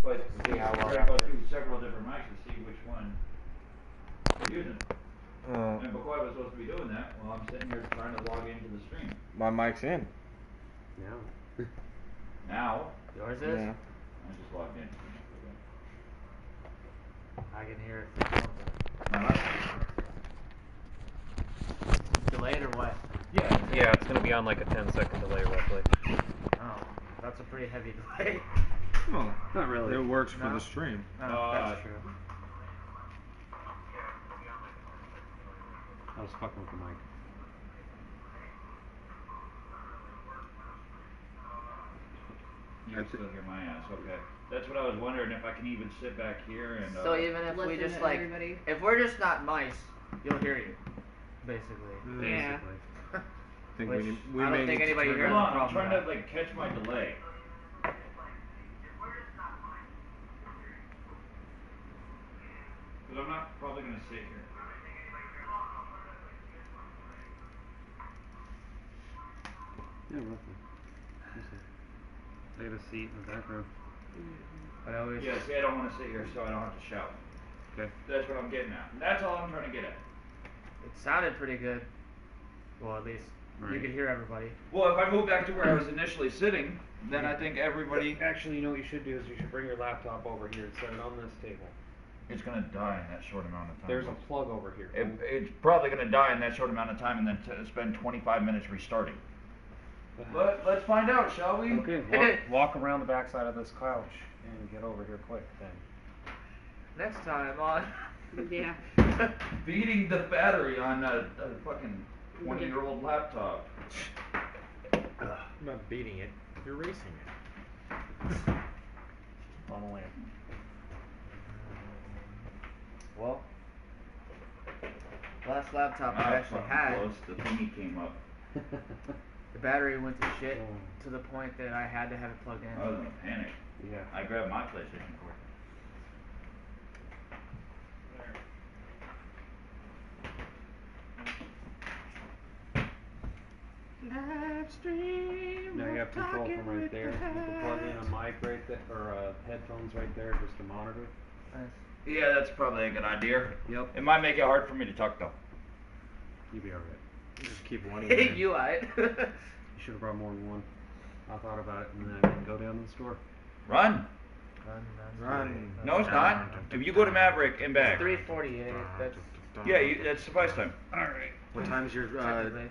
But See how well we're that gonna go works. through several different mics to see which one we're using. And before I was supposed to be doing that, well, I'm sitting here trying to log into the stream. My mic's in. No. Now, Yours is? Yeah. I just logged in. I can hear it. Delayed or what? Yeah, it's gonna be on like a 10-second delay roughly. Oh, that's a pretty heavy delay. Well, Not really. it works for No. the stream. Oh, that's true. I was fucking with the mic. You can still hear my ass, okay. That's what I was wondering, if I can even sit back here and, So even if we Listen just to like, everybody. if we're just not mice, you'll hear you, basically. Yeah. Basically. I think Which we I don't may think need to anybody turn hears. hold that- on, I'm trying Problem to like catch my delay. Cause I'm not probably gonna sit here. Yeah, roughly. I got a seat in the back row. But I always, Yeah, see, I don't wanna sit here so I don't have to shout. Okay. That's what I'm getting at. That's all I'm trying to get at. it sounded pretty good. Well, at least you Right. could hear everybody. Well, if I move back to where I was initially sitting, then I think everybody, Actually, you know what you should do is you should bring your laptop over here and set it on this table. it's gonna die in that short amount of time. There's a plug over here. It's probably gonna die in that short amount of time and then spend 25 minutes restarting. But let's find out, shall we? Okay, walk around the backside of this couch and get over here quick then. Next time on. Yeah. Feeding the battery on a fucking 20-year-old laptop. I'm not beating it. You're racing it. On the land. Well, last laptop I Ah, actually fucking had, close. The thingy came up. the battery went to shit to the point that I had to have it plugged in. I was in a panic. Yeah. I grabbed my PlayStation cord. Live stream. Now you have control from right there. You can plug in a mic right there, or headphones right there, just a monitor. Nice. Yeah, that's probably a good idea. Yep. It might make it hard for me to talk though. You'll be alright. Just keep one of Hey, them. you alright? You should have brought more than one. I thought about it and then I didn't go down to the store. Run. Run. No, it's not. If you go to Maverick and back. 3:48. That's Yeah, that's suffice time. Alright. What time's your technically.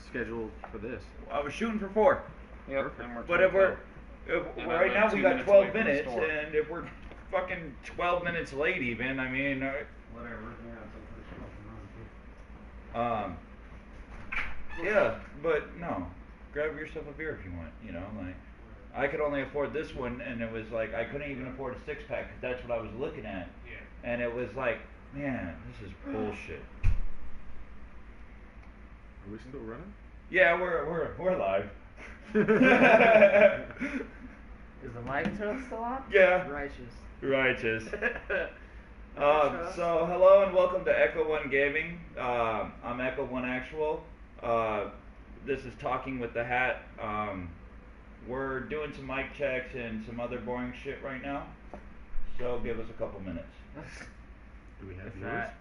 schedule for this? I was shooting for 4. Yep. And we're But trying if we're, to if, And right I'm now like we 2 got minutes 12 away from the minutes, store. and if we're fucking 12 minutes late even, I mean, go. Whatever. Yeah, it's like pretty fucking yeah, but no, grab yourself a beer if you want, you know, like, I could only afford this one, and it was like, I couldn't even afford a 6-pack, because that's what I was looking at, Yeah. and it was like, man, this is bullshit. Are we still running? Yeah, we're live. Is the mic turn still on? Yeah. Righteous. Righteous. So hello and welcome to Echo One Gaming. I'm Echo One Actual. This is Talking with the Hat. We're doing some mic checks and some other boring shit right now. So give us a couple minutes. Do we have If viewers? that-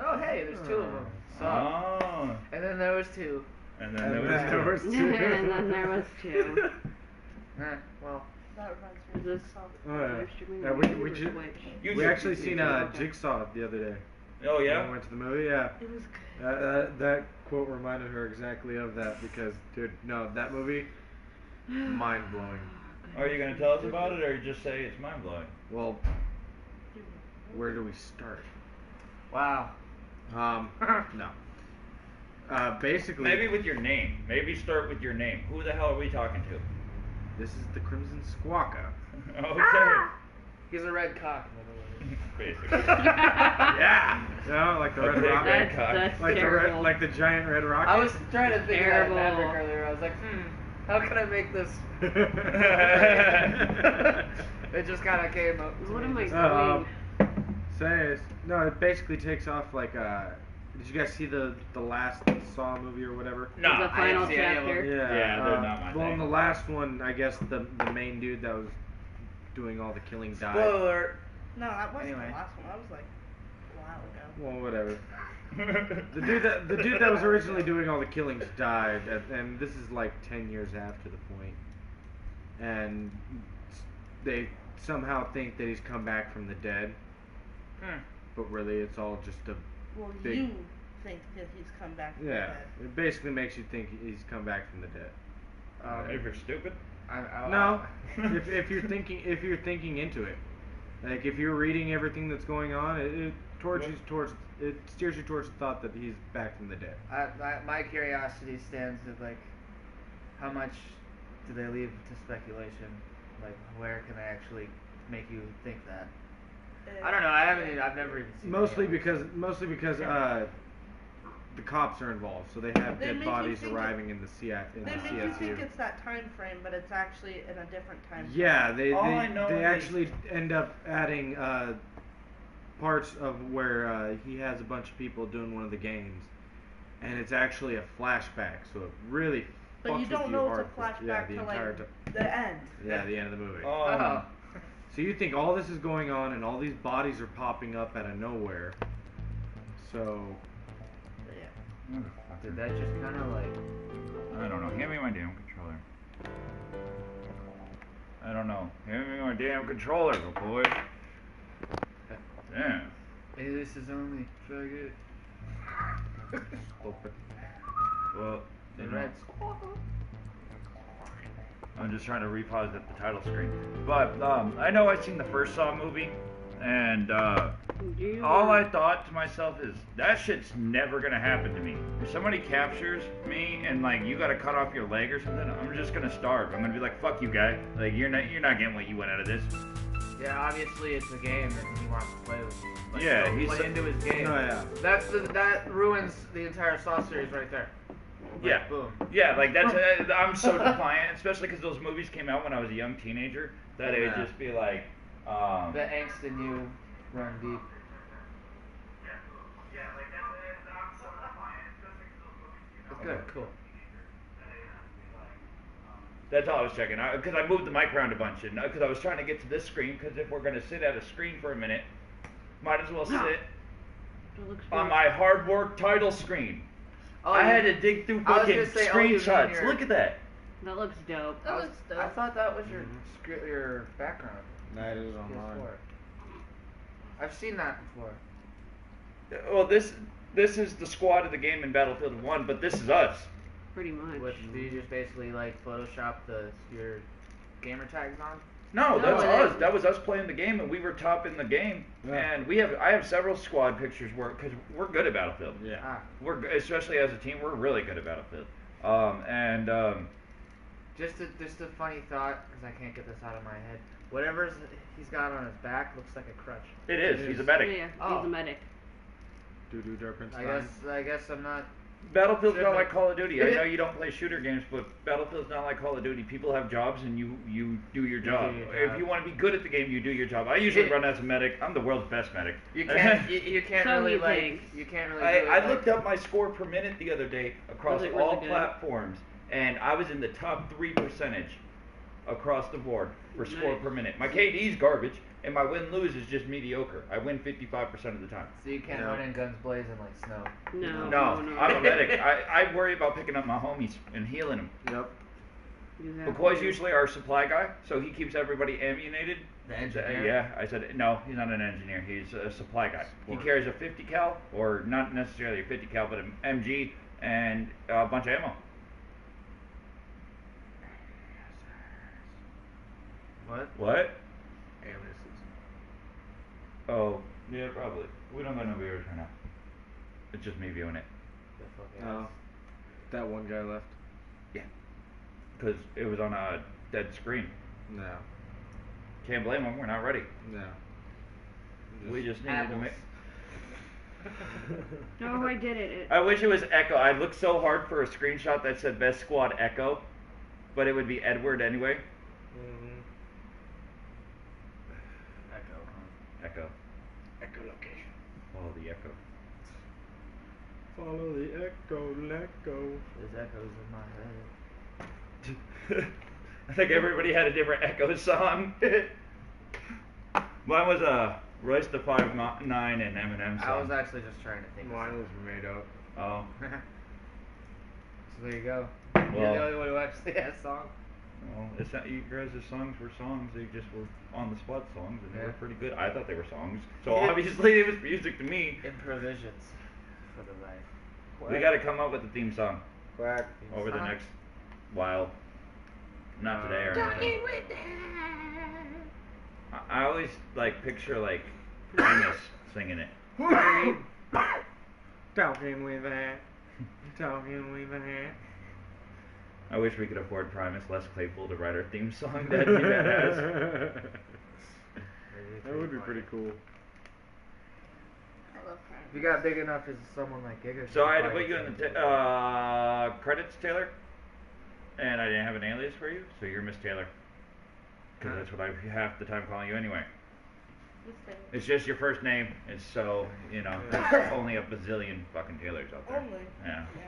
Oh, hey, there's 2 of them. So, Oh. and then there was 2. And then there then was was And then there was 2. Well, Is this Oh, yeah. live streaming Yeah, or we YouTube or ju- Twitch? We actually seen Okay. Jigsaw the other day. Oh When we yeah. went to the movie. Yeah. It was good. That quote reminded her exactly of that because, dude, no, that movie, mind blowing. Are you gonna tell us about it, or just say it's mind blowing? Well, where do we start? wow. No. Basically, Maybe with your name. Maybe start with your name. Who the hell are we talking to? this is the Crimson Squawka. Okay. He's a red cock, by the way. Basically. Yeah. No, like the red Okay, rocket. red cock. That's Like the terrible. like the giant red rocket. I was trying to think Terrible. of Maverick earlier. I was like, how can I make this? It just kind of came up. to What me am I just- Um, doing? Saying no, it basically takes off like Did you guys see the last Saw movie or whatever? No, The I final didn't see any of them. chapter? Yeah. Yeah, they're not my Well, thing. in the last one, I guess the main dude that was doing all the killing died. Spoiler. No, that wasn't Anyway. the last one. That was like a while ago. Well, whatever. The dude that was originally doing all the killings died, and this is like 10 years after the point. And they somehow think that he's come back from the dead, but really it's all just a Well, big. you think that he's come back from the Yeah, dead. it basically makes you think he's come back from the dead. If you're stupid. No, if you're thinking into it, like if you're reading everything that's going on, it steers you towards the thought that he's back from the dead. My curiosity stands at like, how much do they leave to speculation? Like, where can they actually make you think that? I don't know. I've never even seen. Mostly any of it. because the cops are involved, so they have They dead make you bodies think arriving in the They make you CSU. think it's that time frame, but it's actually in a different time frame. Yeah, they All I know is- actually end up adding parts of where he has a bunch of people doing one of the games, and it's actually a flashback, so it really But fucks you don't with know you it's a hardcore. flashback Yeah, the to entire like time. the end. Yeah, the end of the movie. Oh. So you think all this is going on, and all these bodies are popping up out of nowhere. So Yeah. Did that just kind of like? I don't know. Hand me my damn controller. I don't know. Hand me my damn controller, good boy. Damn. Hey, this is only faggot. open. Well, The you know, red. I'm just trying to repause at the title screen. But I know I've seen the first Saw movie, and Do you all I thought to myself is that shit's never gonna happen to me. If somebody captures me and like you gotta cut off your leg or something, I'm just gonna starve. I'm gonna be like, fuck you, guy. Like you're not getting what you want out of this. Yeah, obviously it's a game and he wants to play with you. Like, Yeah, so he's play so- into his game. No, yeah. That ruins the entire Saw series right there. Like, Yeah. Boom. Yeah, like that's I'm so defiant, especially because those movies came out when I was a young teenager. That it would Yeah. just be like, The angst in you run deep. It's good. Cool. that's all I was checking. Because I moved the mic around a bunch, and because I was trying to get to this screen. Because if we're gonna sit at a screen for a minute, might as well sit It looks on good. my hard work title screen. Oh, I you- had to dig through I was fucking gonna say, oh, you mean screenshots. your- Look at that. That looks dope. That looks dope. I thought that was your your background. That is online. PS4. I've seen that before. Well, this is the squad of the game in Battlefield 1, but this is us. Pretty much. Which do you just basically like Photoshop your gamer tags on? No, No, that's it us. isn't. That was us playing the game, and we were top in the game. Yeah. And I have several squad pictures because we're good at Battlefield. Yeah. Ah, Especially as a team, we're really good at Battlefield. just a funny thought because I can't get this out of my head. Whatever he's got on his back looks like a crutch. it is. It He's a is. medic. Yeah, Oh. he's a medic. Doo-doo Durpin I guess I'm not. Battlefield's not Should've- like Call of Duty. I know you don't play shooter games, but Battlefield's not like Call of Duty. People have jobs, and you do your job. your If job. you want to be good at the game, you do your job. I usually run as a medic. I'm the world's best medic. You can't. you can't So really he like. thinks. You can't really. do it, I like- looked up my score per minute the other day across Was it really all good? platforms, and I was in the top 3% across the board for score Nice. per minute. My KD's garbage, and my win-lose is just mediocre. I win 55% of the time. So you can't Yeah. run in guns blazing like snow. No, No, no. I'm a medic. I worry about picking up my homies and healing them. Yep. Exactly. McCoy's usually our supply guy, so he keeps everybody ammunited. The engineer? Yeah, I said, no, he's not an engineer. He's a supply guy. He Support. carries a 50 cal, or not necessarily a 50 cal, but an MG and a bunch of ammo. What? What? Amnesties. Oh, yeah, probably. We don't got no viewers right now. It's just me viewing it. The fuck Oh. ass. That one guy left. Because it was on a dead screen. No. Can't blame him. We're not ready. No. We just needed to Apples. make... No, I did it. I wish it was Echo. I looked so hard for a screenshot that said Best Squad Echo, but it would be Edward anyway. Echo. Huh? Echo. Echolocation. Follow the Echo. Follow the echo, let go. There's echoes in my head. I think everybody had a different Echo song. Mine was Royce the 5'9" and Eminem I song. was actually just trying to think. of Mine was something. made up. Oh, So there you go. You're Well- the only one who actually has songs. well, it's not, you guys' songs were songs. They just were on the spot songs, and they were Yeah. pretty good. I thought they were songs, so Yeah. obviously it was music to me. Improvisions for the life. We got to come up with a theme song Quack. over the Uh-huh. next while. Not today or anything. I always like picture like Primus singing it. Talking with a hat. Talking with a hat. I wish we could afford Primus, Les Claypool to write our theme song. That'd be badass. That would be pretty cool. I love If you got big enough as someone like Giga. So I had to put you in the credits, Taylor, and I didn't have an alias for you, so you're Miss Taylor. Because that's what I half the time calling you anyway. It's just your first name, it's so, you know, there's only a bazillion fucking Taylors out there. Only. Yeah. Yeah.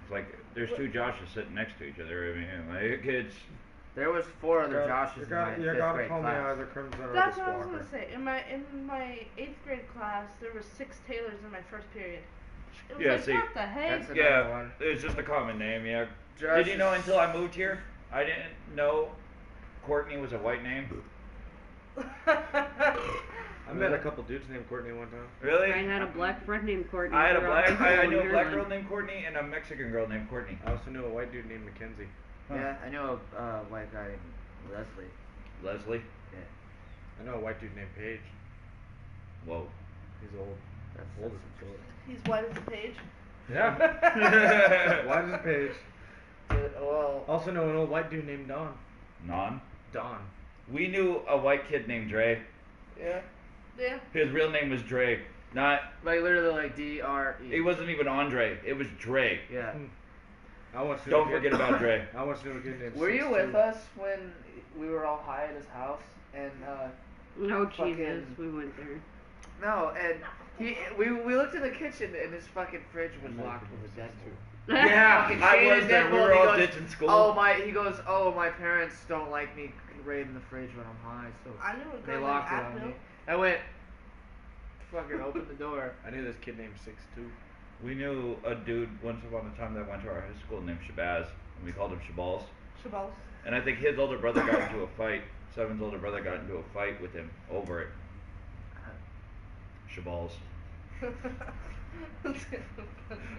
It's like, there's two Joshes sitting next to each other. I mean, like, kids. There was 4 other You Joshes in my you 5th gotta grade call me class. either Crimson or That's the what I was Squawker. gonna say. In my 8th grade class, there were 6 Taylors in my first period. It was Yeah, like, see, what the heck? That's another Yeah, one. it's just a common name, yeah. Josh Did you know is- until I moved here? I didn't know Courtney was a white name. I met a couple dudes named Courtney one time. Really? I had a black friend named Courtney. I had a throughout black. high I school knew a in black Maryland. girl named Courtney and a Mexican girl named Courtney. I also knew a white dude named Mackenzie. Yeah, I know a white guy named Leslie. Leslie. Yeah, I know a white dude named Paige. Whoa. He's old. that's Old some as shit. He's white as a page. Yeah. White as a page. Well, Also know an old white dude named Don. Non. Don. We knew a white kid named Dre. yeah, Yeah. His real name was Dre. Not. like literally like D-R-E. It wasn't even Andre. It was Dre. Yeah. I once knew Don't a kid- forget about Dre. I once knew a kid named Were you 6'2". with us when we were all high at his house? And Oh Fucking- Jesus, we went there. no, and we looked in the kitchen and his fucking fridge was locked with a deadbolt. Yeah, Fucking I shaded was there. We deadbolt, were he all goes, ditching school. He goes, my parents don't like me raiding the fridge when I'm high, so I knew a they girl locked it named on Advil. me. I went, fucking opened the door. I knew this kid named 6'2". We knew a dude once upon a time that went to our high school named Shabazz, and we called him Shabals. Shabals. And I think his older brother got into a fight. Seven's older brother got into a fight with him over it. Shabals.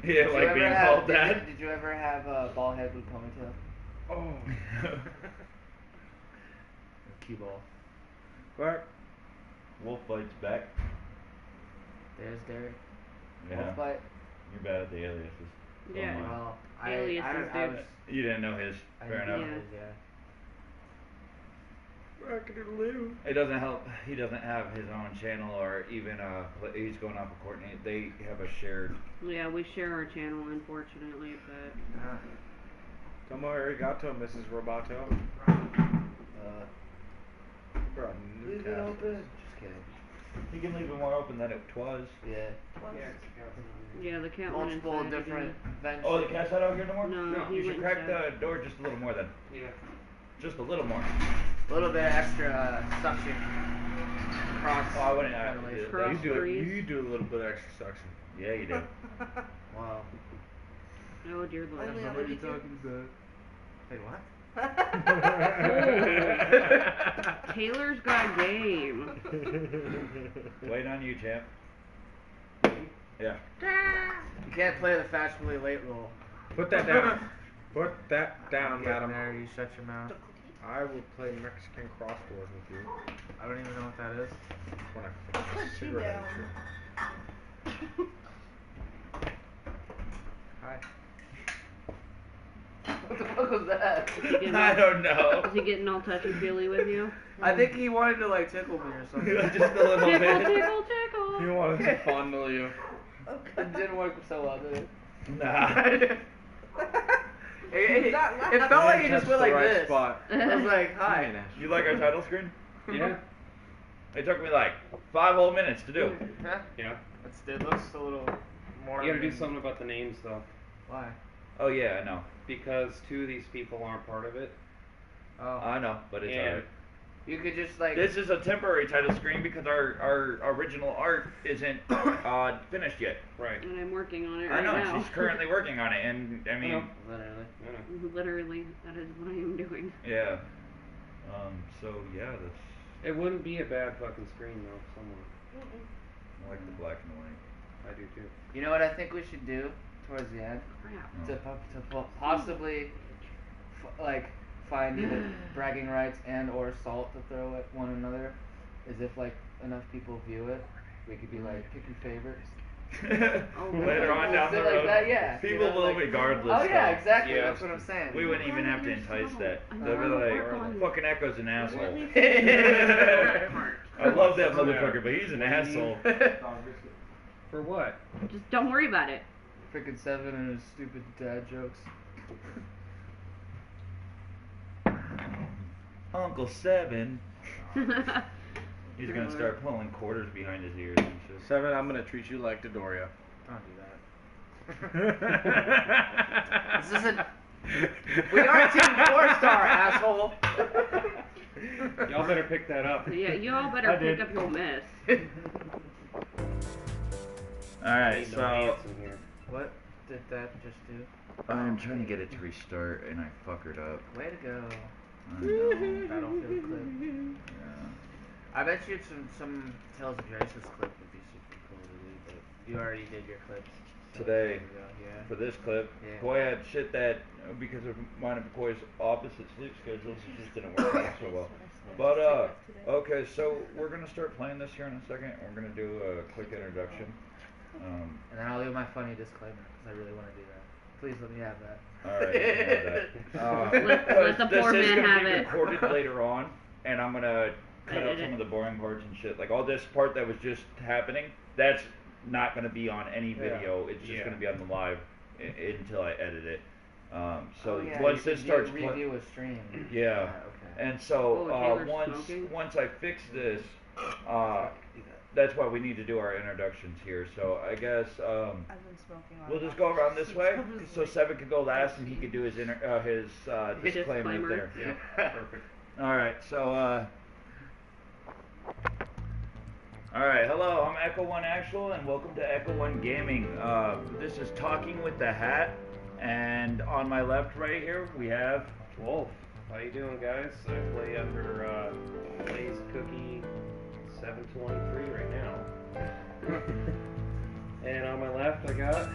He didn't like being called that. Did you ever have a bald head with ponytail? Oh. Cue ball. Quack. Wolf Fight's back. There's Derek. Yeah. Wolf bite. You're bad at the aliases. So Yeah. am I. Well, Aliases, I dude. was. You didn't know his. I Fair didn't enough. know Yeah. his, Quack-a-doodle-doo. It doesn't help. He doesn't have his own channel or even he's going off of Courtney. They have a shared. Yeah, we share our channel, unfortunately, but Como arigato, Mrs. Roboto. Bro, new Leave it cat. open. Just kidding. You can leave it more open than it was. Yeah. yeah, the cat went Multiple inside different again. ventures. Oh, the cat's not out here no more? No, he You should went crack inside. the door just a little more then. Yeah. Just a little more. A little bit extra suction. Cross. Oh, I wouldn't ventilation. have. Cross You do it. breeze. You do a little bit of extra suction. Yeah, you do. Wow. Oh dear Lord. Only on What are you YouTube. talking about? Wait, what? Taylor's got game. Wait on you, champ. Yeah. You can't play the fashionably late role. Put that down. Put that down, Get madam. there, you shut your mouth. I will play Mexican crossbows with you I don't even know what that is. when I finish Put this you cigarette. down. Hi. What the fuck was that? Is he getting I all, don't know. is he getting all touchy feely with you? I think he wanted to like tickle me or something. Just a little Tickle, bit. tickle, tickle. He wanted to fondle you. It didn't work so well, did it? Nah. it Not laugh. felt like he Touched just went the like right this. spot. I was like, hi. You like our title screen? Yeah. It took me like 5 whole minutes to do. Huh? Yeah. It looks a little more. You gotta do something about the names though, Why? Oh yeah, I know. because 2 of these people aren't part of it. Oh. I know, but it's And alright. You could just like. This is a temporary title screen because our original art isn't finished yet. Right. And I'm working on it I right know, now. she's currently working on it, and I mean, Literally. Literally, that is what I am doing. yeah. So yeah, that's It wouldn't be a bad fucking screen though, somewhere. I like the black and white. I do too. You know what I think we should do towards the end Crap. to possibly like find either bragging rights and or salt to throw at one another is if like enough people view it, we could be like pick your favorites. Later on down the Something road, like that, yeah. You people know, will like- regardless. Oh yeah, though. exactly. Yeah. That's what I'm saying. We wouldn't even have to entice that. I They'll be know, like, work on it. fucking Echo's an asshole. Smart. I love that motherfucker, but he's an asshole. For what? Just don't worry about it. Freaking Seven and his stupid dad jokes. Uncle Seven. He's gonna start pulling quarters behind his ears and shit. 7, I'm gonna treat you like Dodoria. Don't do that. This isn't. We are Team 4-star, asshole. Y'all better pick that up. Yeah, you all better I pick did. up your mess. Alright, Ain't no so ants in here. What did that just do? I'm trying to get it to restart and I fuckered up. Way to go. I know. Battlefield clip. Yeah. I bet you some Tales of Genesis clip would be super cool to read, but you already did your clips. so Today. there we go, yeah. For this clip, Yeah. Koi had shit that, because of mine and Koi's opposite sleep schedules, it just didn't work out so well. But, okay, so we're gonna start playing this here in a second. We're gonna do a quick introduction. And then I'll do my funny disclaimer, because I really want to do that. Please let me have that. Alright, you can have that. Let the poor this is man gonna have be it. recorded later on, and I'm gonna cut out Edit some it. of the boring parts and shit. Like all this part that was just happening, that's not gonna be on any video. It's just Yeah. gonna be on the live until I edit it. So Oh, yeah, once you this could starts, review a stream. yeah. Okay. And so Oh, Taylor's smoking? once I fix this, that's why we need to do our introductions here. So I guess I've been smoking on we'll just go around this way, so Seven could go last and he could do his disclaimer Disclaimer. there. Yep, perfect. All right, so all right, hello, I'm Echo One Actual, and welcome to Echo One Gaming. This is Talking with the Hat, and on my left, right here, we have. Wolf, how you doing, guys? I play under Blaze Cookie 723 right now. And on my left, I got.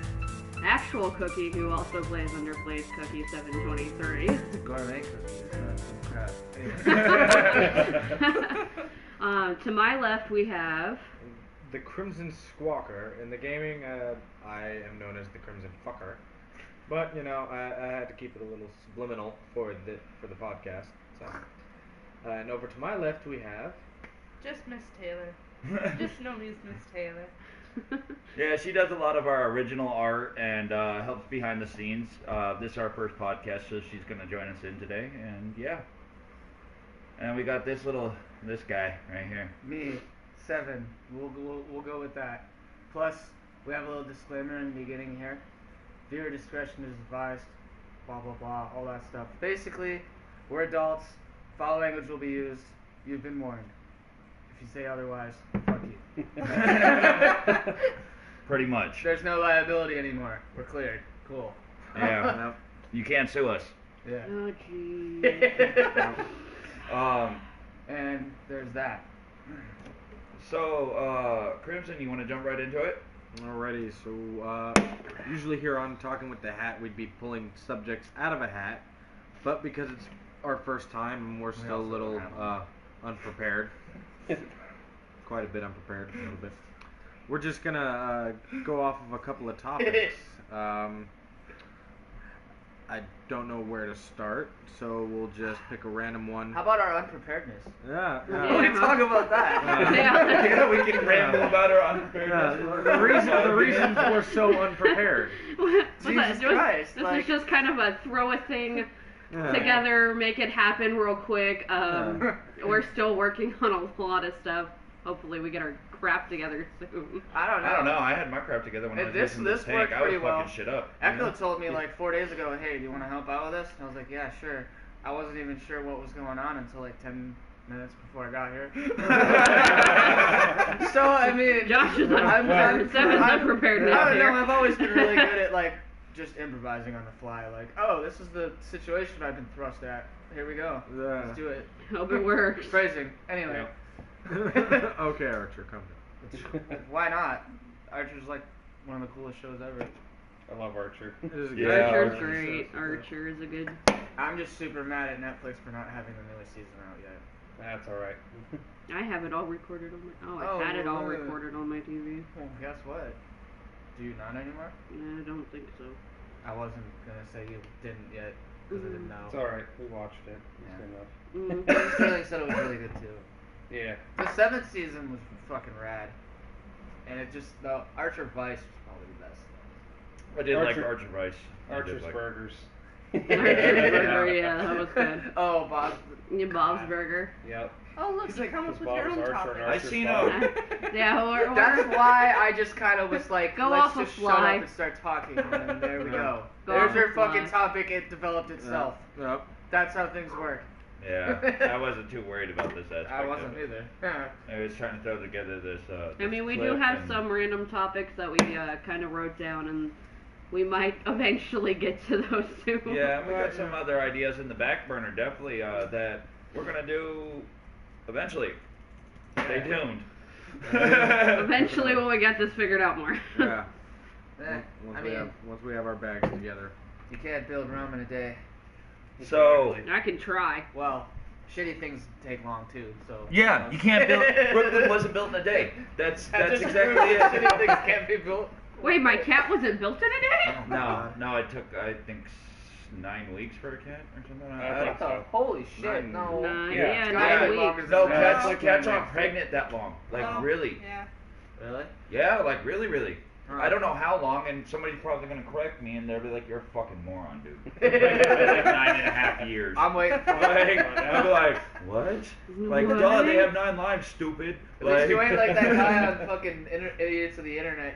Actual Cookie, who also plays under Blaze Cookie 723. Gourmet cookies, not some crap. To my left, we have. The Crimson Squawker. In the gaming, I am known as the Crimson Fucker. But, you know, I had to keep it a little subliminal for the podcast. So, and over to my left, we have. Just Miss Taylor. Just know me as Miss Taylor. Yeah, she does a lot of our original art and helps behind the scenes. This is our first podcast, so she's going to join us in today, and yeah. And we got this guy right here. Me, 7. We'll go with that. Plus, we have a little disclaimer in the beginning here. Viewer discretion is advised. Blah blah blah, all that stuff. Basically, we're adults. Foul language will be used. You've been warned. If you say otherwise, fuck you. Pretty much. There's no liability anymore. We're cleared. Cool. Yeah. You can't sue us. Yeah. Oh, jeez. And there's that. So, Crimson, you want to jump right into it? Alrighty, so usually here on Talking with the Hat, we'd be pulling subjects out of a hat, but because it's our first time and we're still a also little don't have unprepared, quite a bit unprepared, a little bit. We're just gonna go off of a couple of topics. I don't know where to start, so we'll just pick a random one. How about our unpreparedness? Yeah. We can talk about that. Yeah, we can ramble about our Yeah, unpreparedness. the reasons we're so unprepared. Jesus Christ, This like- was just kind of a throw a thing Yeah. together, make it happen real quick. We're still working on a lot of stuff. Hopefully, we get our crap together soon. I don't know. I don't know. I had my crap together when I was This- listening to this Tank. worked I was pretty fucking well. shit up. Echo told me like 4 days ago, hey, do you want to help out with this? And I was like, yeah, sure. I wasn't even sure what was going on until like 10 minutes before I got here. So I mean, Josh is unprepared. Seven's unprepared I now. don't know. I've always been really good at like just improvising on the fly. Like, oh, this is the situation I've been thrust at. Here we go. Yeah. Let's do it. Hope it works. Phrasing. Anyway, Okay, Archer, come down. why not? Archer's like one of the coolest shows ever. I love Archer. This is Yeah, good. Archer's Archer's great. Archer is a good. I'm just super mad at Netflix for not having the newest season out yet. That's alright. I have it all recorded on my. Oh, I had it all really? recorded on my TV. Well, guess what? Do you not anymore? I don't think so. I wasn't gonna say you didn't yet because I didn't know. It's alright. We watched it. It's Yeah. good enough. Mm. Sterling said it was really good too. Yeah. The 7th season was fucking rad, and it just the Archer Vice was probably the best. I did like Archer- Archer Rice. I did Archer's like- Burgers. Archer's Burger, yeah, that was good. Oh, Bob's. Yeah, Bob's Burger. Yep. Oh look, He's you like, come up with Bob your was own Archer topic. and I Archer's seen Bob. Yeah, or That's why I just kind of was like, Go let's off a just fly. shut up and start talking, and then there we go. Go There's off your a fly. fucking topic. It developed itself. Yep. That's how things work. Yeah, I wasn't too worried about this aspect. I of wasn't it. either. I was trying to throw together this. I mean, we this do clip have and- some random topics that we kind of wrote down, and we might eventually get to those soon. Yeah, and we got some other ideas in the back burner, definitely, that we're gonna do eventually. Stay tuned. Eventually, when we get this figured out more. Yeah. Eh, Once I we mean, have once we have our bags together. you can't build Rome in a day. So, I can try. Well, shitty things take long too. So yeah, you can't build. Brooklyn wasn't built in a day. That's just exactly proves that it. Shitty things can't be built. Wait, my cat wasn't built in a day? Oh my No, God. no, it took I think 9 weeks for a cat or something. I What think the so. holy shit? Nine- No. Nine, Yeah. yeah, It's gotta 9 be longer weeks. than No, that. cats aren't pregnant that long. Like Oh, really. Yeah. Really? Yeah, like really. Huh. I don't know how long, and somebody's probably gonna correct me, and they'll be like, "You're a fucking moron, dude." Like 9.5 years. I'm waiting for Like, it. I'll be like, what? Like, What? duh, they have 9 lives, stupid. At least you ain't like that guy on fucking Idiots of the Internet.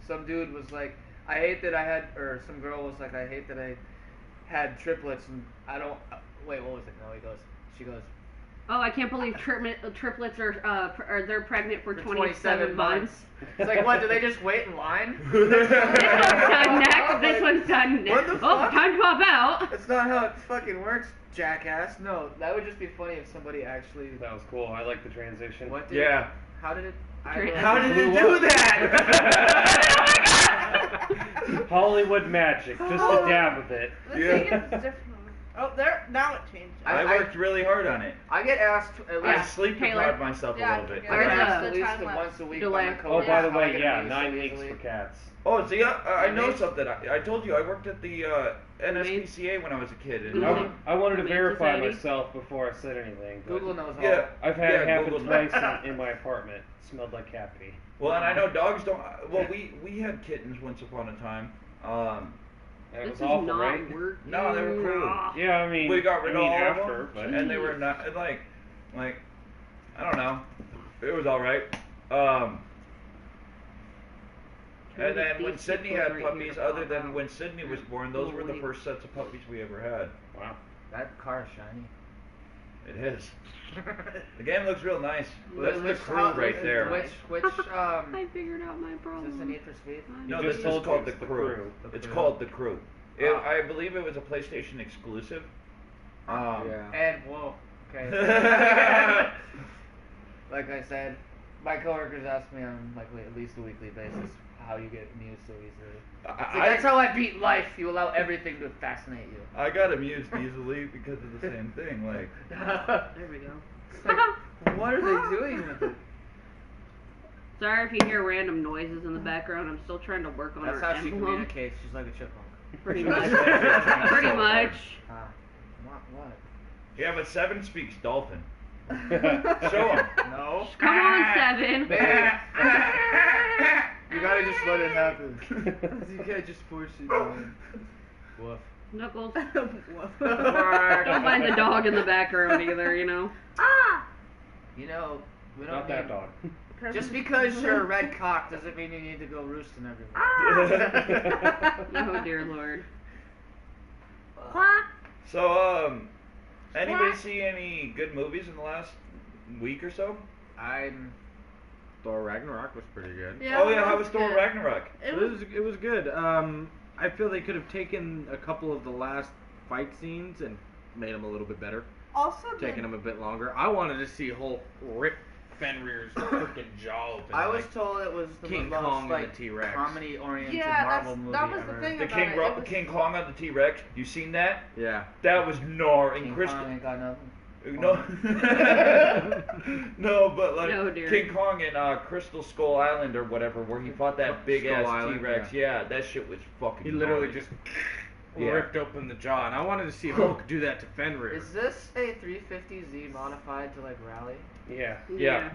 Some dude was like, I hate that I had, or some girl was like, I hate that I had triplets, and I don't, wait, what was it? No, she goes, Oh, I can't believe triplets are they're pregnant for 27 months. It's like, what, do they just wait in line? This one's done next. This one's done next. What the Oh, fuck? time to pop out. That's not how it fucking works, jackass. No, that would just be funny if somebody actually, That was cool. I like the transition. what did Yeah. How did it, How did it do that? Hollywood magic. Just a dab of it. The Yeah. thing is, it's different. Oh, there. Now it changed. I worked really hard on it. I get asked at I least, sleep Taylor. deprived myself a Yeah, little bit. yeah. I get There's asked a- at least time lapse. once a week Delay. by my Oh, coach by the how I way, get yeah, abused 9 so weeks easily. for cats. Oh, see, I know Amazing. something. I told you I worked at the NSPCA when I was a kid. And Mhm. I wanted to Humane verify Society? myself before I said anything. But Google knows all. Yeah. I've had Yeah, it happen Google twice knows. in my apartment. Smelled like cat pee. Well, and I know dogs don't. Well, we had kittens once upon a time. And it This was is awful, not right? working. No, they were cool. Ah. Yeah, I mean, We got rid of all after, of but them, and they were not like I don't know. It was all right. And then when These Sydney people had right puppies, here other pop than out. when Sydney was born, those were the Holy. first sets of puppies we ever had. wow. That car is shiny. It is. The game looks real nice. That's the Which- crew how- right there. Which I figured out my problem. is this a Need for Speed? No, You this just is told called me the it's the crew. crew. The It's Crew. called the crew. Ah. I believe it was a PlayStation exclusive. Yeah. And whoa, okay. Like I said, my coworkers ask me on like at least a weekly basis how you get amused so easily. It's like, that's how I beat life. You allow everything to fascinate you. I got amused easily because of the same thing. Like, There we go. It's like, what are they doing with it? Sorry if you hear random noises in the background. I'm still trying to work on That's our how she emblem. communicates. She's like a chipmunk. Pretty much. Pretty much. What? yeah, but 7 speaks dolphin. Show Show him. No. Come on, 7. You gotta just let it happen. You can't just force it. Man. Woof. Knuckles. Woof. Don't mind the dog in the background either, you know. You know, we don't Not that need- dog. Just because you're a red cock doesn't mean you need to go roosting everywhere. Oh dear lord. So, anybody see any good movies in the last week or so. Thor Ragnarok was pretty good. Yeah, Oh yeah, how was that's Thor good. Ragnarok? It was good. I feel they could have taken a couple of the last fight scenes and made them a little bit better. Also, Taking them a bit longer. I wanted to see Hulk rip Fenrir's freaking jaw open. I was like told it was the King most Kong and like the T-Rex. comedy-oriented Yeah, Marvel movie that was ever. the thing The about it. King Kong on the T-Rex. You seen that? Yeah. That was gnar and King Crystal. Kong ain't got nothing. No, no, but like No, dear. King Kong and Crystal Skull Island or whatever, where he fought that big Skull ass Island, T-Rex. Yeah, that shit was fucking. He literally gnarly. just Yeah. ripped open the jaw, and I wanted to see Hulk do that to Fenrir. Is this a 350Z modified to like rally? Yeah. Yeah.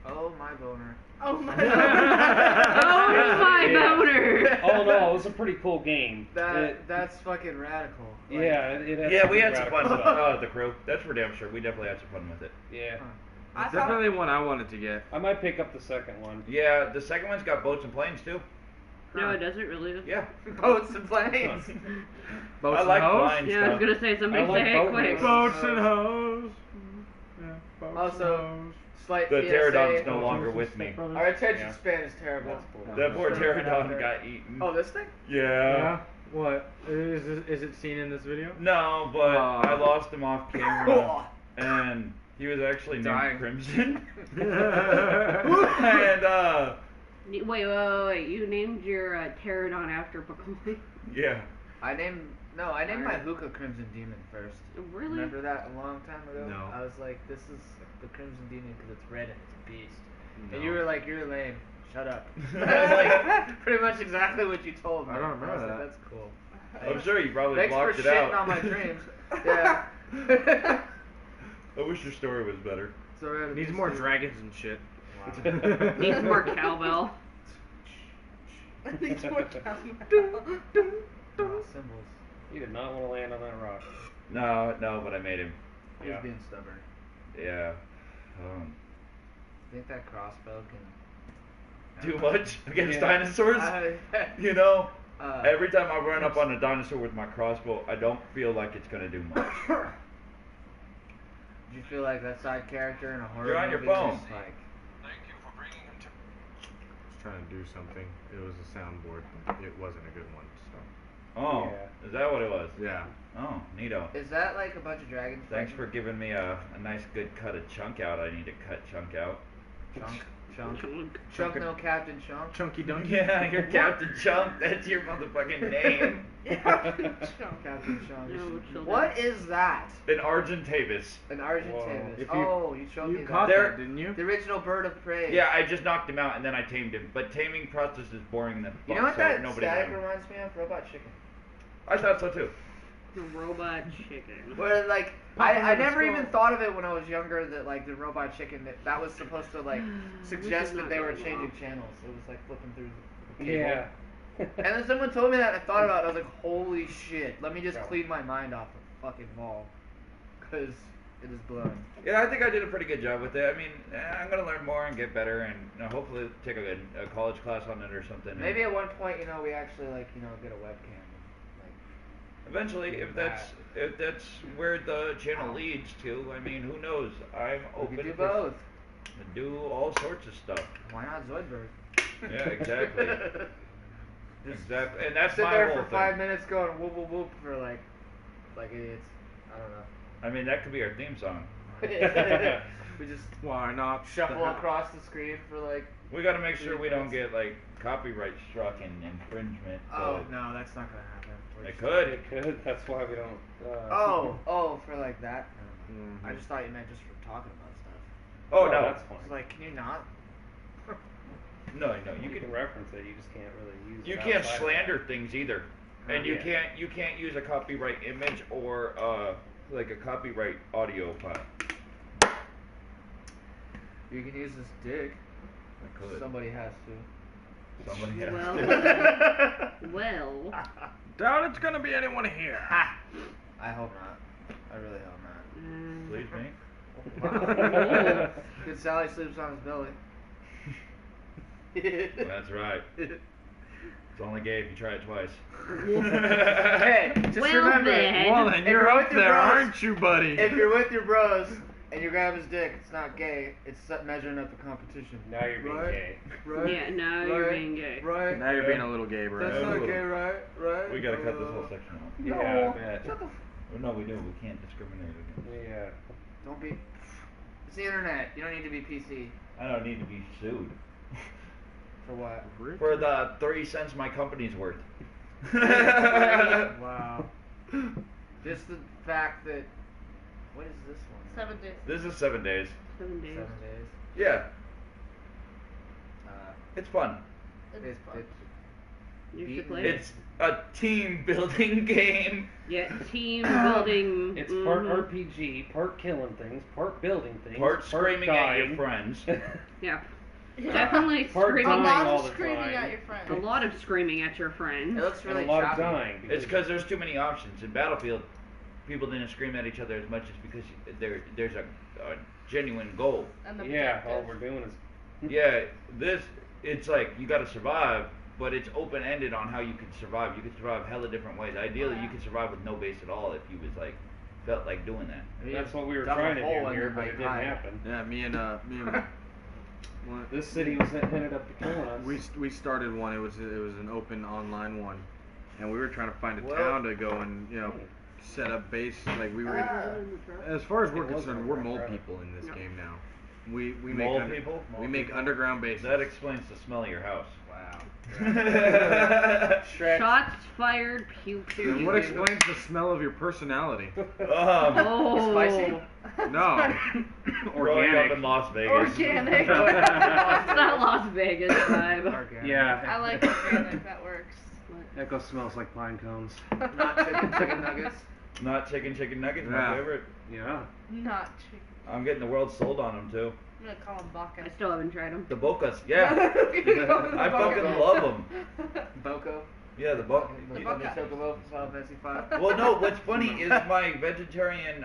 Oh my boner. Oh my Oh god. my Yeah. boner. Oh no, it was a pretty cool game. That's fucking radical. Like, Yeah, it had Yeah, we some had some fun radical with stuff. the crew. That's for damn sure. We definitely had some fun with it. Yeah. I It's thought- definitely one I wanted to get. I might pick up the second one. Yeah, the second one's got boats and planes too. No, it doesn't really. Yeah. Boats and planes. Boats I like and hoes? flying Yeah, I was stuff. gonna say somebody I like say it boat quick. races. Boats and hoes. Yeah, boats Also, and hoes. Slight The PSA. pterodon's no longer with me. Our attention Yeah. span is terrible. That's cool. That poor Just throwing it out pterodon there. got eaten. Oh, this thing? Yeah. What? Is it seen in this video? No, but Aw. I lost him off camera, and he was actually Dying. named Crimson. and Wait. You named your pterodon after Pokemon? yeah. I named my hookah Crimson Demon first. Really? Remember that a long time ago? No. I was like, this is the Crimson Demon because it's red and it's a beast. No. And you were like, you're lame. Shut up. I was like, pretty much exactly what you told me. I don't remember was like, that. That's cool. I'm sure you probably Thanks for blocked it shitting out. on my dreams. Yeah. I wish your story was better. So we're gonna Needs do more some- dragons and shit. Needs more cowbell. Needs more cowbell. Symbols. You did not want to land on that rock. No, but I made him. He's Yeah. being stubborn. Yeah. Think that crossbow can Too much against Yeah. dinosaurs? You know, uh, every time I run up on a dinosaur with my crossbow, I don't feel like it's gonna do much. Do you feel like that side character in a horror You're on your movie phone. is like I was trying to do something. It was a soundboard, but it wasn't a good one. So Oh, Yeah. is that what it was? yeah. Oh, neato. is that like a bunch of dragons? Thanks for fighting? giving me a nice good cut of chunk out. I need to cut chunk out. Chunk no Captain Chunk. Chunky Dunky. Yeah, you're Captain Chunk. That's your motherfucking name. Captain Chunk. No, children. What is that? An Argentavis. An Whoa. Argentavis. If you- Oh, you showed me You that. caught There- that, didn't you? The original bird of prey. Yeah, I just knocked him out and then I tamed him. But taming process is boring than fuck. You know what so that nobody static had him. reminds me of? Robot Chicken. I thought so too. The robot chicken. Where like Pop him I in the never skull. even thought of it when I was younger that like the Robot Chicken that was supposed to like suggest that they were changing channels. It was like flipping through the cable. Yeah. And then someone told me that and I thought about it. I was like, holy shit! Let me just Yeah. clean my mind off the fucking ball, cause it is blown. Yeah, I think I did a pretty good job with it. I mean, I'm gonna learn more and get better, and hopefully take a college class on it or something. and Maybe at one point, we actually like get a webcam. Like, eventually, if that's where the channel leads to, I mean, who knows? I'm we open could do for- both. to do all sorts of stuff. Why not Zoidberg? Yeah, exactly. Just Exactly, and that's sit my there whole for thing. 5 minutes going whoop whoop whoop for like idiots. I don't know. I mean, that could be our theme song. We just Why not? shuffle across the screen for like. We got to make sure we don't get like copyright struck and infringement. Oh so- no, that's not gonna happen. We're It just- could. It could. That's why we don't. Oh, for like that. Mhm. I just thought you meant just for talking about stuff. Oh Oh, no, that's fine. It's like, can you not? no, You you can can. reference it. You just can't really use. You it can't outside of slander that. things either, and you Yeah. can't use a copyright image or like a copyright audio file. You can use this dick. I could. Somebody has to. Somebody has Well. to. Well. Doubt it's gonna be anyone here. I hope not. I really hope not. Please me. Good Sally sleeps on his belly. That's right. It's only gay if you try it twice. Hey, just Well remember, then. Well then, If you're you're up with your there, bros- aren't you, buddy? if you're with your bros, and you grab his dick, it's not gay. It's measuring up the competition. Now you're being Right? gay. Right? Yeah, now you're being gay. Right? Now you're being a little gay, bro. That's not gay, right? Right? We gotta cut this whole section out. Yeah. Bad. Well, no, we do. We can't discriminate against. Yeah. Don't be. It's the internet. You don't need to be PC. I don't need to be sued For what? for the 3 cents my company's worth. Wow. Just the fact that. What is this one? 7 days. This is 7 days. 7 days. 7 days. Yeah, Uh, it's fun. it's fun. You Beaten. should play it. It's a team building game. Yeah, team building. It's part mhm. RPG, part killing things, part building things, Part screaming at your dying. friends. Yeah, Yeah. definitely Part A screaming. lot all of the screaming time. at your friends. A lot of screaming at your friends. It looks And really a lot choppy. of dying. It's because there's too many options. In Battlefield, people didn't scream at each other as much as because there's a genuine goal. And the yeah, all objective. we're doing is Yeah, it's like you gotta survive, but it's open ended on how you can survive. You can survive hella different ways. Ideally, you can survive with no base at all if you was like felt like doing that. You that's just what we were dug a trying to hole do and here, then, but like, it didn't hide. happen. Yeah, me and what? This city was ended up killing us. we started one. It was an open online one, and we were trying to find a Well- town to go and set up base. Like we were. As far as we're It wasn't concerned, a we're rough mole ride. people in this No. game now. We Mole make people? we make underground bases. That explains the smell of your house. Wow. um, Shots fired, pew pew. And what explains the smell of your personality? Oh. Spicy. No. growing up in Organic. Las Vegas. Organic. It's that Las Vegas vibe. Organic. Yeah. I like organic. That works. Echo smells like pine cones. Not chicken nuggets. Not chicken nuggets, my Yeah. favorite. Yeah. Not chicken. I'm getting the world sold on them too. I'm gonna call them Baka. I still haven't tried them. The Bocas, yeah. I fucking love them. Boko. Yeah, the Boca. The The Boca. Chocobo from Final Fantasy 5. Well, no. What's funny is my vegetarian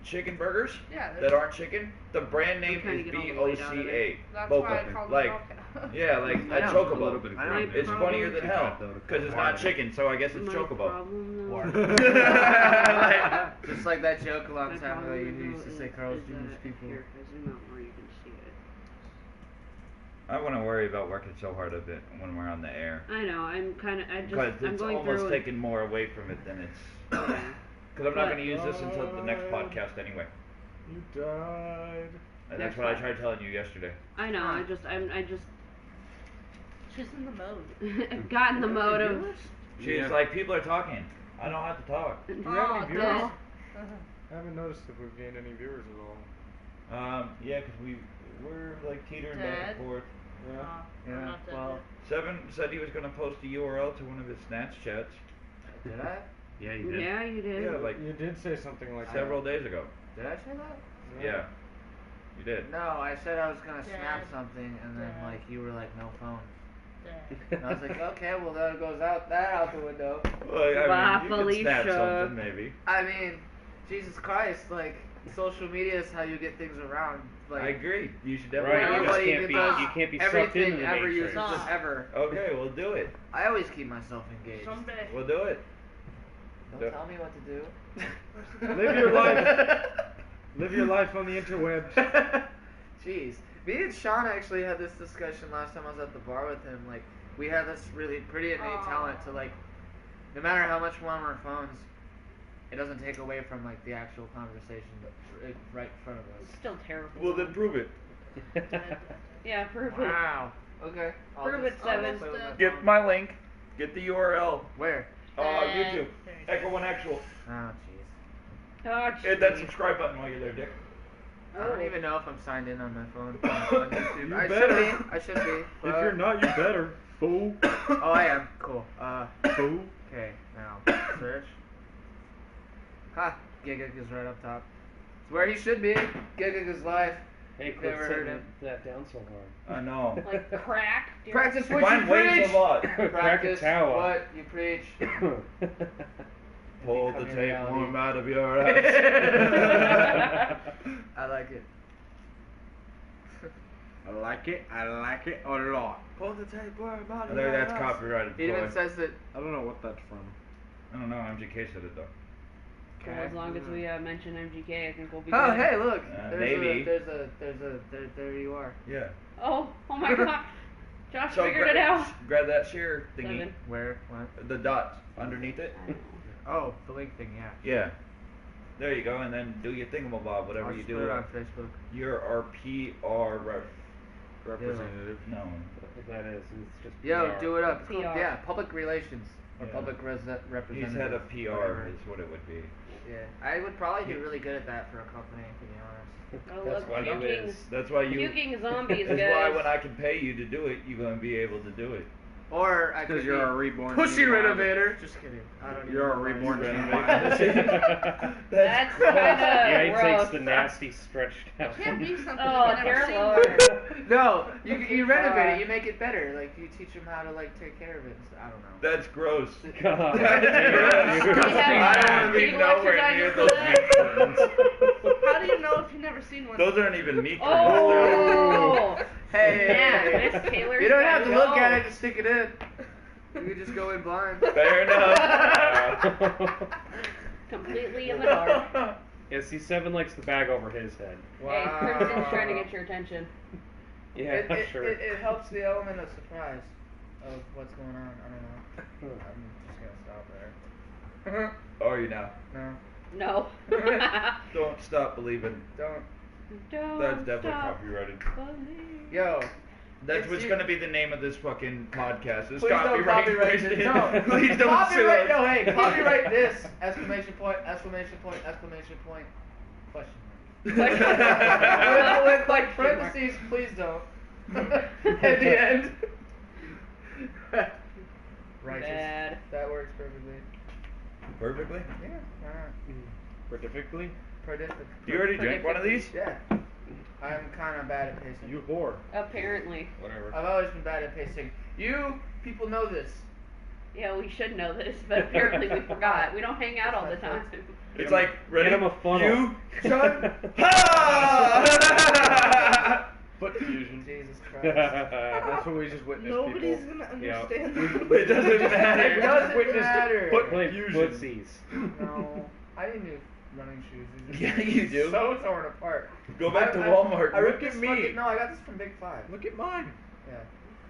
chicken burgers Yeah, that aren't chicken. The brand name kinda is get all the weight out of BOCA. it. That's Boca. why I call them Like, Boca. yeah, like I a know. chocobo. A little bit of I green. It's funnier than hell because it's not chicken, so I guess it's My chocobo. problem, though, Like- Just like that joke a long my time ago you problem, used to though, say Carl's is Jr.'s that people. here, if I zoom out more, you can see it. I wouldn't worry about working so hard of it when we're on the air. I know. I'm kind of. Because I'm it's going almost through. taking more away from it than it's. Yeah. Because I'm not But- going to use this until the next podcast anyway. You died. And Next that's what I one. tried telling you yesterday. I know. I just She's in the mode. got in the mode of. She's Yeah. like, people are talking. I don't have to talk. Do you have Oh, any viewers? no. I haven't noticed if we've gained any viewers at all. Yeah, because we're like teetering back Dead. and forth. Oh, I'm Yeah, not dead well, Seven said he was going to post a URL to one of his Snatch chats did I? Yeah, you did. Yeah, you did. Yeah, like You did say something like several days ago. Did I say that? Yeah. You did. No, I said I was gonna snap Dad. something, and then Dad. like you were like, no phone. dead. And I was like, okay, well that goes out the window. Well, Bye, you could snap Felicia. something maybe. I mean, Jesus Christ, like social media is how you get things around. Like I agree. You should Right, definitely you do just it. Nobody can't be, does you can't be sucked into everything the ever matrix. uses Nah. this ever. Okay, we'll do it. I always keep myself engaged. Someday. We'll do it. Don't Do- tell me what to do. Live your life. Live your life on the interwebs. Jeez. Me and Sean actually had this discussion last time I was at the bar with him. Like, we have this really pretty innate Aw. talent to, like, no matter how much we're on our phones, it doesn't take away from, like, the actual conversation right in front of It's us. still terrible. Well, then prove it. Yeah, prove it. Wow. Okay. Prove it, I'll Seven. play with my Get phone. my link. Get the URL. Where? YouTube. Echo One Actual. Oh, jeez. Oh, Hit that jeez. subscribe button while you're there, Dick. I don't even know if I'm signed in on my phone on YouTube. You I better. should be. I should be. If but- you're not, you better. Fool. Oh, I am. Cool. Fool. Okay, now search. Ha! Gigag is right up top. It's where he should be. Gigag is live. Hey, quit Never heard setting him. that down so hard. I know. Like crack. dude. Practice what Mine you weighs preach. a lot. Practice Krakatawa. what you preach. Pull the Becoming tape reality. worm out of your ass. I like it. I like it. I like it a lot. Pull the tape worm out I of think your that's ass. copyrighted. It even Boy. says that. I don't know what that's from. I don't know. MGK said it though. Well, as long as we mention MGK, I think we'll be Oh, good. hey, look. Maybe. There you are. Yeah. Oh my god. Josh So figured it out. grab that share thingy. 7. Where? What? The dots underneath it. I don't know. Oh, the link thing, yeah. Yeah. There you go, and then do your thingamabob, whatever I'll you just do. put it on Facebook. You're our PR Representative. No. That is, it's just Yo, PR. do it up. PR. Yeah, public relations or Yeah. public representative. He's head of PR whatever. is what it would be. Yeah, I would probably do really good at that for a company, to be honest. Oh, That's look, what he puking, is. That's why you. puking zombies, That's guys. why when I can pay you to do it, you're gonna be able to do it. Or I Because could you're be a reborn. pushy gene renovator. Just kidding. I don't You're a even know reborn why. gene That's kinda Yeah, he gross. takes the nasty stretched out. It can't be something Oh, I've never dear seen. Lord. No, you renovate it. You make it better. Like you teach them how to like take care of it. I don't know. That's gross. God. That's disgusting. Yeah. I don't want to be People nowhere exercise near for those that. meat curtains. How do you know if you've never seen one? Those aren't even meat Oh! Hey, Man, Miss Taylor's you don't have to gotta look go. at it to stick it in. You can just go in blind. Fair enough. Completely in the dark. Yeah, see, Seven likes the bag over his head. Hey, Crimson's trying to get your attention. Yeah, sure. It helps the element of surprise of what's going on. I don't know. I'm just gonna stop there. Are you now? No, No. Don't stop believing. don't. Don't That's definitely stop copyrighted. believing. Yo, That's It's what's you- going to be the name of this fucking podcast. It's please don't copyright copyright infringement. it. No, Please don't copyright. sue us. No, hey, copyright this! Exclamation point! Exclamation point! Exclamation point! Question mark. with like parentheses, please don't. At the end. Righteous. Bad. That works perfectly. Perfectly. Yeah. Alright. Specifically, You already drank one of these? Yeah. I'm kind of bad at pacing. you whore. Apparently. Whatever. I've always been bad at pacing. You people know this. Yeah, we should know this, but apparently we forgot. We don't hang out all the time. It's like, ready? Get him a funnel. You. Sean. Ha! Foot fusion. Jesus Christ. That's what we just witnessed. Nobody's people. gonna Yeah. understand It that. doesn't matter. It doesn't Witness matter. foot Play fusion. footsies. No, I didn't do running shoes. These are Yeah, you do. So torn apart. Go back to I- Walmart. I ripped Look this at me. fucking. No, I got this from Big Five. Look at mine. Yeah.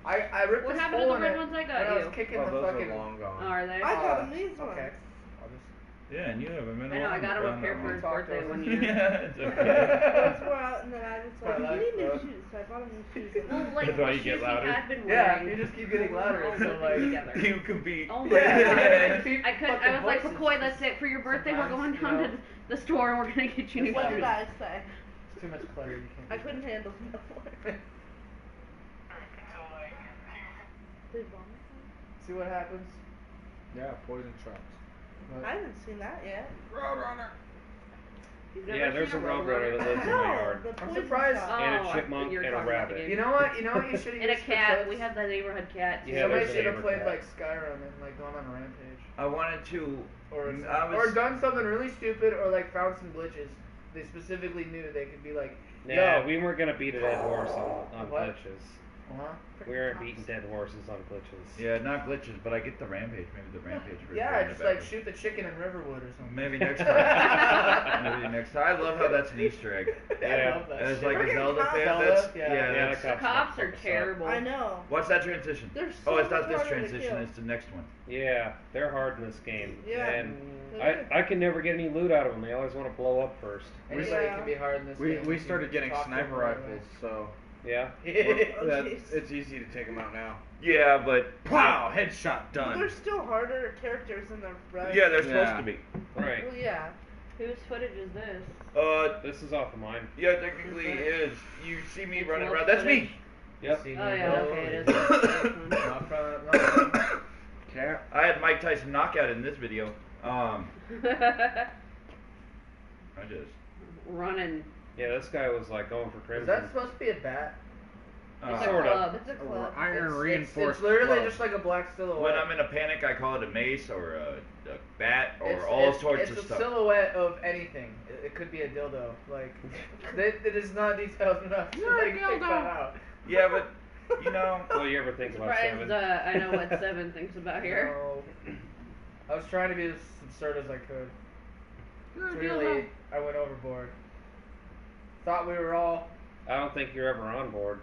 I ripped What this happened to hole the in red it ones I got when I you? was kicking Oh, the those fucking. are long gone. Oh, are they? I got them these ones. Okay. I'll just. Yeah, and you haven't been I know, I got him a pair for his birthday one year. Yeah, it's Those okay. were out, and then I was like, Quite you need new like shoes, so I bought him new shoes. Well, like, That's why the you get shoes louder. he had been Yeah, wearing. you just keep getting louder. all So working like. together. You compete. Oh my Yeah. god. Keep I could. I fucking was like, voices. McCoy, that's it for your birthday. We're going Sometimes, down you to know. the store and we're gonna get you new What shoes. did I say? It's too much clutter. You can't. I do couldn't that. handle it no more. They vomit? See what happens. Yeah, poison traps. I haven't seen that yet. Roadrunner. You've never Yeah, there's a seen roadrunner that lives in my No, yard. the I'm poison surprised- stuff. Oh, And a I thought chipmunk you were and a talking about the rabbit. game. You know what? You know what you should have And a used for cat. clips? We have the neighborhood cat. Yeah, Somebody there's a should have neighbor played cat. like Skyrim and like gone on a rampage. I wanted to. Or I or was. done something really stupid or like found some glitches. They specifically knew they could be like, Nah, yo, we weren't gonna beat a dead horse on What? glitches. uh-huh. We weren't beating dead horses on glitches. Yeah, not glitches, but I get the rampage. Maybe the rampage. version Yeah, of just it like better. shoot the chicken in Riverwood or something. Maybe next time. Maybe next time. I love how that's an Easter egg. I Yeah. love that As shit. like a Freaking Zelda cops. fan, Zelda, that's yeah. Yeah, that's. the The cops are terrible. I know. What's that transition? They're Oh, so it's not this much harder to transition. kill. It's the next one. Yeah, they're hard in this game. Yeah. And They're I can never get any loot out of them. They always want to blow up first. Anybody Yeah. can be hard in this We game. we if you started getting talk to them sniper right rifles, so Yeah. away. Oh, that, jeez. it's easy to take them out now. Yeah, but Pow! Headshot But done. they're still harder characters than the rest. Yeah, they're Yeah. supposed to be. Right. Well, yeah. Whose footage is this? This is off of mine. Yeah, technically it is. You see me It's running Wolf around. That's me. footage. Yep. See Oh me yeah, roll. okay, it is. Not from- not- Cat. I had Mike Tyson knockout in this video. I just. Running. Yeah, this guy was like going for Is crimson. that supposed to be a bat? It's a Sort of. club. It's a club. Iron It's reinforced. literally glove. just like a black silhouette. When I'm in a panic, I call it a mace or a bat or It's- all it's- sorts it's of a stuff. silhouette of anything. It could be a dildo. Like, it is not detailed enough to like pick that out. Yeah, but you know. What do you ever think about Surprised Seven? I know what Seven thinks about here. No. I was trying to be as absurd as I could. Clearly, I went overboard. Thought we were all. I don't think you're ever on board.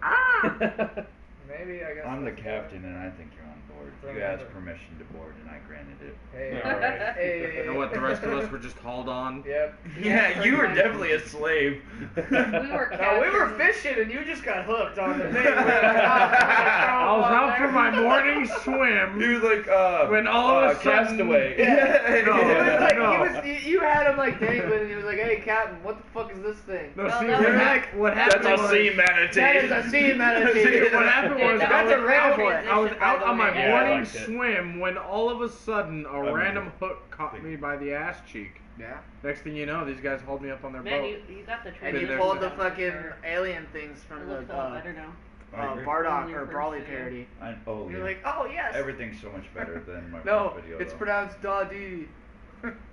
Maybe, I guess. I'm the that's captain, and I think you're on board. You asked permission to board, and I granted it. Hey, Alright. hey. You know what? The rest of us were just hauled on. Yep. Yeah, you were definitely a slave. We were No, we were captains. fishing and you just got hooked on the thing. I was out for my morning swim. He was like, When all of a sudden- Castaway. Yeah. No, It was like, no. you had him like dangling and he was like, hey, Captain, what the fuck is this thing? No, Well, see, that what, was- what happened That's a was, sea manatee. That is a sea manatee. See, what happened was Dude, I that's was a out, transition, I was by out the on my way. Yeah, I morning liked it. swim when all of a sudden a I random remember. hook caught me by the ass cheek. Yeah. Next thing you know, these guys hauled me up on their Man, boat. you got the And transition. you Been pulled the down fucking for sure. alien things It from the looks a lot better now. I agree. Bardock Only or your Brawley first video. parody. Oh, You're yeah. like, oh yes. Everything's so much better than my No, first video. it's though. pronounced Dawdy.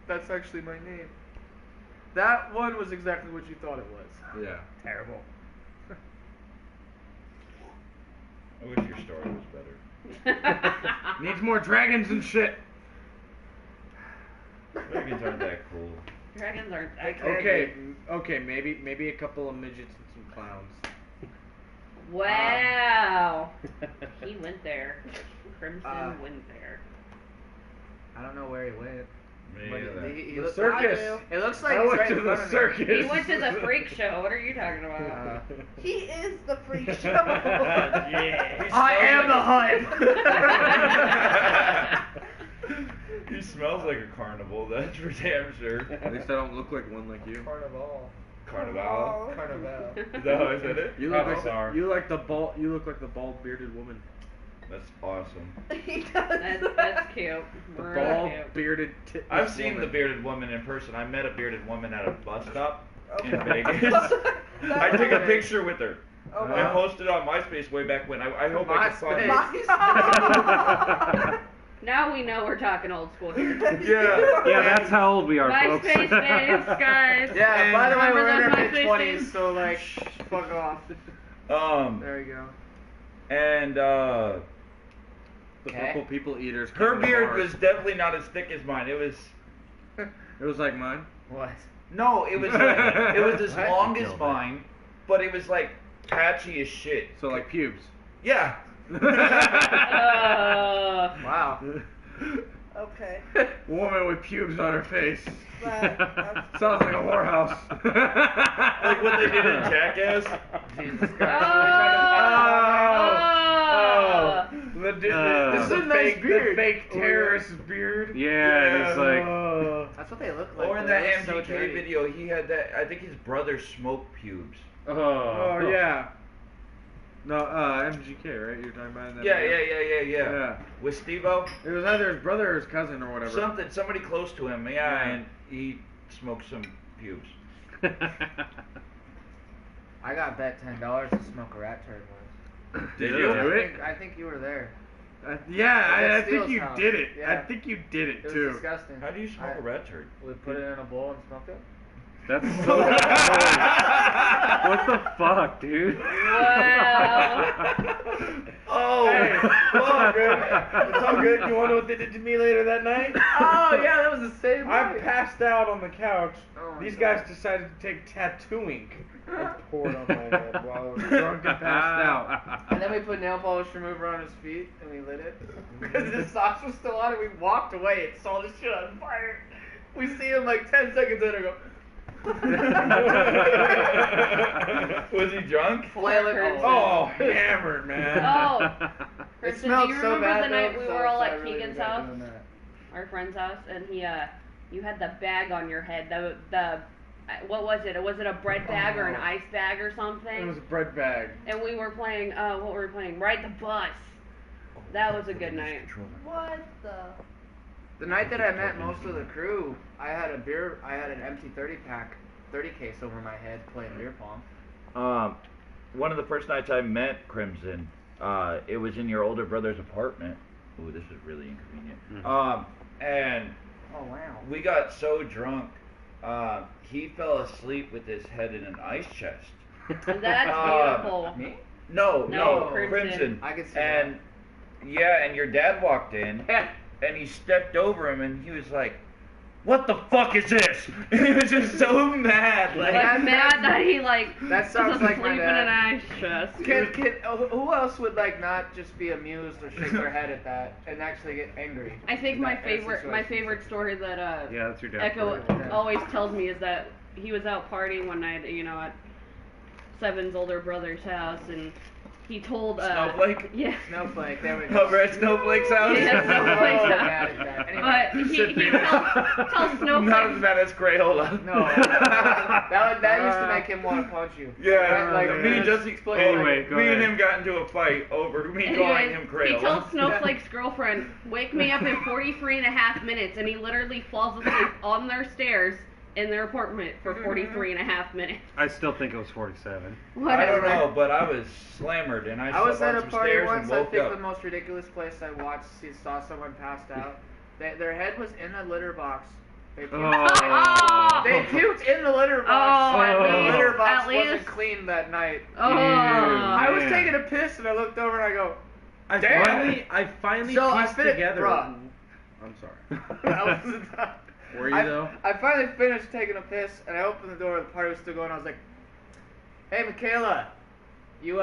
That's actually my name. That one was exactly what you thought it was. Yeah. Terrible. I wish your story was better. Needs more dragons and shit. Dragons aren't that cool. Dragons aren't that Okay. cool. Okay, maybe a couple of midgets and some clowns. Wow. He went there. Crimson went there. I don't know where he went. Me But either. he The looks circus. It looks like I he's went right to in the front of me. circus. He went to the freak show. What are you talking about? He is the freak show. Yeah. I am the hype. He smells like a carnival, that's for damn sure. At least I don't look like one like you. Carnival. Carnival? Carnival. Is that how I said it? You look like Sorry. you like the bald bearded woman. That's awesome. He does. That's cute. The Real bald cute. bearded tit. I've seen the bearded woman in person. I met a bearded woman at a bus stop in Okay. Vegas. I took a picture with her. Oh, I wow. posted on MySpace way back when. I hope I can find it. MySpace. Now we know we're talking old school here. Yeah. Yeah, that's how old we are, folks. MySpace days, guys. Yeah, by the way, we're in Remember our those MySpace mid-20s, days? so like, fuck off. There you go. And The Okay. purple people eaters. her came to beard Mars. was definitely not as thick as mine. It was It was like mine. What? no, it was like, it was as What? long as Killed it. mine, but it was like patchy as shit. So like pubes. Yeah. Wow. Okay. Woman with pubes on her face. That's- Sounds like a whorehouse. Like what they did in Jackass. Jesus Oh. Christ. This is a nice beard. The fake terrorist beard. Yeah, it's like That's what they look like. Or in They that look so MGK dirty. video, he had that. I think his brother smoked pubes. Oh yeah. No, MGK, right? You're talking about that? Yeah, video? yeah. With Steve-O, It was either his brother or his cousin or whatever. somebody close to him. Yeah, Yeah. and he smoked some pubes. I got bet $10 to smoke a rat turd once. Did Yeah. you? Do it? I think you were there. Yeah, I At think Steele's you house. did it. Yeah. I think you did it It was too. disgusting. How do you smoke a rat turd? We put it in a bowl and smoked it. that's so What the fuck, dude? Wow. Oh, Hey, fuck, it's all good. You want to know what they did to me later that night? Oh yeah, that was the same I night. passed out on the couch. Oh, my These God. guys decided to take tattoo ink and pour it on my head while I was drunk and passed out. And then we put nail polish remover on his feet and we lit it. Because his socks were still on and we walked away and saw this shit on fire. We see him like 10 seconds later go. Was he drunk? Flailing. Oh, hammered, man. Oh, It Kristen, smelled do you so remember bad the night though, we so were all I at really Keegan's regret house, doing that. our friend's house, and you had the bag on your head. The what was it? Was it a bread bag or an ice bag or something? It was a bread bag. And we were playing. What were we playing? Ride the bus. That was a good night. What the? The night that I met most of the crew, I had an empty 30 case over my head playing beer pong. One of the first nights I met Crimson, it was in your older brother's apartment. Ooh, this is really inconvenient. And Oh wow. we got so drunk, he fell asleep with his head in an ice chest. That's beautiful. Me? No, No, Crimson. Crimson. I could see And yeah, and your dad walked in, and he stepped over him, and he was like, what the fuck is this? And he was just so mad. Like, Like mad that he like That sounds was like my sleeping dad. in ice chest. Who else would like not just be amused or shake their head at that and actually get angry? I think in my that kind of favorite situation? story that Yeah, that's your dad. Echo Yeah. always tells me is that he was out partying one night, at Seven's older brother's house, and he told Snowflake? Yeah. Snowflake, there we go. Over at Snowflake's house? Yeah, Snowflake's Oh, house. mad at that. Anyway. But he tells Snowflake. Not as bad as Crayola. No, that used to make him want to punch you. Yeah, Like, me and Jesse Anyway, go me ahead. and him got into a fight over me calling him He tells Crayola. Snowflake's girlfriend, wake me up in 43 and a half minutes, and he literally falls asleep on their stairs in their apartment for 43 and a half minutes. I still think it was 47. I Whatever. don't know, but I was slammered and I was slept at on a some party stairs once. and I woke think up. the most ridiculous place I watched, saw someone passed out. Their head was in a litter box. They puked, Oh. they puked in the litter Oh, box. at and the least. litter box At wasn't least. clean that night. Oh. I was man. taking a piss and I looked over and I go, I Damn. finally So I pieced finished- together. bruh. I'm sorry. that wasn't that. Were you though? I finally finished taking a piss and I opened the door. The party was still going. I was like, "Hey, Michaela, you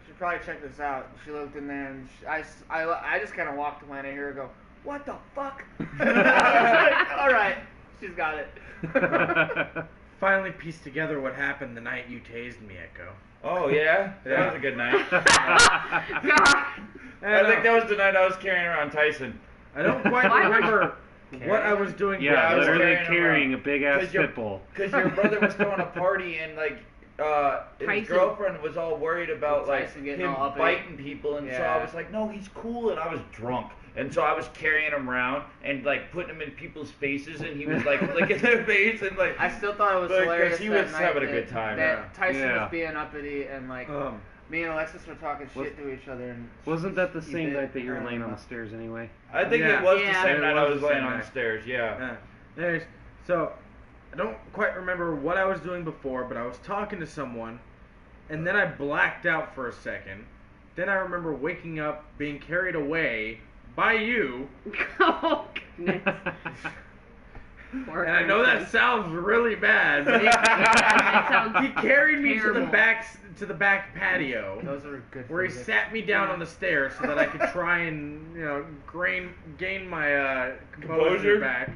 should probably check this out." She looked in there and I just kind of walked away and I hear her go, "What the fuck?" I was like, all right, she's got it. Finally pieced together what happened the night you tased me, Echo. Oh yeah? That was a good night. God. I think that was the night I was carrying around Tyson. I don't quite Why? remember what I was doing. Yeah, Yeah, I was literally carrying carrying around. a big ass 'Cause your- pit bull. Because your brother was throwing a party and like his Tyson. girlfriend was all worried about like Tyson getting him all uppity. biting people, and so I Yeah. was like, no, he's cool, and I was drunk, and so I was carrying him around and like putting him in people's faces, and he was like licking their face and like. I still thought it was Like, 'cause hilarious. he that was night having a that- good time, That yeah. Tyson Yeah. was being uppity and like me and Alexis were talking shit to each other. And Wasn't that the he same did. night that you were I don't laying on know. the stairs anyway? I think Yeah. it was Yeah. the same It night I was was the laying same on the night. stairs. Yeah. Anyways, so I don't quite remember what I was doing before, but I was talking to someone, and then I blacked out for a second. Then I remember waking up, being carried away by you, Oh, goodness. Poor and I know that person. sounds really bad, but That sounds he carried me terrible. to the back patio. Those are good. Where he for you. sat me down on the stairs so that I could try and, gain my composure Composure? back.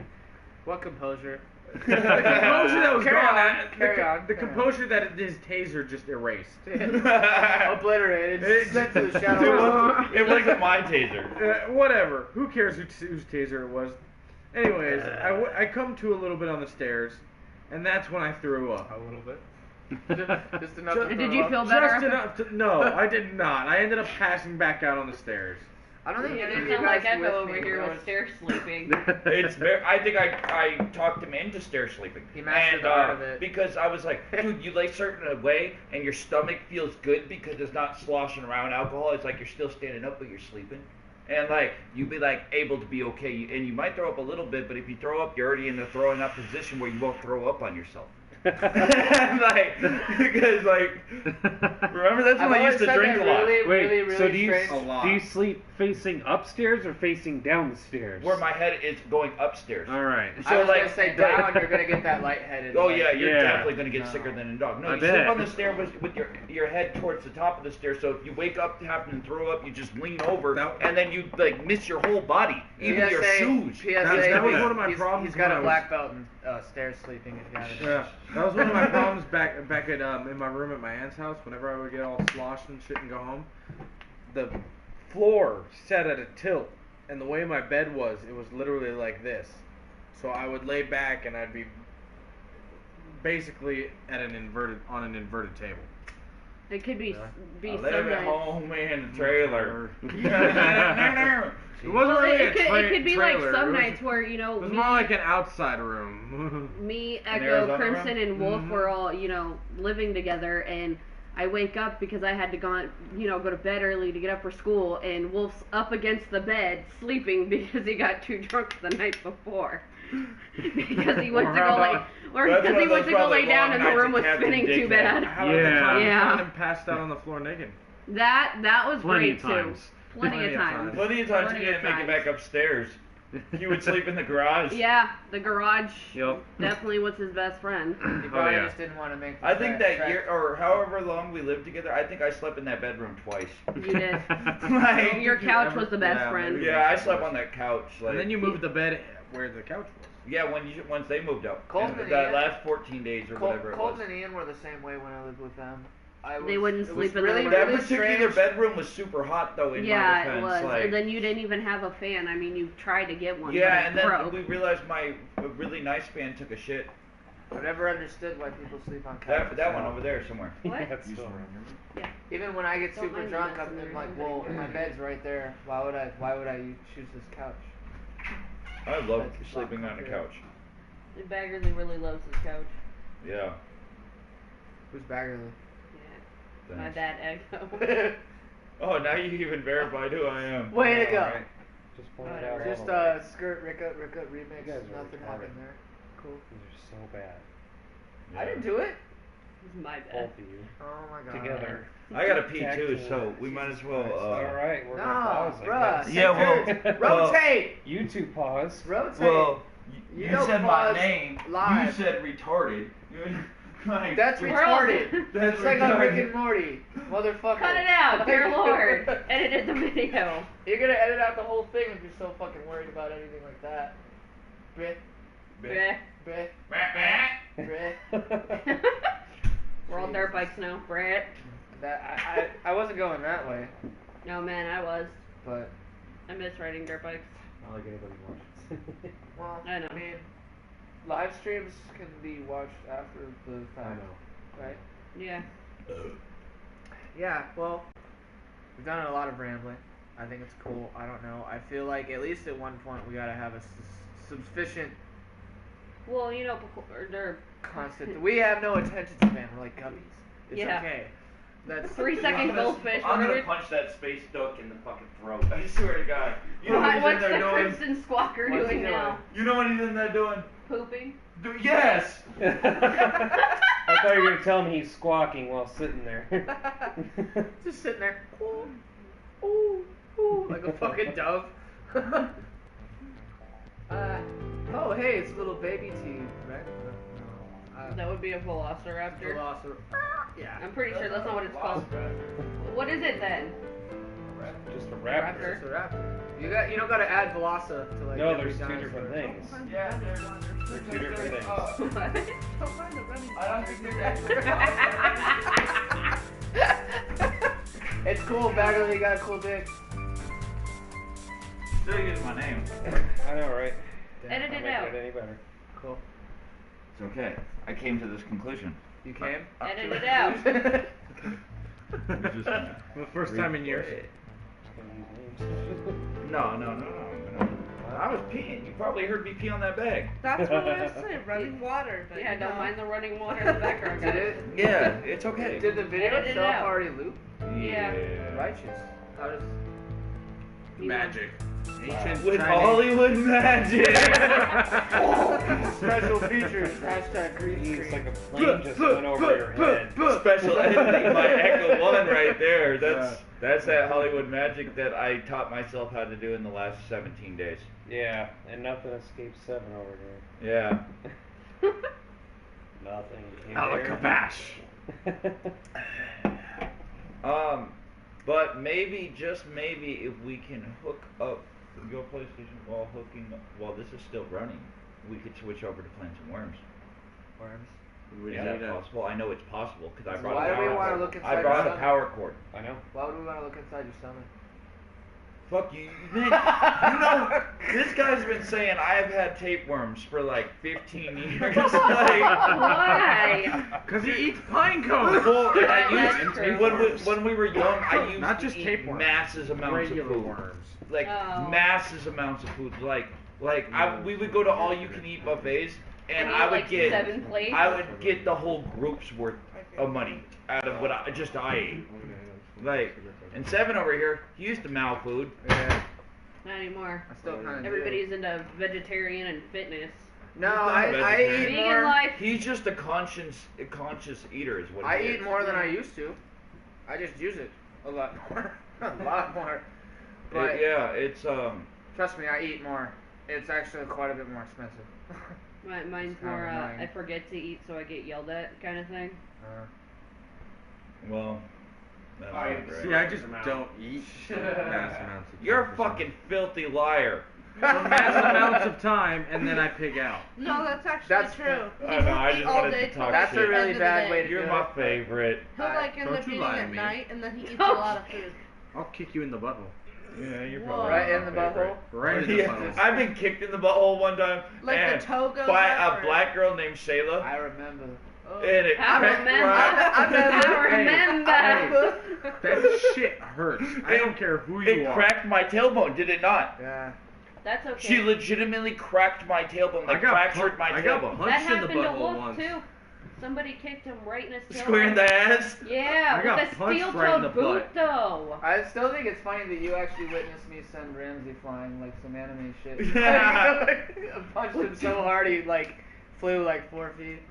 What composure? The composure that was Carry gone. on, the, carry on, the carry on. composure that his taser just erased. Obliterated. It- Sent to the It shadow. wasn't, it wasn't my taser. Whatever. Who cares whose taser it was? Anyways, I come to a little bit on the stairs, and that's when I threw up. A little bit. Just enough. Just- to Did throw you up. feel better? Just enough to, no, I did not. I ended up passing back out on the stairs. I don't think You either didn't of you sound like guys were Echo with over me. here I with was- stair sleeping. It's very. I think I talked him into stair sleeping. He mastered and, the art of it. Because I was like, dude, you lay certain way, and your stomach feels good because it's not sloshing around alcohol. It's like you're still standing up, but you're sleeping. And like you'd be like able to be okay, and you might throw up a little bit, but if you throw up, you're already in the throwing up position where you won't throw up on yourself. Like, because like, remember that's I've when I always used to said drink that a lot. really, Wait, really, really so do you strange. A lot. do you sleep facing upstairs or facing down the stairs? Where my head is going upstairs. All right. I So was like, gonna say like- down, you're gonna get that lightheaded. Oh like- yeah, you're Yeah. definitely gonna get No. sicker than a dog. No, I you sleep bet. on the stair with your head towards the top of the stair. So if you wake up having to throw up, you just lean over, That- and then you like miss your whole body, even your shoes. PSA, That was one of my he's, problems He's got when I a was- black belt in stairs sleeping. If you got it. Yeah, that was one of my problems back at in my room at my aunt's house. Whenever I would get all sloshed and shit and go home, the floor sat at a tilt, and the way my bed was, it was literally like this. So I would lay back and I'd be basically at an inverted table. It could be I live some at nights. home in a trailer. It wasn't Well, really it could be trailer. like some it was, nights where It was more like an outside room. me, An Echo, Arizona Crimson, room? and Wolf Mhm. were all, living together, and I wake up because I had to go to bed early to get up for school, and Wolf's up against the bed sleeping because he got too drunk the night before. Because he went to go lay, or That's because one he of went those to go probably lay down long and the nights room of was Captain spinning too Dickhead. bad. How about the time I Yeah. found him passed out on the floor naked? That was Plenty great of times. too. Plenty of times. Plenty of times Plenty you of didn't make it times. back upstairs. He would sleep in the garage. Yeah, the garage Yep. definitely was his best friend. You probably yeah. just didn't want to make. The I think that trek. year, or however long we lived together, I think I slept in that bedroom twice. You did. Like, Your Did you couch ever- was the best yeah, friend. maybe. yeah, I slept on that couch. Like, And then you moved the bed where the couch was. yeah, once they moved out. Colton And and that Ian- last 14 days or whatever it was. Colton and Ian were the same way when I lived with them. They wouldn't it was sleep in really, the That room. really particular strange. bedroom was super hot though. In my Yeah, defense, it was. like, And then you didn't even have a fan. I mean, you tried to get one. yeah, but and it then broke. we realized my really nice fan took a shit. I never understood why people sleep on couches. That one over there somewhere. What? Yeah, it's still Even when I get Don't super mind drunk, the I'm mess in like, there. well, my bed's right there. Why would I choose this couch? I love That's sleeping not on a comfortable. couch. Baggerly really loves his couch. Yeah. Who's Baggerly? Yeah. My dad Echo. Oh, now you even verified who I am. Way to go. Alright. Just pointed out. Just all the ways. skirt Ricka remix. You guys are Nothing retarded. happened there. Cool. These are so bad. I didn't do it. It's my bad. Both of you. Oh my god. Together. I got to pee Tag too, team. so we might as well. Alright, we're gonna No, pause. I bruh. guess. Yeah, well, Center. well, rotate. You two pause. Rotate. Well, You you don't said my pause name. live. You said retarded. Like, That's We're all- retarded. That's It's like on Rick retarded. and Morty, motherfucker. Cut it out, dear Lord. Edited the video. You're gonna edit out the whole thing if you're so fucking worried about anything like that. Bleh, Bleh. bleh, bleh. We're all dirt bikes now, Brett. That I wasn't going that way, No, man, I was. but I miss riding dirt bikes. Not like anybody watches. well, I know. mean, live streams can be watched after the fact. I know. Right? Yeah. Yeah. Well, we've done a lot of rambling. I think it's cool. I don't know. I feel like at least at one point we gotta have a sufficient Well, you know, they're constant. We have no attention span. We're like guppies. It's Yeah. okay. That's 3-second goldfish. I'm what gonna are punch that space duck in the fucking throat. I swear to God. You know we- what he's in What's there the doing? Crimson Squawker What's he doing now? You know what he's in there doing? Pooping? Yes. I thought you were gonna tell me he's squawking while sitting there. just sitting there. Ooh, ooh, ooh, like a fucking dove. Oh, hey, it's little baby T, right? That would be a Velociraptor. Velociraptor. Yeah. I'm pretty sure that's not what it's called. What is it then? Just a Raptor. It's a raptor. You don't gotta add Veloci to like. No, every there's two dinosaur. different things. Yeah. They're two different things. What? Don't mind the running. I don't think they're that. It's cool, Baggerly got a cool dick. Still using my name. I know, right? Edit Not it making out. it any better. Cool. It's okay. I came to this conclusion. You came? Edit it out. For the first time in years. Just gonna use names. No. I was peeing. You probably heard me pee on that bag. That's what I was saying, running water. But Yeah, you don't know. mind the running water in the background, Did guys. it? Yeah, it's okay. Did the video Edit it itself out. already loop? Yeah. Righteous. How does? You know. Magic. Ancient With Chinese. Hollywood magic. Special features. Hashtag green It's screen. like a plane just went over your head. Special editing by Echo One right there. That's that Hollywood magic that I taught myself how to do in the last 17 days. Yeah, and nothing escapes 7 over here. Yeah. Nothing. You Alakabash. hear? But maybe, just maybe, if we can hook up your PlayStation while this is still running, we could switch over to Plants and Worms. Worms. We Is need that a- possible? I know it's possible because I brought Why a do we power wanna cord. look inside I brought your a stomach? power cord. I know. Why would we want to look inside your stomach? Fuck you, man. You know, this guy's been saying I've had tapeworms for like 15 years. Like, Why? Cause he eats pine cones. well, and I That's used, true. when we were young, I used Not to just eat tapeworms. masses amounts Regular of food. worms. Like Oh. masses amounts of food. Like we would go to all you can eat buffets, and And I eat, would like, get 7 plates? I would get the whole group's worth of money out of what I ate. Like, and 7 over here, he used to mal food. Yeah. Not anymore. I still kind of. Everybody's into vegetarian and fitness. No, He's not I vegetarian. eat Vegan more. life. He's just a conscious eater, is what I he eat is. more than I used to. I just use it a lot more. A lot more. But Yeah, it's trust me, I eat more. It's actually quite a bit more expensive. Mine's It's kind of more, annoying. I forget to eat, so I get yelled at kind of thing. Well, that's I- not great. See, I just Amount. don't eat mass amounts of You're a time for fucking filthy liar. some mass amounts of time, and then I pig out. No, that's actually That's- true. I know, I He'll eat just all wanted day to till talk That's shit. a really end of the bad day. way to You're do my it. favorite. He'll like end Don't up you eating lie to at me. night, and then he eats a lot of food. I'll kick you in the butthole. Yeah, you're Whoa. probably Right my in the favorite. butthole? Right in the Yeah, butthole. I've been kicked in the butthole one time. Like the and toe goes by up, a or- black girl named Shayla. I remember. Oh. And it I cracked remember. my- I remember. That shit hurts. I don't care who you It are. cracked my tailbone, did it not? Yeah. That's okay. She legitimately cracked my tailbone, like fractured my I got tailbone. punched that in the happened to butthole Wolf once. too. Somebody kicked him right in his tailbone. Square in the ass. Yeah, I got with a punched steel-toed right in the boot butt. though. I still think it's funny that you actually witnessed me send Ramsey flying like some anime shit. Yeah. I punched him so hard he like flew like 4 feet.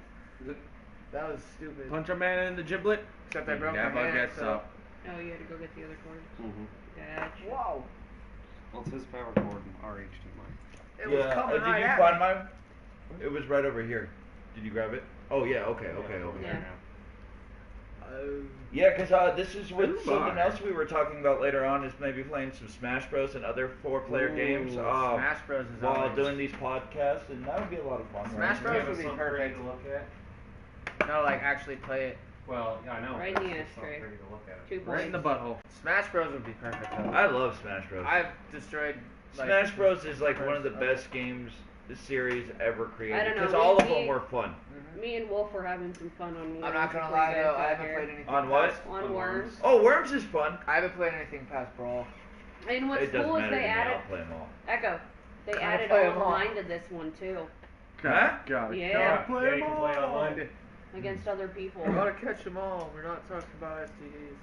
That was stupid. Punch a man in the giblet. Except I he broke my never hand. gets so. up. Oh, you had to go get the other cord. Mm-hmm. Gotcha. Whoa. Well, it's his power cord and our HDMI. It was coming did right you at find me. mine? It was right over here. Did you grab it? Oh yeah. Okay. Yeah. Yeah, because this is with Ooh, something my. else we were talking about later on. Is maybe playing some Smash Bros and other 4-player Ooh, games. Smash Bros is While always- doing these podcasts, and that would be a lot of fun. Smash right? Bros would be Something for you perfect. to look at. No, like actually play it. Well, yeah, I know. Right but in the it's something ashtray. for you to look at. 2 Right in points. the butthole. Smash Bros would be perfect though. I love Smash Bros. I've destroyed. Like, Smash Bros is like one of the first- best games the series ever created. I don't know, Because all of me- them were fun. Mhm. Me and Wolf were having some fun on Worms. I'm not gonna before you lie guys though, got I haven't here. played anything. On what? past- On Worms. Oh, Worms is fun. I haven't played anything past Brawl. And what's It doesn't cool is matter to they me. added I'll play them all. Echo. They Gotta added play all 'em the all. line to this one too, Huh? God. Yeah. Gotta play Yeah, 'em you can play all. online. against other people. We gotta catch them all. We're not talking about STDs.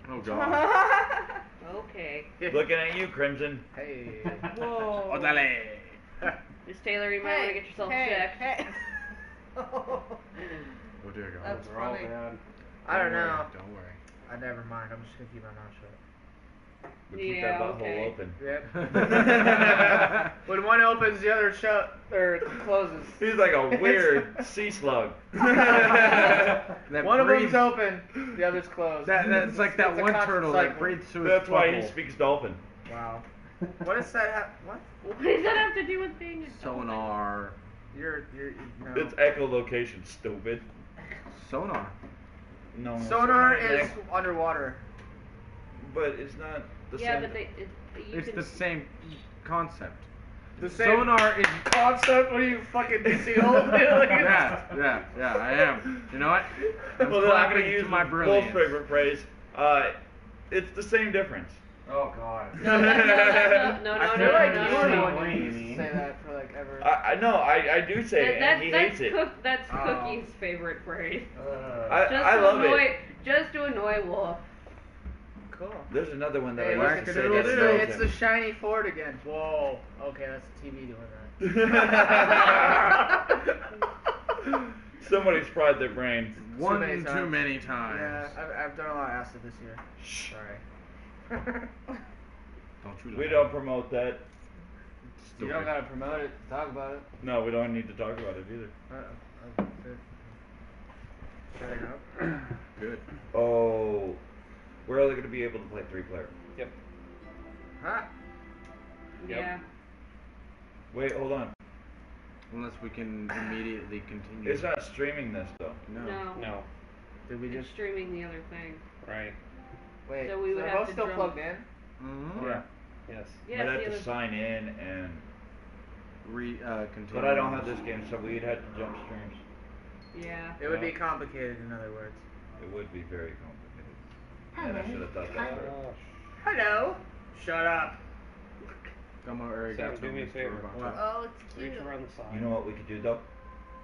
Oh god. Okay. Looking at you, Crimson. Hey. Whoa. Odale. Miss Taylor, you might want to get yourself checked. Hey. Oh dear god. That's They're all funny. bad. I don't know. Worry, don't worry. I never mind. I'm just gonna keep my mouth shut. But keep Yeah, that butthole okay. open. Yep. When one opens, the other shut or closes. He's like a weird sea slug. That One of breathes- them's open, the other's closed. That's like that It's a one constant turtle that cycle. breathes through his That's why he butthole. speaks dolphin. Wow. What does that what? What does that have to do with being a Sonar. You're no. It's echolocation, stupid. Sonar. No. Sonar is is underwater. But it's not the Yeah, same. but you It's can, the same concept. The same Sonar is. concept. What are you fucking dissing old? Yeah, I am. You know what? I'm Well, then I'm clapping gonna use to my Wolf's brilliance. favorite phrase. It's the same difference. Oh god. no, no, I feel like you were the no. one who What do you used to mean? say that for like ever. I know. I do say it, and he hates it. That's Oh. Cookie's favorite phrase. I love annoy, it. Just to annoy Wolf. Cool. There's another one that Hey, I look, used it's, to say. the, that it's, annoys the, it's the him. shiny Ford again. Whoa. Okay, that's the TV doing Somebody's fried their brain. One many too times. many that. times. Yeah, I've done a lot of acid this year. Shh. Sorry. Don't you We lie. don't promote that. You don't gotta promote it. Talk about it. No, we don't need to talk about it either. Shutting up. Good. Oh, we're only going to be able to play 3-player. Yep. Huh? Yep. Yeah. Wait, hold on. Unless we can immediately continue. It's not streaming this though. No. No. No. Did we It's just streaming the other thing. Right. wait? So we would they're have both to still drum- plugged in. Mm-hmm. Yeah. Yes. Yeah, I'd it's have the to other. sign in and. Continue. But I don't have this game, so we'd have to jump streams. Yeah. It would be complicated, in other words. It would be very complicated. And I should have thought that first. Hello. Shut up. Come on, Eric. Sam, do me a favor. What? Oh, it's cute. Reach around the side. You know what we could do though?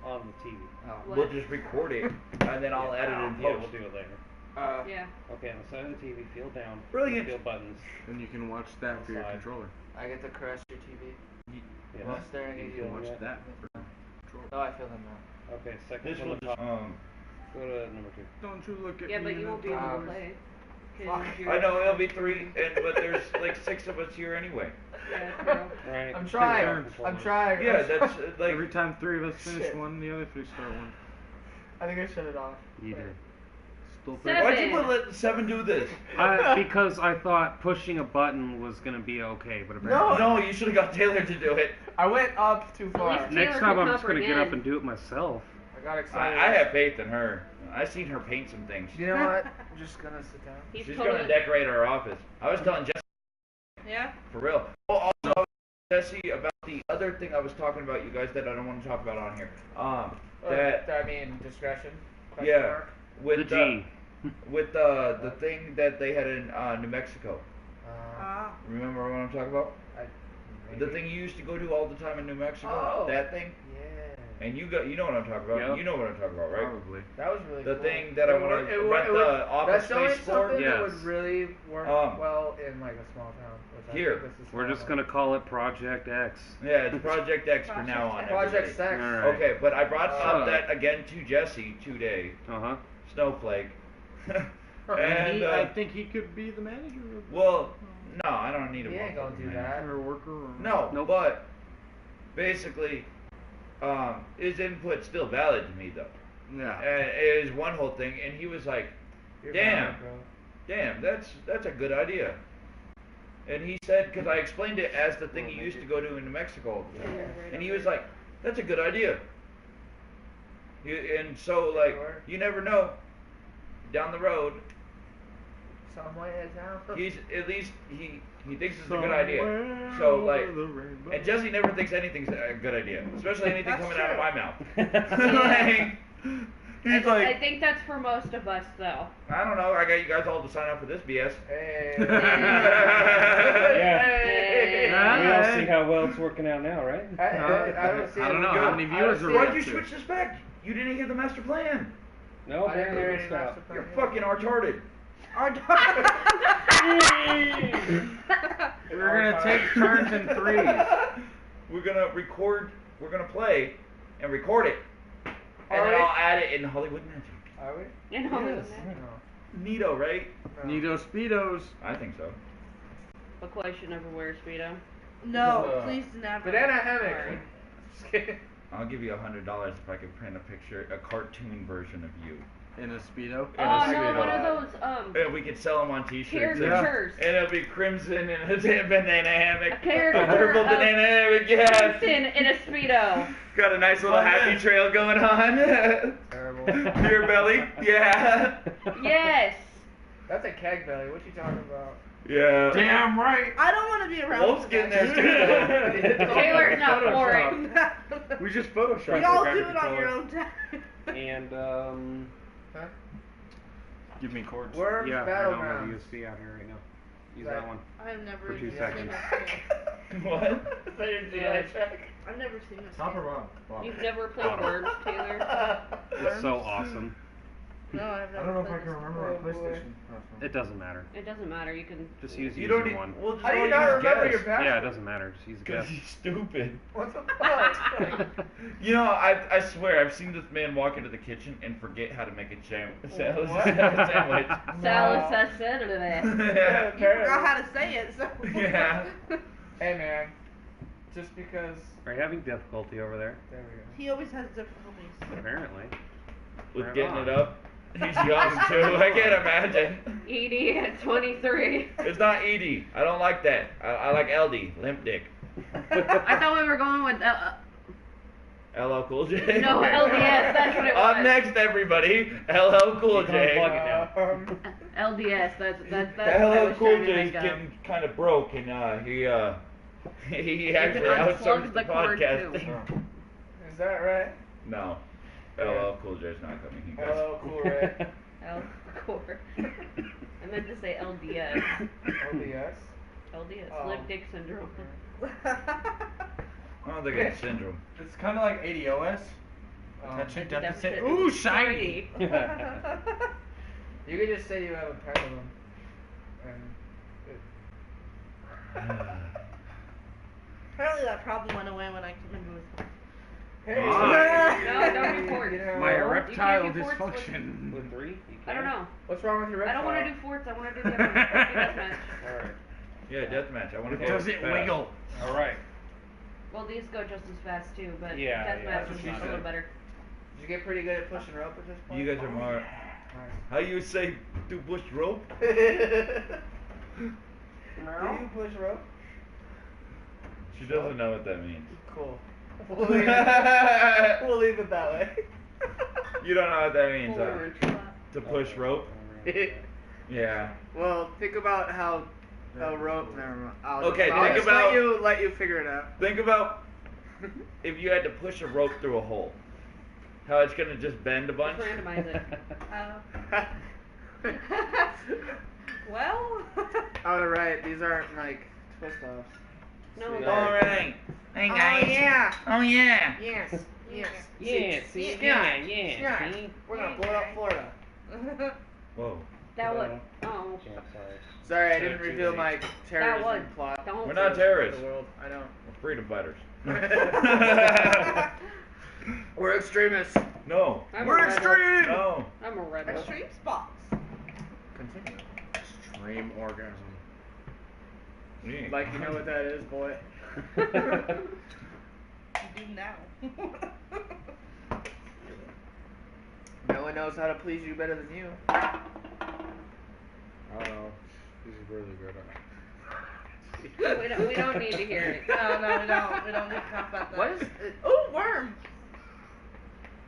On the TV. Oh. What? We'll just record it, and then I'll edit it in Yeah, post. we'll do it later. Yeah. Okay, on the side of the TV, feel down. Brilliant. Feel buttons. Then you can watch that for your Outside. controller. I get to caress your TV Yeah. while staring You at can you. watch Yeah. that for controller. Oh, I feel them now. Okay, second This from will the just top. Go to number 2. Don't you look at Yeah, me but in you the won't be able dark. to play. 'Cause Fuck. you're- I know it'll be 3, but there's like 6 of us here anyway. Yeah, true. Right. I'm Take trying. turns. I'm trying. Yeah, that's like Every time 3 of us finish Shit. one, the other 3 start one. I think I shut it off. You did. Still Seven. why'd you let 7 do this? Because I thought pushing a button was gonna be okay, but apparently No, you should have got Taylor to do it. I went up too far. least- next Taylor time can I'm just gonna get up comprehend. and do it myself. I got excited. I have faith in her. I seen her paint some things. You know what? I'm just gonna sit down. He's She's totally. gonna decorate our office. I was telling Jesse Yeah. for real. Oh, also Jesse about the other thing I was talking about, you guys, that I don't want to talk about on here. That I mean discretion. Question yeah, mark? with The G. with the thing that they had in New Mexico. Ah. Remember what I'm talking about? The maybe? thing you used to go to all the time in New Mexico. Oh. That thing. Yeah. And you know what I'm talking about. Yep. You know what I'm talking about, right? Probably. That was really The cool. thing that I It wanna would- it would- rent it would- the office that's only space for? something that Yes. would really work well in like a small town. which I Here. think this is We're small just town. gonna call it Project X. Yeah, it's Project X from now on. Project everybody. Sex. All right. Okay, but I brought Shut up up. that again to Jesse today. Uh-huh. Snowflake. And and he, I think he could be the manager of well, no, I don't need a He ain't gonna do manager. that. or a worker. Or No, Nope. but basically, his input's still valid to me though. Yeah. And it is one whole thing, and he was like, You're Damn. valid, bro. "Damn, that's a good idea." And he said, because I explained it as the thing he used to go to in New Mexico, and he was like, "That's a good idea." And so, like, you never know. Down the road, Somewhere down. he's at least he thinks it's a good idea. So like, and Jesse never thinks anything's a good idea, especially anything That's coming out of true. my mouth. Like, he's I like, think that's for most of us, though. I don't know. I got you guys all to sign up for this BS. Hey. Yeah. Hey. We all see how well it's working out now, right? I don't see I don't it. know how many I don't viewers see are it. Why'd you up to? switch this back? You didn't hear the master plan. No, I didn't hear very any good stuff. master plan. You're fucking retarded. Our dog. We're gonna take turns in 3s. We're gonna record. We're gonna play and record it, and Are then we? I'll add it in Hollywood Magic. Are we? In Hollywood. Neato, right? No. Neato Speedos. I think so. McCoy should never wear a Speedo. No, please never. Banana hammock. Sorry. Just kidding. I'll give you $100 if I could print a picture, a cartoon version of you. In a Speedo. In a Oh no, Speedo. one of those And we could sell them on T-shirts. caricatures. And it'll be Crimson and a banana hammock. A caricature Purple of banana hammock, yes. Crimson in a Speedo. Got a nice little happy trail going on. Terrible. Your belly, yeah. Yes. That's a keg belly. What you talking about? Yeah. Damn right. I don't want to be around. Wolf's for getting that. there too. Taylor's not for it. We just photoshopped. We all do it on your own time. And Huh? Give me chords. Worms Yeah, I don't have a Battlegrounds. USB out here right now. Use Right. that one. I've never For 2 even seconds. seen What? Yeah. I've never seen this. Top or bottom? Bottom. You've never played Worms, Taylor? It's so awesome. No, I've never. I don't know if I played can this. remember Oh, on boy. PlayStation. It doesn't matter. It doesn't matter. You can. Just use You user don't need. one. Well, just How do you all not use remember guess. your password? Yeah, it doesn't matter. Just use a Because guess. he's stupid. What the fuck? You know, I swear, I've seen this man walk into the kitchen and forget how to make a What? sandwich. Saturday. Yeah. You forgot how to say it, so. Yeah. Hey man, just because. Are you having difficulty over there? There we go. He always has difficulties. Apparently. With Right getting on. it up. He's young too. I can't imagine. Edie at 23. It's not Edie. I don't like that. I like LD, limp dick. I thought we were going with. LL Cool J. No, LDS, that's what it Up was. next, everybody, LL Cool Keep on J. plugging now. LDS. That's what I LL was Cool trying to J's think of. getting kind of broke, and he actually unplug outsourced the the cord, podcasting. Is that right? No, LL Cool J's not coming. He goes. Oh, cool, right? L core. I meant to say LDS. LDS. LDS. Oh. Lip dick syndrome. I don't think it's syndrome. It's kind of like ADOS. Attention Deficit. deficit. Ooh, shiny. You could just say you have a pendulum. And Apparently that problem went away when I came into his house. hey, No, don't do forts. you know, My You erectile can't do forts with- dysfunction. With 3? You I don't can? know. What's wrong with your I don't want to reptile? do forts. I want to do the other one. Let's do deathmatch. Alright. Yeah, deathmatch. I want to It go doesn't fast. wiggle. All right. Well, these go just as fast too, but Yeah, deathmatch that's is what she a little said. better. Did you get pretty good at pushing rope at this point? You guys are more. How you say do push rope? Do you push rope? She doesn't know what that means. Cool. We'll leave it that way. You don't know what that means, Full huh? orange. To push rope? Yeah. Well, think about how rope. Never mind. I'll Okay, I'll think just about- let you figure it out. Think about if you had to push a rope through a hole. How it's gonna just bend a bunch? Just randomize it. Well. All right, these aren't like twist offs. No, Sweet. no. Alright. Hey Oh guys. yeah. Oh yeah. Yes. Yes. Yeah, see, Yeah. yeah, see? We're gonna blow up Florida. Whoa. That would. Oh. Yeah, sorry. Sorry, I didn't reveal my terrorism one. plot. Don't. We're not for terrorists. the world. I know. We're freedom fighters. We're extremists. No. I'm We're a rebel. extreme. No. I'm a rebel. Extreme spots. Continue. Extreme orgasm. Yeah. Like you know what that is, boy. You do now. No one knows how to please you better than you. I don't know. This is really good. We don't need to hear it. No, we don't. We don't need to talk about that. What is it? Oh, worms.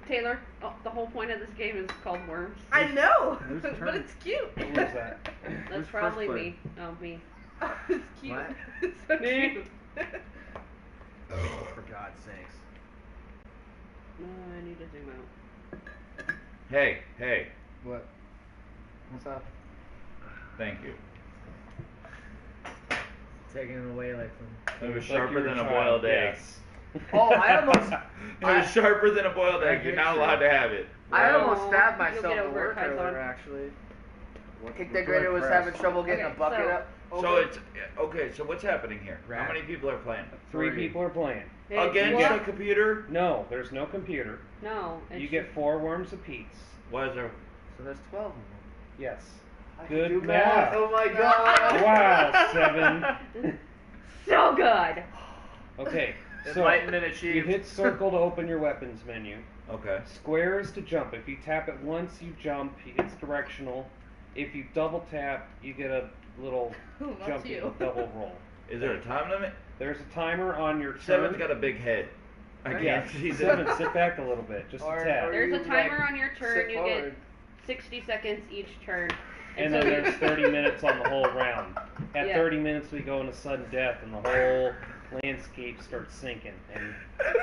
Taylor, the whole point of this game is called Worms. I know, Whose but turn? it's cute. Who is that? That's Who's probably first me. Oh, me. It's cute. What? It's so cute. For God's sakes. I need to zoom out. Hey. What? What's up? Thank you. Taking it away like from. It was Like sharper you were than a child, boiled egg. yes. Oh, I almost. It was sharper than a boiled egg. You're not allowed to have it. I almost Well, stabbed you'll myself get at over work it, Python. earlier, actually. What- Kick we're that grader doing was press. having trouble getting Okay, a bucket so- up. So open. it's okay. So what's happening here? How Rat. many people are playing? Three people are playing. Hey, Against what? a computer? No, there's no computer. No. It's You get 4 worms apiece. What is there? So there's 12 of them. Yes. I Good can do math. Oh my god. Wow, 7. so good. Okay, so Enlightenment you achieved. hit circle to open your weapons menu. Okay. Square is to jump. If you tap it once, you jump. It's directional. If you double tap, you get a little That's jumpy you. double roll. Is there a time limit? There's a timer on your turn. Seven's got a big head. I Right. can't Yeah, see 7, that. sit back a little bit, just Or- a tad. or There's you, a timer like, on your turn. sit You forward. get 60 seconds each turn. And so then there's 30 minutes on the whole round. At Yeah. 30 minutes, we go into sudden death, and the whole landscape starts sinking. And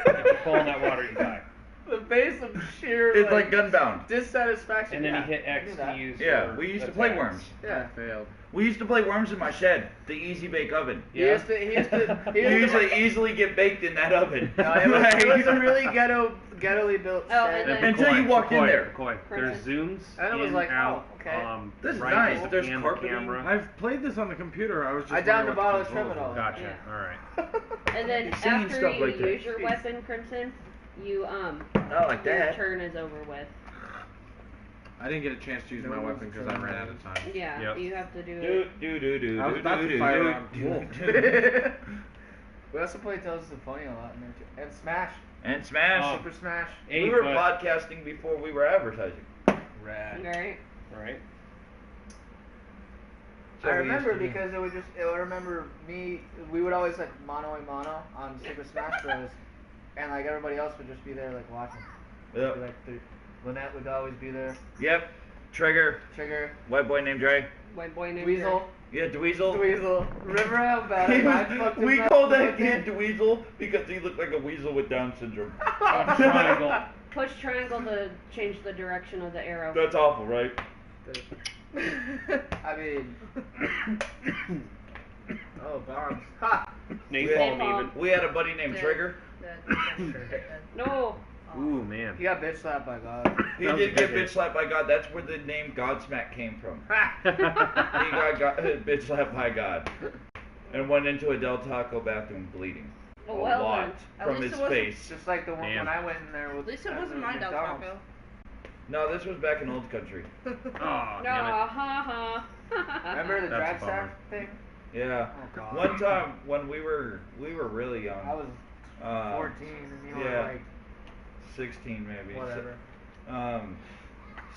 if you fall in that water, you die. The face of sheer. It's like Gunbound. dissatisfaction. And then yeah, you hit I X knew to that. use. Yeah, your we used to play attacks. Worms. Yeah. Failed. We used to play Worms in my shed, the Easy Bake Oven. He used to. He used to. He You used to usually easily get baked in that oven. no, it was a really ghettoly built Oh, shed. and then- Until you walked in there. McCoy, there's zooms. And it was in, like, oh, out, okay. This is right nice. at There's the carpeting. camera. I've played this on the computer. I was just. I downed wondering a bottle what of the controls Tramadol. were. Gotcha. Yeah. All right. And then You're singing after stuff you like that. use your weapon, Crimson, you Not like your that. turn is over with. I didn't get a chance to use my weapon because I ran out of time. Yeah, Yep. you have to do Do it. do do do I was do about to do fire do around do Wolf. do. We also play Tales of Symphonia a lot in there too. And Smash. And Smash. Super Smash. Hey, We were but- podcasting before we were advertising. Rad. Right? Right? So I we remember used to do- because I remember me. We would always like mono a mono on Super Smash Bros. And like everybody else would just be there like watching. Yep. Be like Lynette would always be there. Yep. Trigger. Trigger. White boy named Dre. White boy named Weasel. Yeah, Dweezil. Dweezil. Remember how bad I fucked him We up called as a that kid kid? Dweezil because he looked like a weasel with Down syndrome. Triangle. Push triangle to change the direction of the arrow. That's awful, right? I mean. Oh, bombs. Ha! Napalm Napalm. even. We had a buddy named Dead. Trigger. No. Ooh, man. He got bitch slapped by God. He That was did a get good bitch slapped by God. That's where the name Godsmack came from. Ha! He got bitch slapped by God. And went into a Del Taco bathroom bleeding. Oh, a well lot then. At from least his it wasn't- face. Just like the one Damn. when I went in there with. At least it at wasn't the my Del McDonald's. Taco. No, this was back in old country. Oh, No, damn it. ha ha. Remember the That's drag a bummer. sack thing? Yeah. Oh, God. One time when we were really young. I was uh, 14 and you were yeah. like 16 maybe. whatever.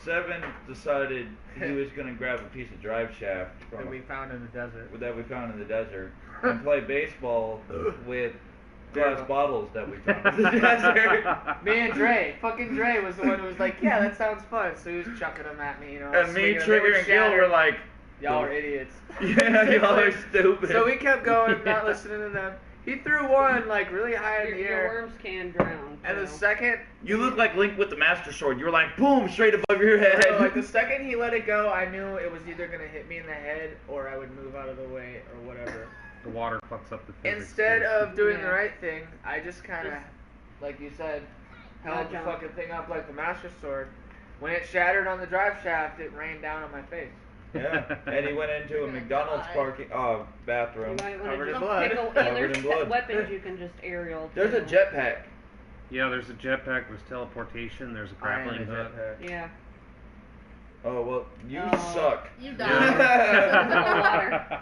Seven decided he was gonna grab a piece of drive shaft That we found in the desert. that we found in the desert and play baseball with glass bottles that we found in the desert. Me and Dre, fucking Dre was the one who was like, yeah, that sounds fun. So he was chucking them at me, you know. And me, swinging them. They Trigger, were and Gil shattered. were like, Y'all are idiots. yeah, y'all are stupid. So we kept going, not listening to them. He threw one like really high in the Your air. worms can drown. And the so. second, You look like Link with the Master Sword. You were like, boom, straight above your head. so, like the second he let it go, I knew it was either gonna hit me in the head or I would move out of the way or whatever. The water fucks up the physics. Instead too. of doing the Yeah. right thing, I just kind of, Just- like you said, held the jump. fucking thing up like the Master Sword. When it shattered on the drive shaft, it rained down on my face. Yeah, and he went into a You're gonna McDonald's die. parking You bathroom. might want Covered to in just blood. pickle Covered either in blood. weapons you can just aerial. There's a too. jetpack. Yeah, there's a jetpack, there's teleportation, there's a I am grappling a hook. jetpack. Yeah. Oh well, you Oh. suck. You Yeah. died.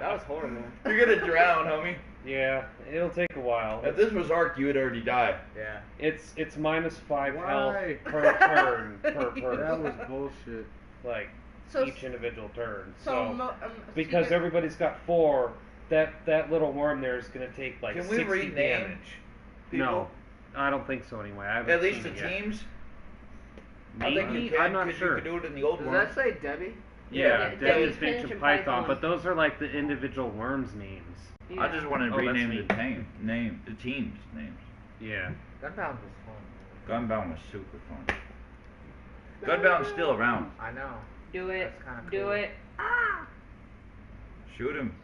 That was horrible. You're gonna drown, homie. Yeah, it'll take a while. If this was Ark, you would already die. Yeah. It's -5 Why? health per turn per person. That was bullshit. Like So- each individual turn. So, So because everybody's got 4, that little worm there is gonna take like Can we 60 rename damage. People? No, I don't think so anyway. I haven't At least seen the it yet. teams. Maybe? I think you can, I'm not 'cause sure. you can do it in the old Does one. that say Debbie? Yeah, Yeah, Debbie's Debbie's Finch Finch and and Python, Python. but those are like the individual worms' names. Yeah. I just want to Oh, that's rename neat. the teams' names. Yeah. Gunbound was fun. Gunbound was super fun. Gunbound's still around. I know. Do it. That's kinda Do cool. it. Shoot him.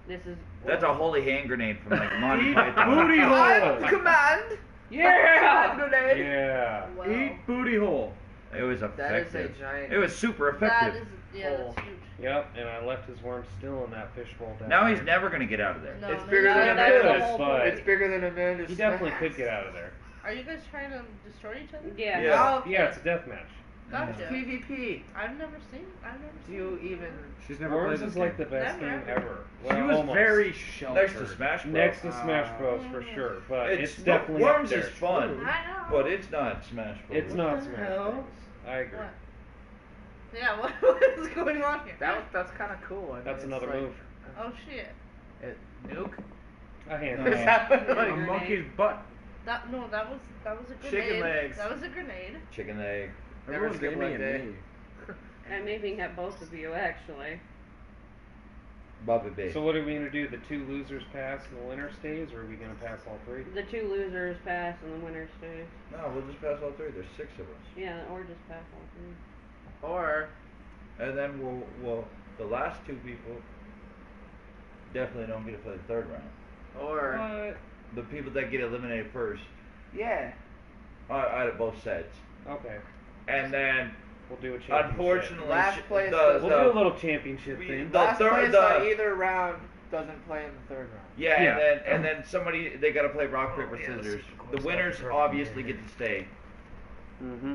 This is. That's a holy hand grenade from like Monty Python. Booty hole. I'm command. Yeah. Grenade. Yeah. Wow. Eat booty hole. It was That is a effective. giant. It was super That effective. is, yeah, Hole. that's huge. Yep, and I left his worm still in that fishbowl down Now there. he's never gonna get out of there. No, It's no, bigger no, than that's it the is, whole but- point. It's bigger than Amanda's. He definitely could get out of there. Are you guys trying to destroy each other? Yeah. Yeah. Oh, Yeah, it's a death match. Gotcha. PvP. I've never seen. Do you even? She's never Worms played this is like game. the best Never, game ever. ever. She Well, was almost. very sheltered. Next to Smash Bros. Next to Smash Bros for sure, but it's definitely up Worms there. is fun, I know. but it's not Smash Bros. It's not What the Smash hell? Bros. I agree. What? Yeah, what is going on here? That's kind of cool. I mean, That's it's another like, move. Oh shit. Nuke. A hand. No. Is that what, A like, Grenade. monkey's butt. That was a grenade. Chicken legs. That was a grenade. Chicken egg. Never Everyone's skip aiming leg at day. me. I'm aiming at both of you actually. Bobby B. So what are we gonna do? The 2 losers pass and the winner stays, or are we gonna pass all 3? The 2 losers pass and the winner stays. No, we'll just pass all 3. There's 6 of us. Yeah, or just pass all 3. Or And then we'll the last 2 people definitely don't get to play the 3rd round. or The people that get eliminated first yeah. out of both sets. Okay. And then We'll do a championship. unfortunately Last place the, does- We'll do a little championship we- thing. the Last third- place the- on either round doesn't play in the third round. yeah, Yeah. and then somebody they got to play rock paper yeah, let's scissors. see if The it's winners like- obviously get to stay. Mm-hmm.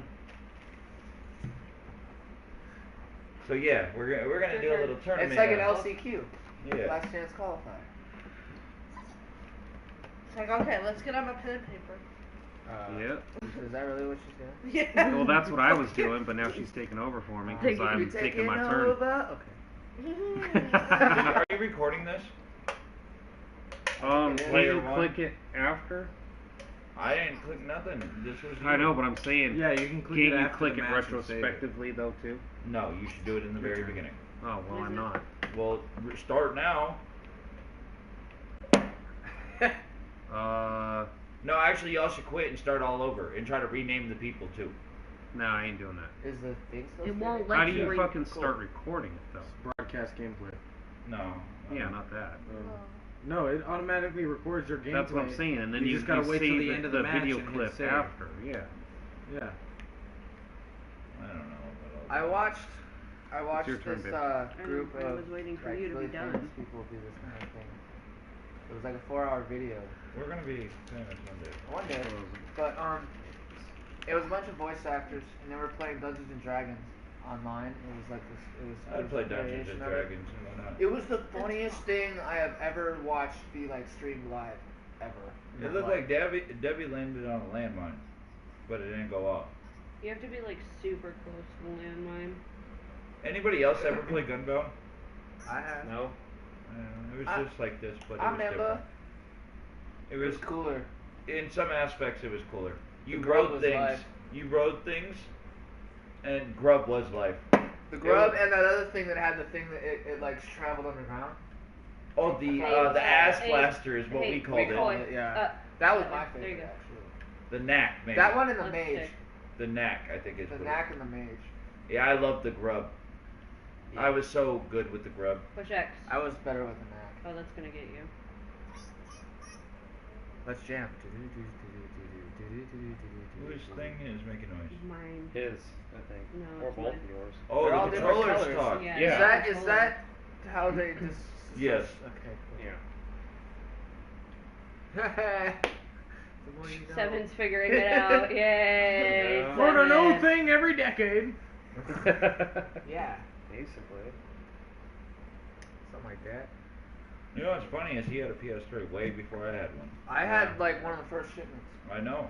So yeah, we're gonna do a little tournament. It's like an now. LCQ. Yeah. Last chance qualifier. It's like, okay, let's get on my pen and paper. Yep. Is that really what she's doing? Yeah. Well, that's what I was doing, but now she's taking over for me because Taking- I'm You taking my taking turn. over? Okay. Are you recording this? Will Player you one. click it after? I didn't click nothing. This was you. I know, but I'm saying, Yeah, you can click can't it you after click the it match and save it. retrospectively though too? No, you should do it in the very beginning. Oh well, I'm not. Well, start now. No, actually, y'all should quit and start all over and try to rename the people too. No, I ain't doing that. Is the thing still It won't spinning? let How do you you fucking Cool. start recording it though? Broadcast gameplay. No. Yeah, not that. No, it automatically records your gameplay. That's what I'm saying, and then you just gotta you wait till save the end of the match video and hit clip save. after. Yeah. Yeah. I don't know. I watched your turn, this babe. group I of was waiting for like, you to be really famous done. people do this kind of thing. It was like a 4-hour video. We're gonna be famous one day. One day. But it was a bunch of voice actors and they were playing Dungeons and Dragons online. It was like this. It I'd was play a Dungeons variation and of it. Dragons and whatnot. It was the funniest thing I have ever watched be like streamed live, ever. in It my looked life. like Debbie landed on a landmine, but it didn't go off. You have to be like super close to the landmine. Anybody else ever play Gunbound? I have. No. It was I- just like this, but it I was remember. different. It It was was cooler. in some aspects it was cooler. You The grub rode was things. live. You rode things, and grub was life. The grub was- and that other thing that had the thing that it like traveled underground. Oh, the Hey, ass hey, blaster is what hey, we called we it. call Boy, it, yeah. That was my there you favorite go. actually. The knack, maybe. That one and the Let's mage. check. The knack, I think is The what it knack is. and the mage. Yeah, I loved the grub. Yeah. I was so good with the grub. Push X. I was better with the knack. Oh, that's gonna get you. Let's jam. Whose thing is making noise? Mine. His, I think. No, Or it's both mine. of yours. Oh, They're the all different controllers colors. talk. Yeah. Yeah. Is that how they just? Yes. Okay. Yeah. Cool. The more you know. Seven's figuring it out. Yay! Yeah. Learn a new Seven. thing every decade. Yeah. Basically. Something like that. You know what's funny is he had a PS3 way before I had one. I had like one of the first shipments. I know.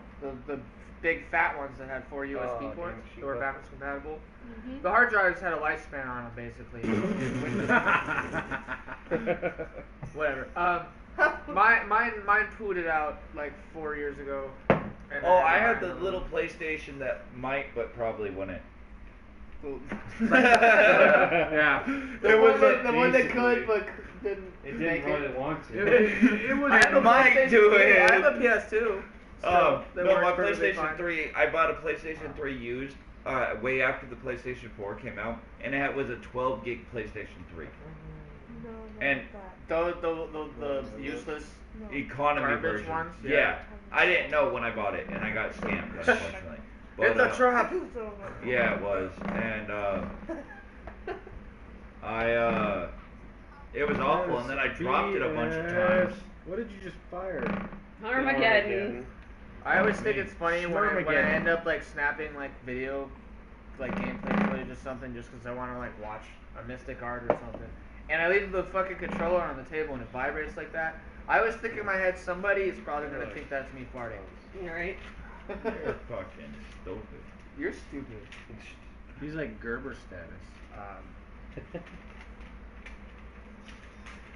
The big fat ones that had 4 USB Oh, ports damn, that were cheap. backwards compatible. Mhm. The hard drives had a lifespan on them basically. Whatever. Mine pooted out like 4 years ago. and Oh, I had to the buy little another PlayStation that might, but probably wouldn't. one. Yeah. There was the one that basically. could but didn't It make didn't really want to. It was. I have a Mike PlayStation do 2. it. I have a PS2. Oh, they no, work my perfectly PlayStation fine. 3, I bought a PlayStation 3 used way after the PlayStation 4 came out, and it was a 12 gig PlayStation 3. No, no, And- that. The useless. No. Economy Garbage version. ones? Yeah. Yeah. I didn't know when I bought it, and I got scammed, unfortunately. It's a trap. It's over. Yeah, it was. And it was awful, and then I dropped it a bunch of times. What did you just fire? Armageddon. I always think it's funny when I Schwarmageddon. end up like snapping like video, like gameplay footage or something just because I want to like watch a Mystic Art or something, and I leave the fucking controller on the table and it vibrates like that. I always think in my head somebody is probably gonna think that's me farting. All right. You're fucking stupid. You're stupid. He's like Gerber status.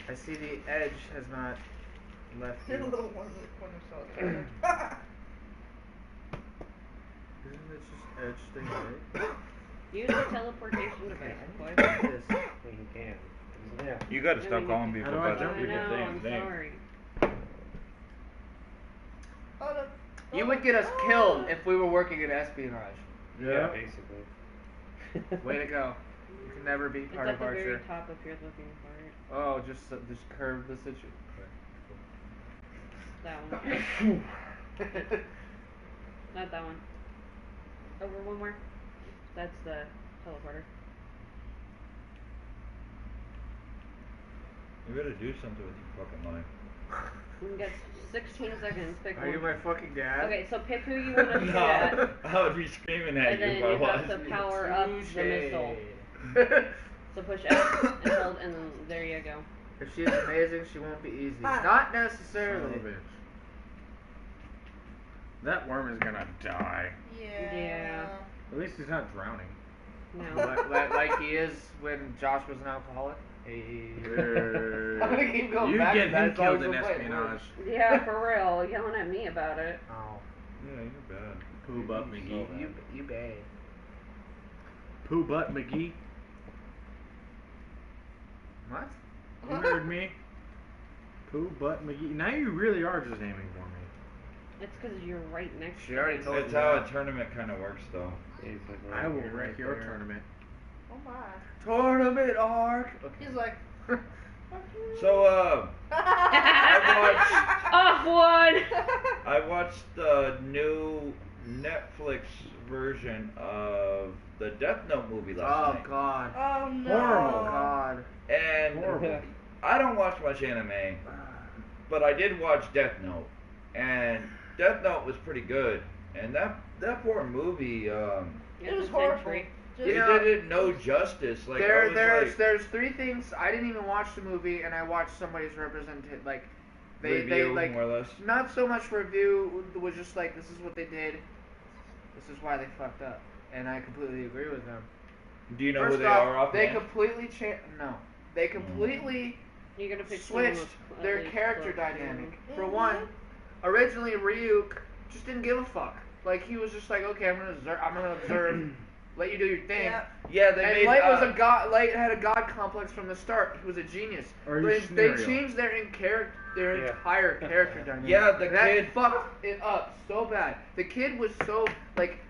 I see the edge has not left you. Hit a little one in the corner so Isn't it just edge thing, right? Use the teleportation device, boy. This. Well, you can. Yeah. You gotta I stop mean, calling you people How do I by their jump I stupid know, damn I'm name. sorry. Oh, You would get us killed if we were working in espionage. Yeah, basically. Way to go. You can never be It's part at of the very Archer. top if you're looking for it. Oh, just curve the situation. That one. Not that one. Over one more. That's the teleporter. You gotta do something with your fucking life. You get 16 seconds. Pick Are you one. my fucking dad? Okay, so pick who you want to shoot at, No, I would be screaming at and you then if you I have was. to power up the missile. So push X and hold, and then there you go. If she is amazing, she won't be easy. Ah. Not Son necessarily. of a bitch. That worm is gonna die. Yeah. At least he's not drowning. No. like he is when Josh was an alcoholic. Hey. I'm I'm gonna keep going you back get to that. him It's always killed in so funny. espionage. Yeah, for real. Yelling at me about it. Oh, Yeah, you're bad. Pooh Butt McGee. you bad. Pooh Butt McGee. What? You heard me. Pooh Butt McGee. Now you really are just aiming for me. It's because you're right next She to already me. told That's you how that. a tournament kind of works, though. Basically. I will You're wreck right your there. tournament. Oh my. Tournament arc. He's like. So, Off one! I watched the new Netflix version of the Death Note movie Oh last night. God. Oh no. Horrible. God. And Horrible. I don't watch much anime, but I did watch Death Note, and Death Note was pretty good. And that poor movie, It was It's a horrible. century. Just, You It know, did it no justice. Like I was like, there's three things. I didn't even watch the movie, and I watched somebody's represented like they review, like more or less. not so much review. It was just like, this is what they did. This is why they fucked up, and I completely agree with them. Do you know First who they off, are they offhand? completely changed. No, they completely You're gonna pick someone switched with their at least character close to dynamic. you. For one, originally Ryuk just didn't give a fuck. Like, he was just like, okay, I'm gonna observe, let you do your thing. Yeah. Yeah, they And made. Light was a god. Light had a god complex from the start. He was a genius. Or They Scenario. changed their Yeah. entire character dynamic. Yeah, the that kid- fucked it up so bad. The kid was so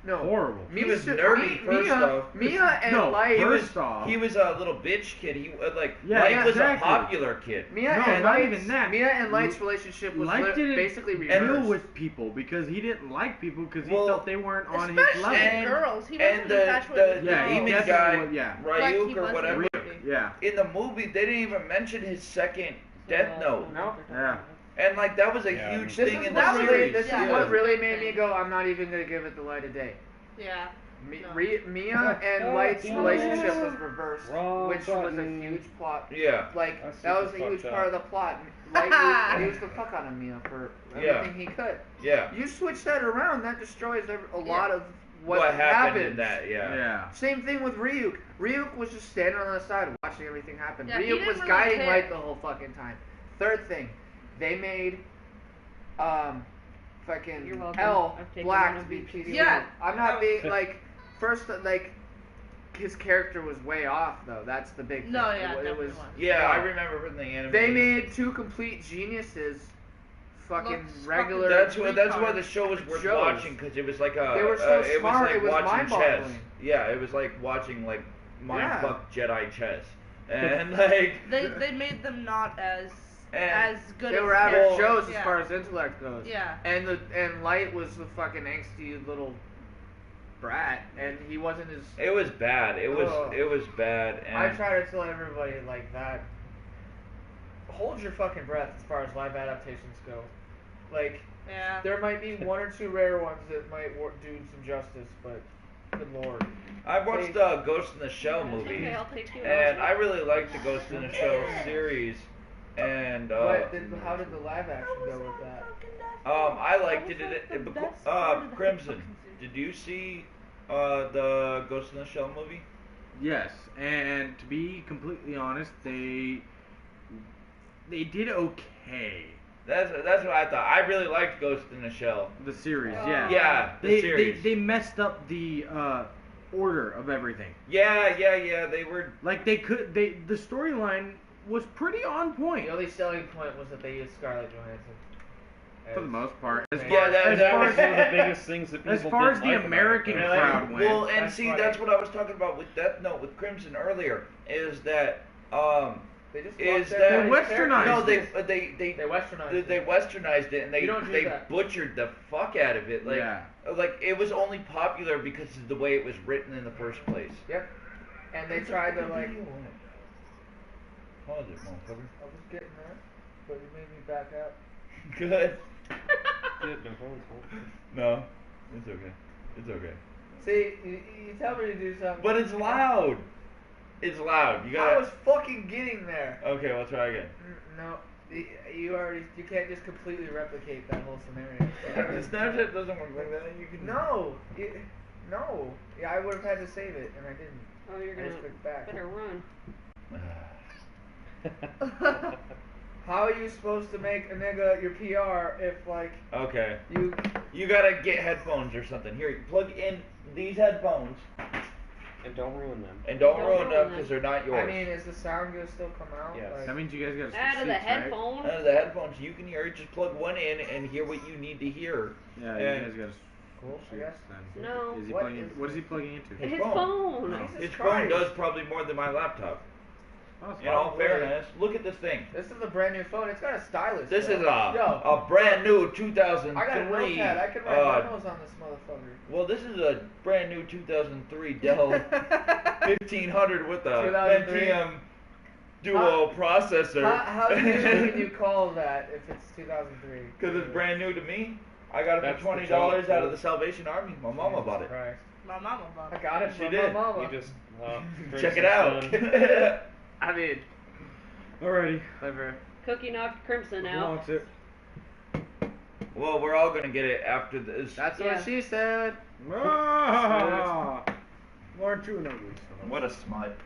Horrible. He was nerdy, first off. Mia and No, Light. first off. He was a little bitch kid. He Yeah, Light was exactly. a popular kid. Mia No, and not Light's, even that. Mia and Light's relationship was Light didn't basically deal reversed. with people because he didn't like people because he Well, felt they weren't on his Especially level. And- girls. He wasn't And the infatuated with Yeah, he demon girls. definitely guy, was- yeah. Like he Ryuk or was in whatever. the movie. Yeah. In the movie, they didn't even mention his second Death Note, No. Yeah. and like that was a Yeah, huge This thing is in the what really, series. this Yeah. is what really made me go, I'm not even gonna give it the light of day. Yeah. No. Mia and Light's relationship was reversed, Wrong which was a button. huge plot. Yeah. Like, That's that was a super huge fucked part of up. the plot. Light used the fuck out of Mia for Yeah. everything he could. Yeah. You switch that around, that destroys a lot of What what happened in happens. that? Yeah. Yeah. Same thing with Ryuk. Ryuk was just standing on the side watching everything happen. Yeah, he Ryuk didn't was really guiding care. Light the whole fucking time. Third thing, they made fucking You're welcome. L I've taken black one to of be each of peaceful. you. Yeah. I'm not being like first like his character was way off though. That's the big No, thing. yeah, it definitely was. was. Yeah, no. I remember from the anime. They made two complete geniuses. Fucking Looks regular. That's why the retards. show was worth Shows. watching because it was like a. They were so it smart, was like it was watching chess. mind-boggling. Yeah, it was like watching like Yeah. mindfuck Jedi chess, and like. They made them not as And good. They as were average characters. Joes as Yeah. far as intellect goes. Yeah. And Light was the fucking angsty little brat, and he wasn't as. It was bad. It was Ugh. it was bad. And I try to tell everybody like that. Hold your fucking breath as far as live adaptations go. Like, Yeah. there might be one or two rare ones that might do some justice, but good lord. I watched Ghost in the Shell movie, Okay, I'll take you. and I really liked the Ghost in the Shell series. And How did the live action go with that? I liked it. Crimson. Did you see the Ghost in the Shell movie? Yes, and to be completely honest, they did okay. That's what I thought. I really liked Ghost in the Shell. The series, yeah. Yeah, the They series. they messed up the order of everything. Yeah. They were. Like the storyline was pretty on point The only selling point was that they used Scarlett Johansson. for the most part. As Yeah, far, that as was far One of as, the biggest things that people as far as didn't the like American about it. crowd went. Well, and That's see, funny. that's what I was talking about with Death Note with Crimson earlier. Is that They just Is fucked that- everybody's They westernized no, they characters. they They westernized they it. westernized it and You don't do they that. butchered the fuck out of it. Like Yeah. like it was only popular because of the way it was written in the first place. Yep. And they tried to like. Pause it, motherfucker. I was getting there, but you made me back out. Good. Good, no phone's home. No, it's okay. It's okay. See, you tell me to do something. But it's loud. It's loud. You I gotta. was fucking getting there. Okay, we'll try again. No, you can't just completely replicate that whole scenario. Snapchat doesn't work like that. You can. No, no. Yeah, I would have had to save it, and I didn't. Oh, you're I gonna just clicked back. better run. How are you supposed to make a nigga your PR if like Okay. you? You gotta get headphones or something. Here, you plug in these headphones And don't ruin them. and don't Don't ruin them ruin because them. they're not yours. I mean, is the sound gonna still come out? Yes. Like, That means you guys got to Out of the right? headphone. Out of the headphones, you can hear it. Just plug one in and hear what you need to hear. Yeah, And- you guys got to cool. I guess. then. No. Is he What plugging? is- What is he plugging into? His His phone. phone. No. Jesus His phone Christ. does probably more than my laptop. Oh, In all fairness, look at this thing. This is a brand new phone. It's got a stylus. This bro. is Yo, a brand new 2003. I got a notepad. I can write memos on this motherfucker. Well, this is a brand new 2003 Dell 1500 with a 2003? Pentium dual processor. How can you call that if it's 2003? Because it's brand new to me. I got it That's for the $20 joke, out of dude. the Salvation Army. My mama bought it. Christ. My mama bought I it. got it She from did. my mama. You just Check it out. I mean, Alrighty. whatever. Cookie knocked Crimson Who out. wants it? Well, we're all gonna get it after this. That's Yeah. what she said. Ah, aren't you an ugly son? What a smut.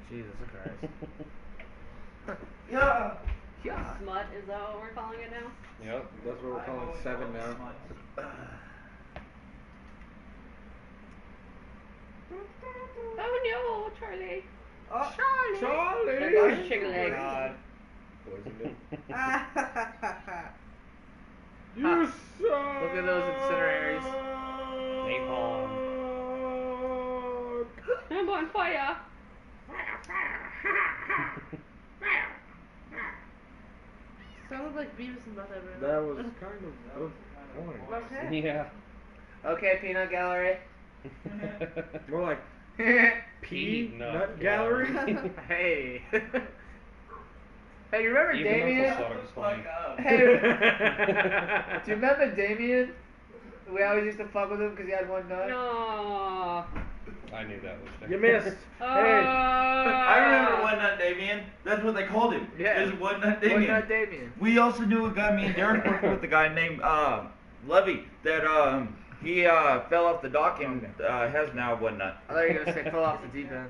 Jesus Christ. Yeah. Yeah. Smut, is that what we're calling it now? Yep. That's what we're calling 7 now. Oh no, Charlie. Oh, There goes Charlie! chicken legs. God. Poisoned him. You Huh. suck! Look at those incinerators. Napalm. I'm on fire. sounded like Beavis and Butthead. That was kind of boring. Okay. Yeah. Okay, Peanut Gallery. More like Hey. Peanut Gallery? Hey, you remember Even Damien? Uncle thought it was funny. Hey, do you remember Damien? We always used to fuck with him because he had one nut. No. I knew that was there. You missed. I remember One Nut Damien. That's what they called him. Yeah. It was One Nut One Damien. nut Damien. We also knew a guy, me and Derek worked with a guy named Levy, that he fell off the dock and has now one nut. I thought you were gonna say fell off the deep end.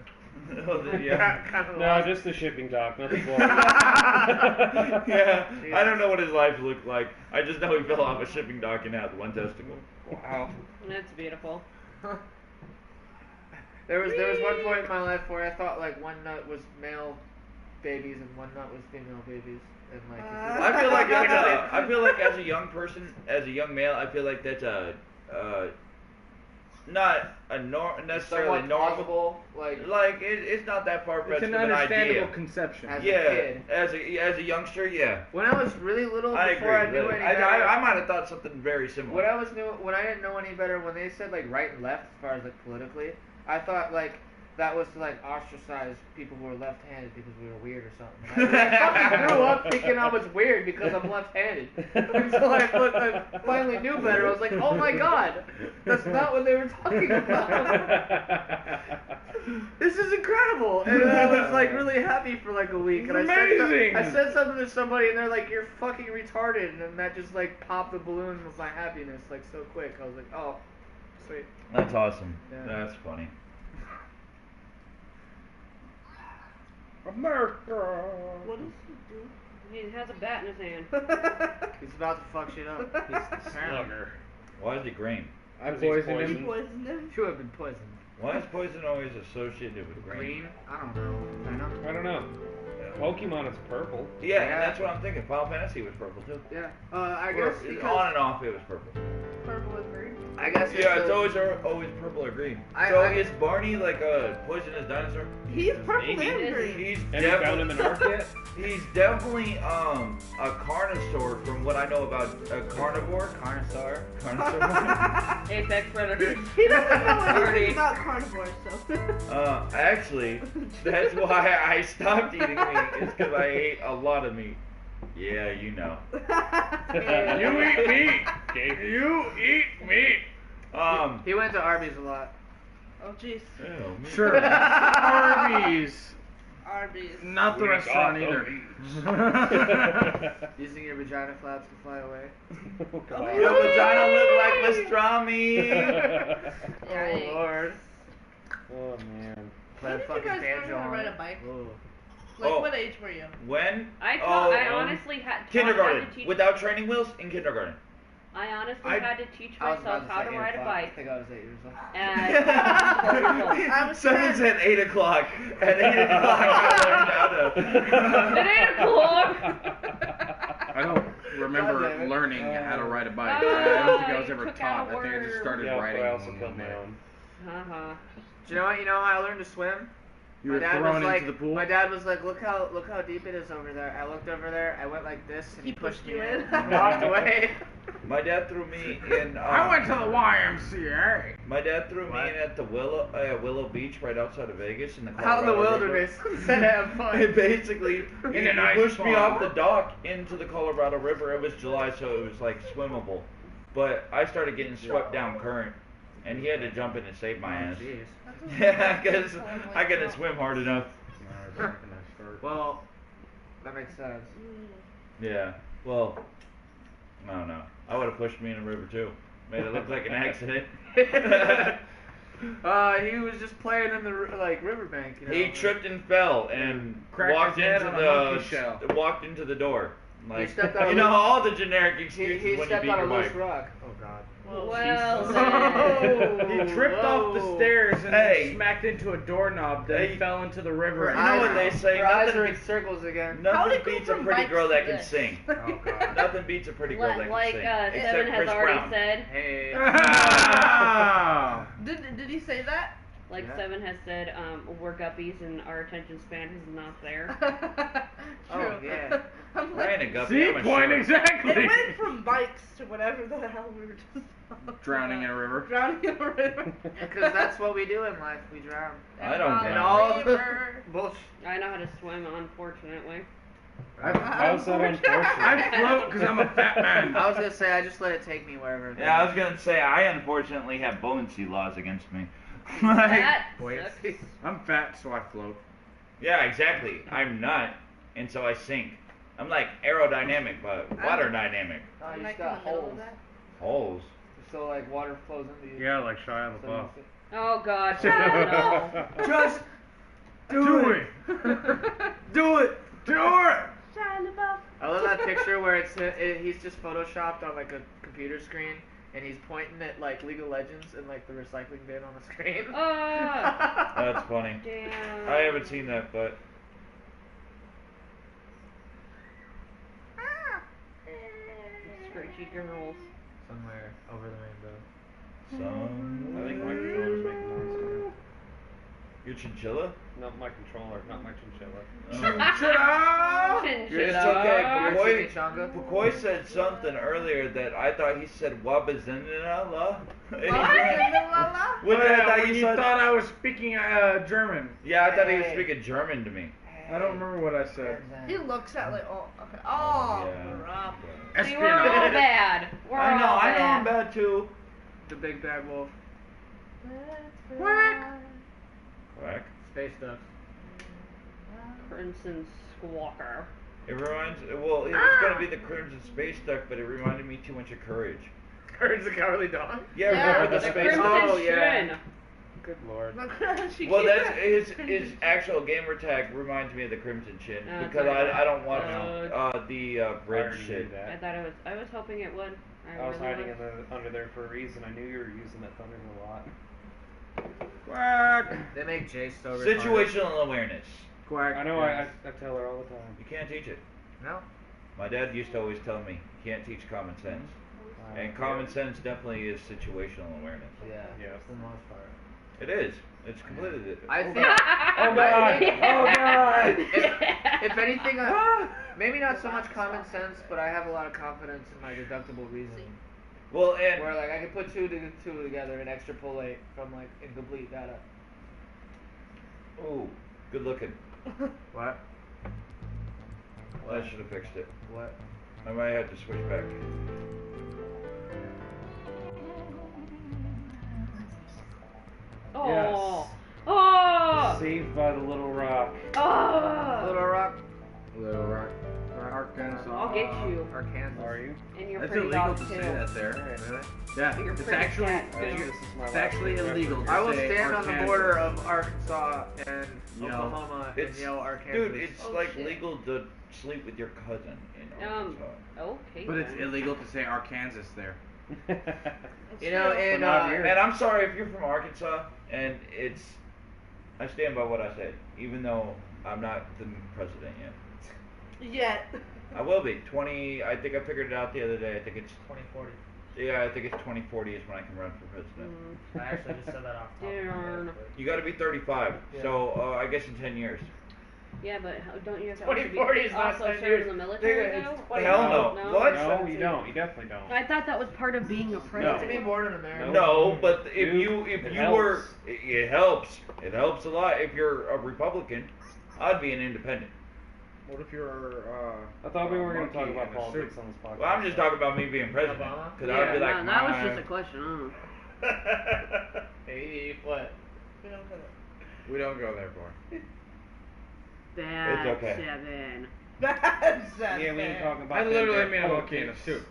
Yeah. No, just the shipping dock, nothing more. Yeah, I don't know what his life looked like. I just know he fell off a shipping dock and had one testicle. Wow. That's beautiful. There was one point in my life where I thought like one nut was male babies and one nut was female babies, and like. I feel like I feel like as a young person, as a young male, I feel like that's not a necessarily somewhat normal. plausible, like It's not that far It's fetched an of an understandable idea. conception. As a Yeah, kid. as a youngster, yeah. when I was really little, I before I agree. knew really. any better. I might have thought something very similar. When I didn't know any better, when they said like right and left as far as like politically, I thought like that was to like ostracize people who were left-handed because we were weird or something. And I grew up thinking I was weird because I'm left-handed until I finally knew better. I was like, oh my god, that's not what they were talking about. This is incredible, and I was like really happy for like a week. And Amazing. I said something to somebody, and they're like, "You're fucking retarded," and then that just like popped the balloon of my happiness like so quick. I was like, "Oh, sweet." That's awesome. Yeah. That's funny. America. What does he do? He has a bat in his hand. He's about to fuck shit up. He's the slugger. Why is it green? I Because he's poisoned He him. poisoned him. You have been poisoned. Why is poison always associated with green? Green? I don't know. Venom? I don't know. Pokemon is purple. Yeah, Yeah. that's what I'm thinking. Final Fantasy was purple too. Yeah. I Or, guess on because and off it was purple. Purple and green. I guess Yeah, it's a- always purple or green. I- So I- is Barney like a poisonous dinosaur? He's purple Maybe. and green. He's Have you found him in Ark yet? He's definitely a carnosaur from what I know about a carnivore. Carnosaur. Carnosaur. Apex predator. He doesn't know Already. anything about carnivores, so. Actually, that's why I stopped eating meat. Is because I ate a lot of meat. Yeah, you know. You eat meat. Okay. You eat meat. He went to Arby's a lot. Oh jeez. Ew, Sure. Arby's. Arby's. Not the We restaurant got either. Using your vagina flaps to fly away. Your vagina look like pastrami. Oh lord. Oh man. Play When a did you fucking guys learn banjo how to on ride it. a bike? Ooh. Like, Oh. what age were you? When? I Oh, honestly had kindergarten. had to teach, Without training wheels in kindergarten. I honestly I- had to teach I was myself about to how say to 8 ride a o'clock. I bike. think I was 8 years old. And I was Someone 10. said 8 o'clock. At 8 o'clock, I learned how to. at 8 o'clock. I don't remember God damn it. learning how to ride a bike. Oh, I don't think I was you ever took taught. out a I think I just word. started Yeah, riding. but I also when killed we my were- own. Uh-huh. Do you know how I learned to swim? You were thrown into the pool. My dad was like, look how deep it is over there. I looked over there, I went like this, and he pushed me in and walked away. My dad threw me in. I went to the YMCA. My dad threw What? me in at the Willow Beach right outside of Vegas in the Out in the Colorado River. wilderness. Said have fun. And basically, In he a nice pushed me pond. off the dock into the Colorado River. It was July, so it was like swimmable. But I started getting swept down current, and he had to jump in and save my ass. Jeez. Yeah, because I couldn't swim hard enough. Well, that makes sense. Yeah. Well, I don't know. I would have pushed me in the river too. Made it look like an accident. He was just playing in the riverbank. You know? He tripped and fell and Cracked walked his head into on a monkey shell. walked into the the Like, stepped on a you know, loose- all the generic He excuses when you stepped beat on a your loose wife. rock. Oh God. Well Jesus. then. He tripped off the stairs and Hey. then smacked into a doorknob, then Hey. fell into the river. You know what they say? Her eyes Nothing are in beats- circles again. How Nothing did it go beats a from pretty bikes girl to that can this? sing. Oh God. Nothing beats a pretty girl that can Like sing. Seven Except has Chris already Brown. said. Hey. Ah! Did he say that? Like Yeah. Seven has said, we're guppies and our attention span is not there. True. Oh, yeah. I'm I ain't like, a guppy. See, I'm a point shark. exactly. it went from bikes to whatever the hell we were just talking Drowning in about. a river. Drowning in a river. Because that's what we do in life. We drown. I don't And And drown. all the river. bullshit. I know how to swim, unfortunately. How's that unfortunate? I float because I'm a fat man. I was gonna say I just let it take me wherever. it Yeah, I goes. was gonna say I unfortunately have buoyancy laws against me. Like, That Wait. sucks. I'm fat, so I float. yeah, exactly. I'm not, and so I sink. I'm like aerodynamic, but water dynamic. No, I'm you like just got in the middle of holes. that. Holes. So like water flows into you. Yeah, like Shia So LaBeouf. you Oh god, no. Just do it. Do it. Do it. Shine above. I love that picture where he's just photoshopped on like a computer screen and he's pointing at like League of Legends and like the recycling bin on the screen. Ah, That's funny. damn. I haven't seen that, but Screechy girls. Somewhere over the rainbow. some. I think my controller's making noise. Your chinchilla? Not my controller, not my chinchilla. It's okay. Boy, Pacoy, Pacoy said something earlier that I thought he said wabazinala. What? When Oh, I yeah, thought when you you said thought I was speaking German. Yeah, I thought he was Hey. speaking German to me. I don't remember what I said. He looks at like, oh, okay. Oh, Yeah. rough. See, we're all bad. We're I know, all I know I'm bad. bad too. The big bad wolf. Quack. Quack. Space stuff. Crimson Squawker. It reminds, well, it was gonna be the Crimson Space Duck, but it reminded me too much of Courage. Courage the Cowardly Dog. Yeah, Yeah, remember the The Space Crimson Duck? Oh, yeah. Shin. Good lord. Well, that's his actual gamer tag reminds me of the Crimson Chin Oh, because sorry. I don't watch Uh, I bridge already shit. knew I that. thought I was hoping it would. I was really hiding was. under there for a reason. I knew you were using that thunder a lot. Quack. They make Jace so retarded. Situational awareness. Quack. I know, I tell her all the time. You can't teach it. No. My dad used to always tell me, you can't teach common sense. And common sense definitely is situational awareness. Yeah. Yeah. For the most part. It is. It's completely different. I think. Oh god! Oh god! If anything, maybe not so much common sense, but I have a lot of confidence in my deductible reasoning. Well, and Where like I can put two together and extrapolate from like incomplete data. ooh, good looking. What? Well, I should have fixed it. What? I might have to switch back. Oh. Oh. Saved by the little rock. Oh. Little Rock. Little Rock. Arkansas. I'll get you. Arkansas. Are you? And your That's pretty illegal dog to too. say that there. Really? Yeah, Your it's pretty actually cat, too. This is my it's last actually reference. illegal. To I will say stand on the Arkansas. border of Arkansas and Yell. Oklahoma and It's, yell Arkansas. dude, it's Oh, like shit. legal to sleep with your cousin in Arkansas. Okay. But it's then. illegal to say Arkansas there. You know, in not here. And I'm sorry if you're from Arkansas, and it's, I stand by what I said, even though I'm not the president yet. Yet. I will be. I think I figured it out the other day. I think it's 2040. Yeah, I think it's 2040 is when I can run for president. Mm, I actually just said that off the top of my Darn. head, You got to be 35. Yeah. So I guess in 10 years. yeah, but don't you have to 2040 is not also 10 serve years. in the military Nigga, though? it's 20 Hell no. No. What? No, you don't. You definitely don't. I thought that was part of being a You have president. to be born in America. No, but if Dude, you it were, helps. it helps. It helps a lot. If you're a Republican, I'd be an independent. What if you're I thought we were going to talk monkey about in a politics suit? on this podcast. Well, I'm just talking about me being president. Obama? Because I'd be like, no, that was "My-" just a question. I don't know. Hey, what? We don't get it. We don't go there, boy. Bad okay. 7. That's that Yeah, we ain't talking about I them literally there mean a politics. volcano soup.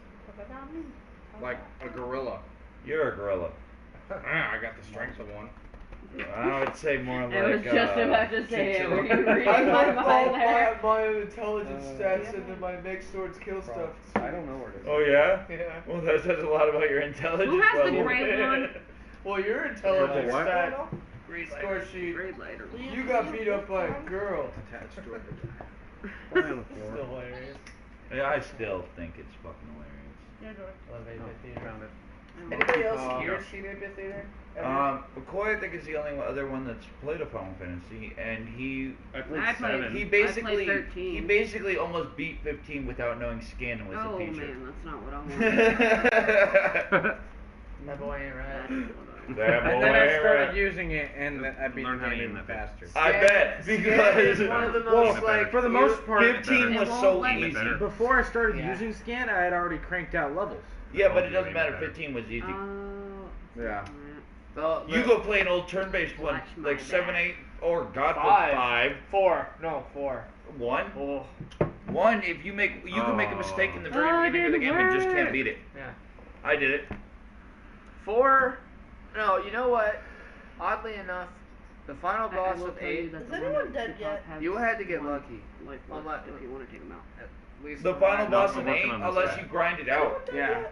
Like a gorilla. You're a gorilla. I got the strength of one. I would say more like. I was just about to say it. Were you I reading my put mind there? my intelligence stats yeah. into my next swords kill stuff. I don't know where it is. Oh yeah. Yeah. Well, that says a lot about your intelligence Who has the level. gray one? Well, your intelligence What? stat score sheet. Grade lighter. You got beat up by a girl. Attached to it. Probably on the Still floor. hilarious. Yeah, I still think it's fucking hilarious. Yeah, George. Love 8-bit theater. Found it. Anybody else Oh, here yeah. seen 8-bit theater? McCoy, I think is the only other one that's played a Final Fantasy, and he I played I played- 7. he I basically played 13. he basically almost beat 15 without knowing Skin was Oh a feature. man, that's not what I want. That boy ain't right. That's what I want. That And then I boy, started right. using it, and I beat Learn the how to game use even that. faster. I bet Scan is because one of the well, most like for the most part, 15 It was won't so let me. easy. Better. Before I started Yeah. using Scan, I had already cranked out levels. Yeah, but it Oh, doesn't yeah, matter. better. 15 was easy. Yeah. You go play an old turn-based one, Watch my like 7, back. 8, or God, 5. 5, 4. No, 4. 1. Oh. 1. If you can make a mistake in the very Oh, it beginning of the didn't game and just can't work. beat it. Yeah. I did it. 4. No, you know what? Oddly enough, the final I boss will of tell you 8, that Is the anyone one dead that yet? has You had to get one lucky. life On left my- if you want to take them out. at least The on final my- boss I'm in working 8, on this unless guy. you grind it out. Yeah.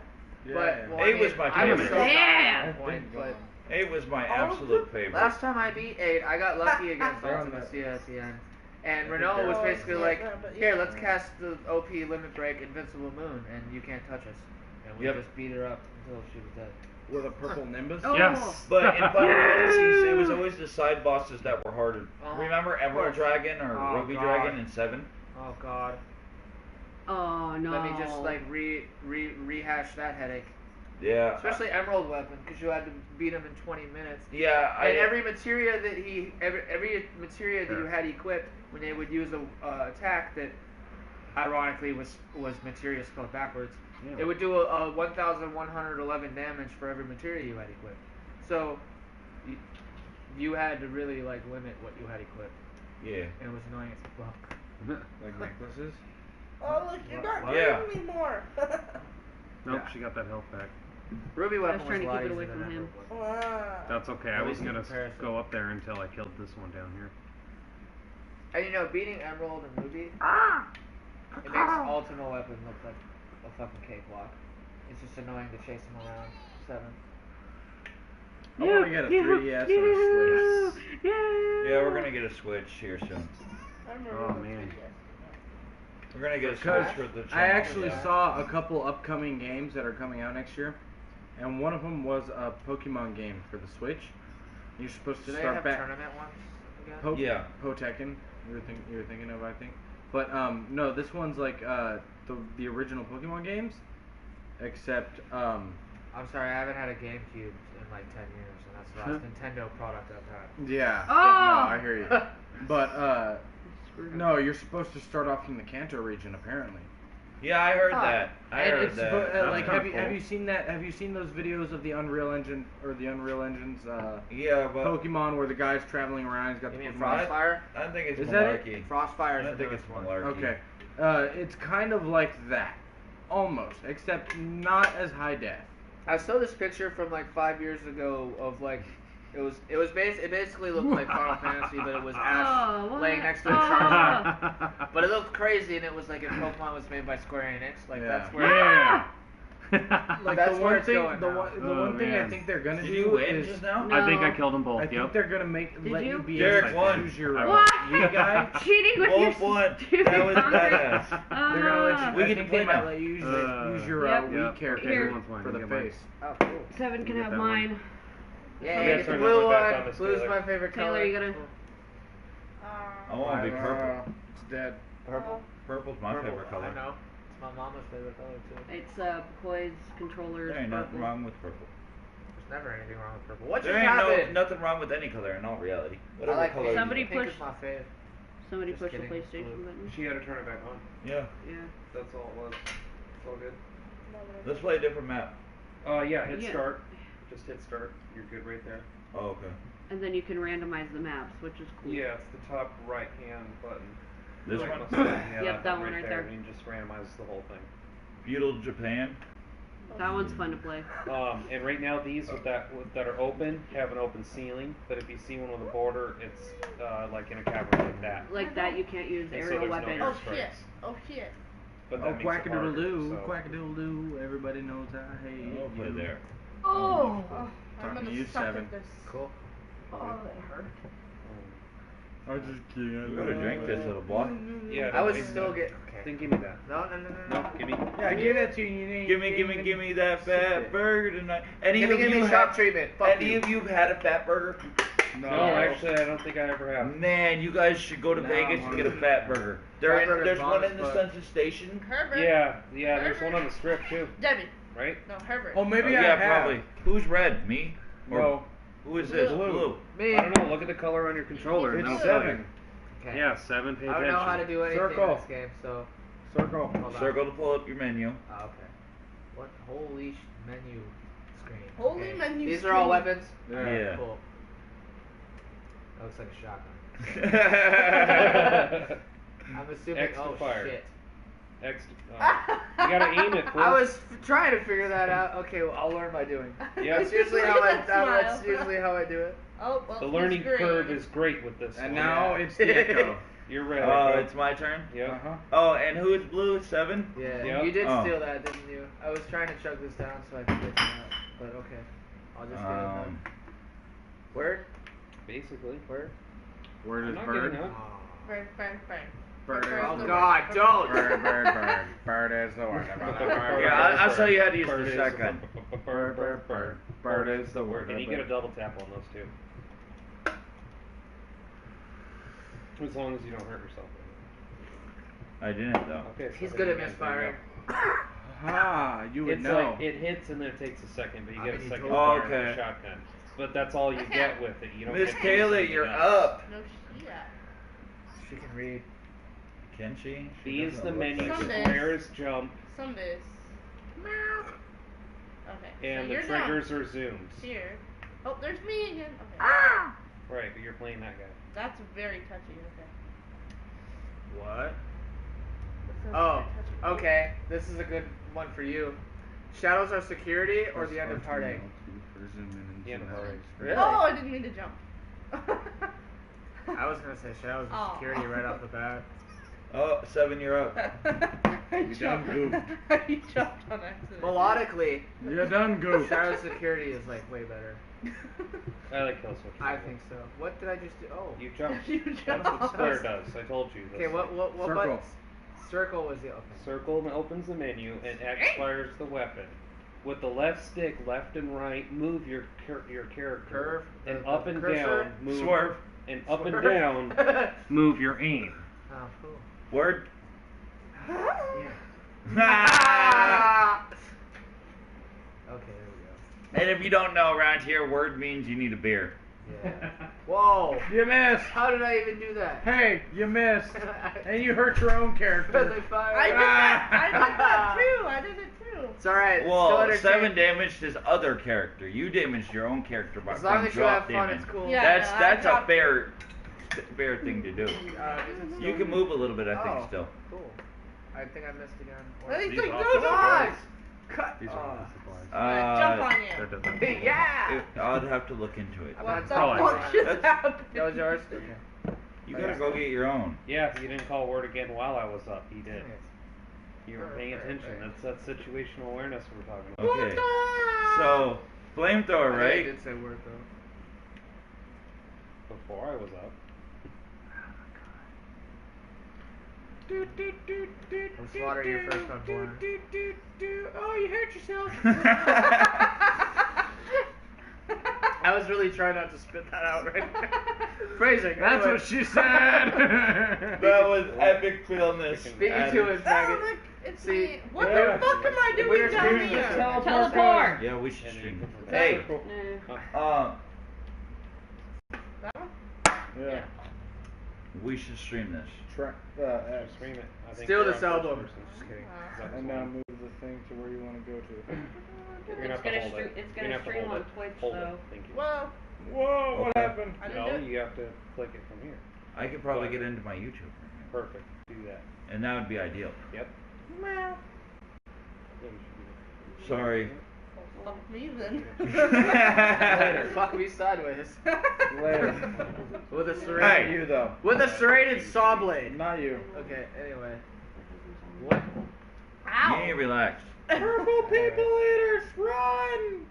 But well, 8 was my I was favorite. so Yeah. at that point, but 8 was my absolute favorite. last time I beat 8, I got lucky against They're on Ultimate that. Cia at the end. And I think Renault they're was on basically that. like, Yeah, but here, yeah. let's cast the OP Limit Break Invincible Moon, and you can't touch us. And we Yep. just beat her up until she was dead. With a purple nimbus. Oh. Yes. But in Final Fantasies, it was always the side bosses that were harder. Uh-huh. Remember Emerald Of course. Dragon or Oh, Ruby God. Dragon in 7? Oh god. Oh no. Let me just like rehash that headache. Yeah. Especially Emerald Weapon, because you had to beat him in 20 minutes. Yeah, And every materia that every materia that you Yeah. had equipped when they would use a attack that ironically was materia spelled backwards, Yeah. it would do a 1,111 damage for every materia you had equipped. So you had to really like limit what you had equipped, Yeah. and it was annoying as fuck. Like necklaces. Oh, look, you're not Yeah. giving me more. Nope, she got that health back. Ruby Weapon trying to a lot keep it away easier from than him. Emerald Weapon. Wow. That's okay. At I was least in gonna comparison. go up there until I killed this one down here. And you know, beating Emerald and Ruby, Ah! it makes Ultimate Weapon look like a fucking cakewalk. It's just annoying to chase him around. 7. I want to get a 3DS and a Switch. Yeah, we're gonna get a Switch here soon. I remember Oh, the man. 3DS. We're gonna get a Because Switch for the I channel. actually saw a couple upcoming games that are coming out next year, and one of them was a Pokemon game for the Switch. You're supposed to Do they start have back. tournament ones again? Yeah. Potekken. You were thinking of, I think. But no, this one's like the original Pokemon games, except I'm sorry, I haven't had a GameCube in like 10 years, and that's the last Nintendo product I've had. yeah. Oh! No, I hear you. But no, you're supposed to start off in the Kanto region apparently. Yeah, I heard Huh. that. I And heard it's that. suppo- like kinda have cool. you seen that? Have you seen those videos of the Unreal Engine or the Unreal Engine's Yeah, but Pokemon where the guy's traveling around? He's got You the mean Pokemon. Frostfire? I think it's Is that it? malarkey. Frostfire I is don't the think it's newest one. malarkey. Okay, it's kind of like that, almost, except not as high def. I saw this picture from like 5 years ago of like it basically looked like Final Fantasy, but it was Ash Oh, what? laying next to a Oh. Charizard. But it looked crazy, and it was like if Pokemon was made by Square Enix. Like Yeah. that's where. Yeah. Like That's the where one it's thing, going the now. one, the Oh, one thing I man. think they're gonna Did do you win is just now? No. I think I killed them both. I think Yep. they're gonna let you? you be Derek able to won. choose your What? Wii guy. Cheating with your Wolf won. stupid That was hunger. badass. They're gonna let you. We I get to think play they might now. let you use Uh, your Yep. Wii Yep. character Here. Everyone's mine. for the You get mine. face. Oh, cool. 7 can You have get that one. mine. Yeah, Yeah, get the turn blue that back one. on this Blue's Taylor. my favorite color. Taylor, you gotta. I want to be purple. It's dead. Purple. Purple's my Purple. favorite color. I know. It's my mama's favorite color too. It's Poise controllers. There ain't nothing purple. wrong with purple. There's never anything wrong with purple. What There just ain't happened? nothing wrong with any color in all reality. I Whatever like color. pink. Somebody Pink push- is my fave. Somebody Just push the kidding, it's PlayStation blue. button. She had to turn it back on. Yeah. Yeah. That's all it was. It's all good. Let's play a different map. Yeah, hit Yeah. start. Just hit start. You're good right there. Oh, okay. And then you can randomize the maps, which is cool. Yeah, it's the top right hand button. This Right one? on the side. Yeah, Yep, that button one right there. there. And you just randomize the whole thing. Feudal Japan. That one's fun to play. And right now these that are open have an open ceiling, but if you see one with a border, it's like in a cavern like that. Like that, you can't use And so aerial there's no weapons. air Oh shit. strikes. Oh shit. But Oh, that makes it harder, quack-a-doodle-doo, so- quack-a-doodle-doo. Everybody knows I hate I'll play you. there. Oh. I'm Talking gonna to you, suck Seven. at this. Cool. Oh, that hurt. I was just kidding. You gotta drink this little boy. Yeah, I was don't still waste get. that. Okay. Then give me that. No. No, give me. Yeah, give that to you. Give me that fat burger tonight. Any Give of me you shop have, treatment. Fuck any you. of you have had a fat burger? No, actually, I don't think I ever have. Man, you guys should go to No, Vegas and get a I'm- fat burger. Fat burger's There's bomb one as in the fuck. Census Station. Herbert. Yeah, there's one on the strip too, Debbie. right? No, Herbert. Oh, maybe Oh, I yeah, have. probably. Who's red? Me? Or No, who is this? Blue. Blue. Me. I don't know. Look at the color on your controller. and It's that'll tell you. 7. Okay. Yeah, 7. Pay I don't attention. know how to do anything Circle. in this game, so Circle. hold on. Circle to pull up your menu. Oh, okay. What? Holy menu screen. Holy Okay. menu These are all screen. weapons. Yeah. Cool. That looks like a shotgun. I'm assuming. X to Oh fire. shit. X. You gotta aim it. Fool. I was trying to figure that out. Okay, well, I'll learn by doing. Yeah. That's usually Look how I. at that That's smile. usually how I do it. Oh, well, The he's learning green. curve is great with this. And one. now it's the echo. You're red. Oh, Echo. it's my turn? Yep. Uh-huh. Oh, and who is blue? 7? Yeah, Yep. you did Oh. steal that, didn't you? I was trying to chug this down so I could get some out, but okay. I'll just get it done. Word? Basically. Word? Where I'm does not bird? getting up. Bird, bird, bird. Bird Bird's is Oh the god, word. don't! Bird, bird, bird. Bird is the word. Yeah, I'll show you how to use Bird the is shotgun. Bird, bird, bird. Bird is the word. And you get a double tap on those two. As long as you don't hurt yourself. I didn't, though. Okay. So He's then good at you guys misfiring. Ah, you would It's know. like it hits and then it takes a second, but you I get mean, a he second told fire me. on the Okay. shotgun. But that's all you get with it. You don't Miss get Kayla, anything you're else. up. No shit. She can read. Can she? B She is doesn't the look menu, like it. Someday. square is jump, Some days. Okay. and so the you're triggers down are zooms. here. Oh, there's me again. Okay. Right, but you're playing that guy. That's very touchy. Okay. What? That's Oh, very touchy. okay. This is a good one for you. Shadows are security or the end of heartache? The end of Heartache. Really? Oh, I didn't mean to jump. I was gonna say shadows are Oh. security right off the bat. Oh, 7, you're up. I You done jumped. goofed. I jumped on accident. Melodically, You done goofed. shadow security is like way better. I like kill switch. I think so. What did I just do? Oh. You jumped. You That's what jumped. square does. I told you. Okay, what Circle. button? Circle was the okay. Circle opens the menu, and X fires the weapon. With the left stick, left and right, move your character. Curve, And the up and cursor. down, move. Swerve. And up and Swerve. down. Move your aim. Oh, cool. Word. Yeah. Ah! Okay, there And if you don't know, around here, word means you need a beer. we go. Yeah. Whoa. You missed. How did I even do that? Hey, you missed. And you hurt your own Because character. I fired. I did that. I did that too. I did it too. It's alright. Still Well, entertaining. 7 damaged his other character. You damaged your own character by As long putting as you have drop fun, damage. it's cool. Yeah. That's I that's a dropped- fair thing to do. Is it You can move a little bit, I think, Oh. still. Cool. I think I missed again. I think These like, office no, no. supplies. Cut. These Oh. are the supplies. Jump on That you. doesn't. Yeah. I'd have to look into it. I'm What not the telling fuck you. just happened? That was yours? Okay. You gotta go get your own. Yeah, you didn't call word again while I was up. He did. Dang it. You were paying Right, attention. right. That's that situational awareness we're talking about. Okay. So, flamethrower, I right? did say word though. Before I was up. We'll slaughter your first unborn. Oh, you hurt yourself. I was really trying not to spit that out right now. Phrasing. That's anyway. what she said. That was epic realness. Beat you to it, maggot. Look, it's See, me. What yeah. the fuck am I doing We're down streaming here? this. Teleport. Yeah, we should And then stream. you come from Hey, that circle. Nah. That one? Yeah. We should stream this. Stream it. I think Steal we're this on first album. person. Just kidding. Is that And this now one? move the thing to where you want to go to. You're gonna have to hold it. It's You're gonna have to stream hold on it. Twitch Hold though. it. Thank you. Whoa. Whoa, what Okay. happened? I didn't No, do it. you have to click it from here. I could probably get into my YouTube, Perfect. Do that. and that would be ideal. Yep. Well, Yeah, you should do that. Sorry. fuck me then. Later. Fuck me sideways. Later. With a Not serrated. you though. With a serrated saw blade. Not you. Okay. Anyway. What? You need to relax. Purple people eaters, run!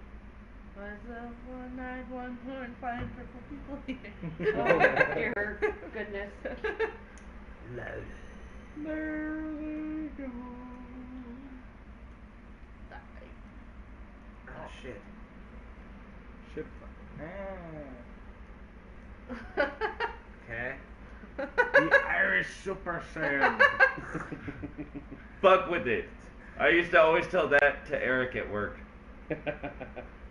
What's up, 191 find purple people here. Oh dear goodness. Loud. There they go. Oh shit. Shit. Okay. The Irish Super Saiyan. Fuck with it. I used to always tell that to Eric at work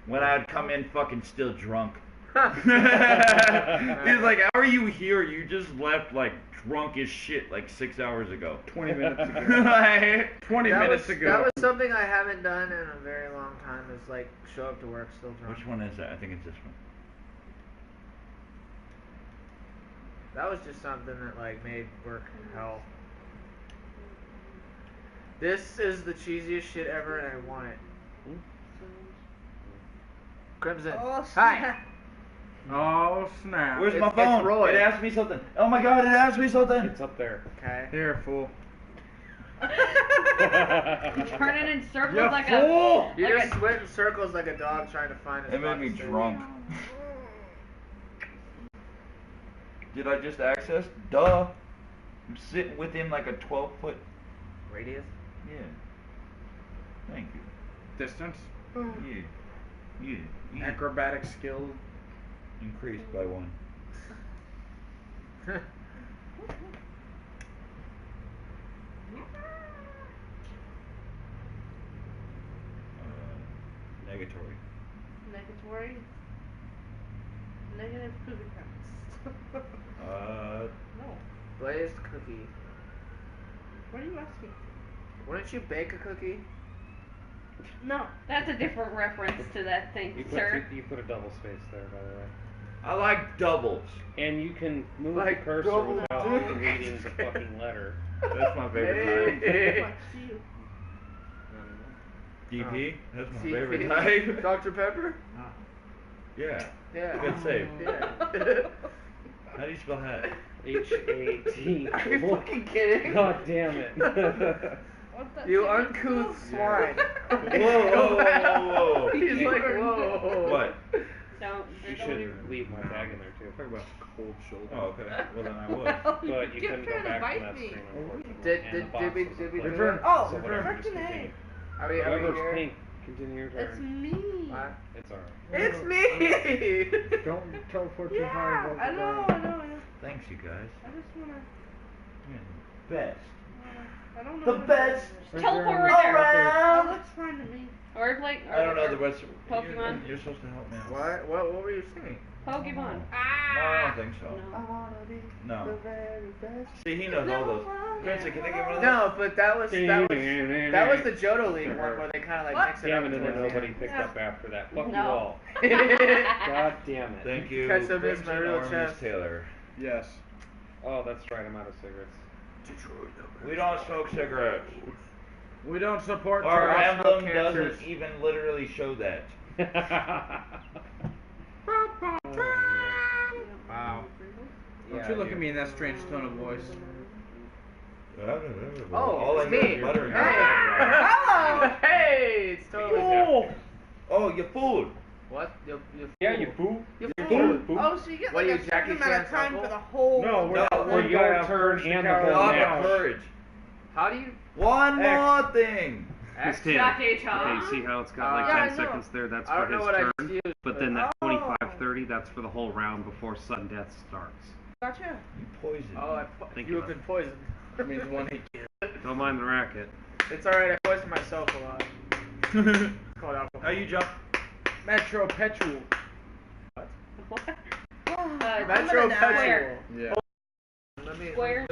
when I'd come in fucking still drunk. He's like, "How are you here? You just left like drunk as shit like 6 hours ago." 20 minutes ago. Like, 20 That minutes was, ago. That was something I haven't done in a very long time. Is like show up to work still drunk. which one is that? I think it's this one. That was just something that like made work hell. This is the cheesiest shit ever, and I want it. Crimson. Oh, Hi. snap. Oh snap. Where's It's- my it's phone? Roy. It asked me something. Oh my god, it asked me something. It's up there. Okay. Here, fool. Turning in circles You like fool! You Like just went in circles like a dog trying to find his It made me fucking drunk. Did I just access? Duh. I'm sitting within like a 12-foot. radius. Yeah. Thank you. Distance. Yeah. Yeah. Yeah. Acrobatic skill. Increased by 1. Negatory. Negatory. Negative cookie counts. No. Glazed cookie. What are you asking? Wouldn't you bake a cookie? No. That's a different reference to that thing, You sir. put a double space there, by the way. I like doubles. And you can move Like the cursor double without dicks. reading the fucking letter. That's my favorite Hey. type. Fuck you. DP? That's my See, favorite type. Dr. Pepper? Yeah. Yeah. Good save. Yeah. How do you spell hat? H-A-T. Are you fucking kidding? God damn it. What the You fuck? uncouth swine. Whoa, whoa, whoa, whoa. He's like, whoa. What? Don't. You should leave my tag in there too. Talk about cold shoulder. Oh, okay. Well, then I would. Well, But you kept couldn't go trying to back bite from that me. screen, unfortunately. Did- And did- the box did we- was did we unplugged. do it? Oh, So whatever, just freaking continue. Are we Whoever's here? pink, continue your It's turn. me. What? It's alright. It's me! Don't teleport too high Yeah, above I the know, ground. I know, yeah. Thanks, you guys. I just wanna. You're the best. I don't know. The what best. it is. Teleport right there. Oh, looks fine to me. Or like. I don't know the rest. Pokemon? You're supposed to help me out. What were you singing? Pokemon. No, I don't think so. No. wanna be No. the very best. See, he knows all those. Vincent, can I get one of those? No, but that was the Johto League one where they kind of like What? mix it up. Damn it, and then towards the nobody end. picked up after that. Fuck you No. all. Yeah. God damn it. Thank you, Catch some Crimson in my real Armies chest. Taylor. Yes. Oh, that's right, I'm out of cigarettes. We don't smoke cigarettes. We don't support Our child emblem smoke cancers. doesn't even literally show that. Wow. Don't Yeah, you look dude. at me in that strange tone of voice. Oh, all I it's hear me. is butter. Hey. Hello. Hey, it's totally different. Oh, you fool! What? You Yeah, you poop. You You fool. poop. Oh, so you get What, like you a Jackie certain amount of Chan's time uncle? for the whole. No, we're No, for your turn and the whole Log match. of courage. How do you? One X. more thing. It's X? 10. Got Okay, H-huh. you see how it's got like Yeah, 10 I know. seconds there? That's I for don't know his what I turn. used. But then that Oh. 25-30, that's for the whole round before sudden death starts. Gotcha. You poisoned. Oh, Thank you you, have bud. been poisoned. That means one hit. Don't mind the racket. It's alright. I poisoned myself a lot. me. It's called alcohol. How you jump? Metro Petrol. What? Metro I'm gonna die. Petrol. Yeah. me Square.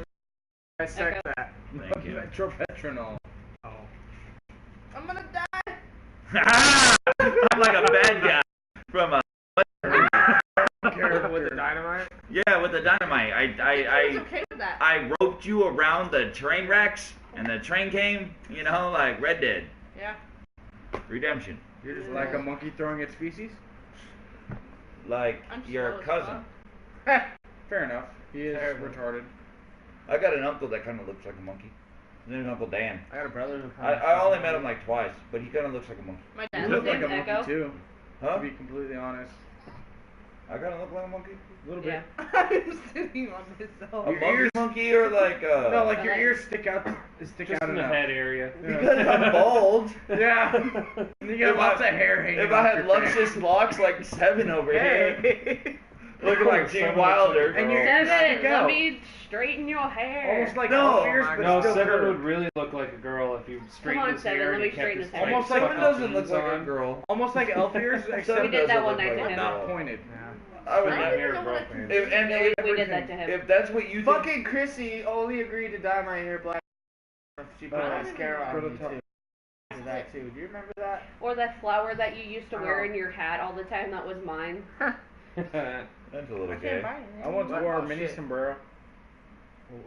dissect Echo. that. Thank you. Metropetronol. Oh. I'm gonna die. I'm like a bad guy from a. With the dynamite? Yeah, with the dynamite. I was I okay with that. I roped you around the train wrecks, and the train came. You know, like Red Dead Yeah. Redemption. You're just like a monkey throwing its feces? Like I'm your slow as cousin. fuck. Fair enough. He is Terrible. retarded. I got an uncle that kind of looks like a monkey. His name's Uncle Dan. I got a brother who I only met him like twice, but he kind of looks like a monkey. My You dad's look like name's a monkey Echo. too, Huh? to be completely honest. I kind of look like a monkey. A little bit. Yeah. I'm sitting on myself. A Your monkey ears- monkey or like No, like your Like- ears stick out Just out in the enough. head area. because I'm bald. Yeah. And you got If lots I- of hair hanging If off I had your luscious locks like Seven over here, Hey. looking like Gene Seven Wilder. looks like a And you're- girl. Seven, Stick let out. me straighten your hair. Almost like No. elf ears, but No, still Seven curved. would really look like a girl if you straightened on, his Seven, hair let and me kept straighten his his hair. straight Almost like Seven fucking doesn't look jeans like on. a girl. Almost like elf ears, Seven except We did that doesn't one look night to like him. a not girl. pointed. I would I never. don't Hair know what I girlfriend. can If, and Yeah, if, we did that to him. If that's what you think, Fucking Chrissy only agreed to dye my hair black if she put Oh, mascara go on to me top. too. Did that too. Do you remember that? Or that flower that you used to wear Oh. in your hat all the time, that was mine. that's a little I can't gay. buy it. I once What? wore Oh, a mini shit. sombrero.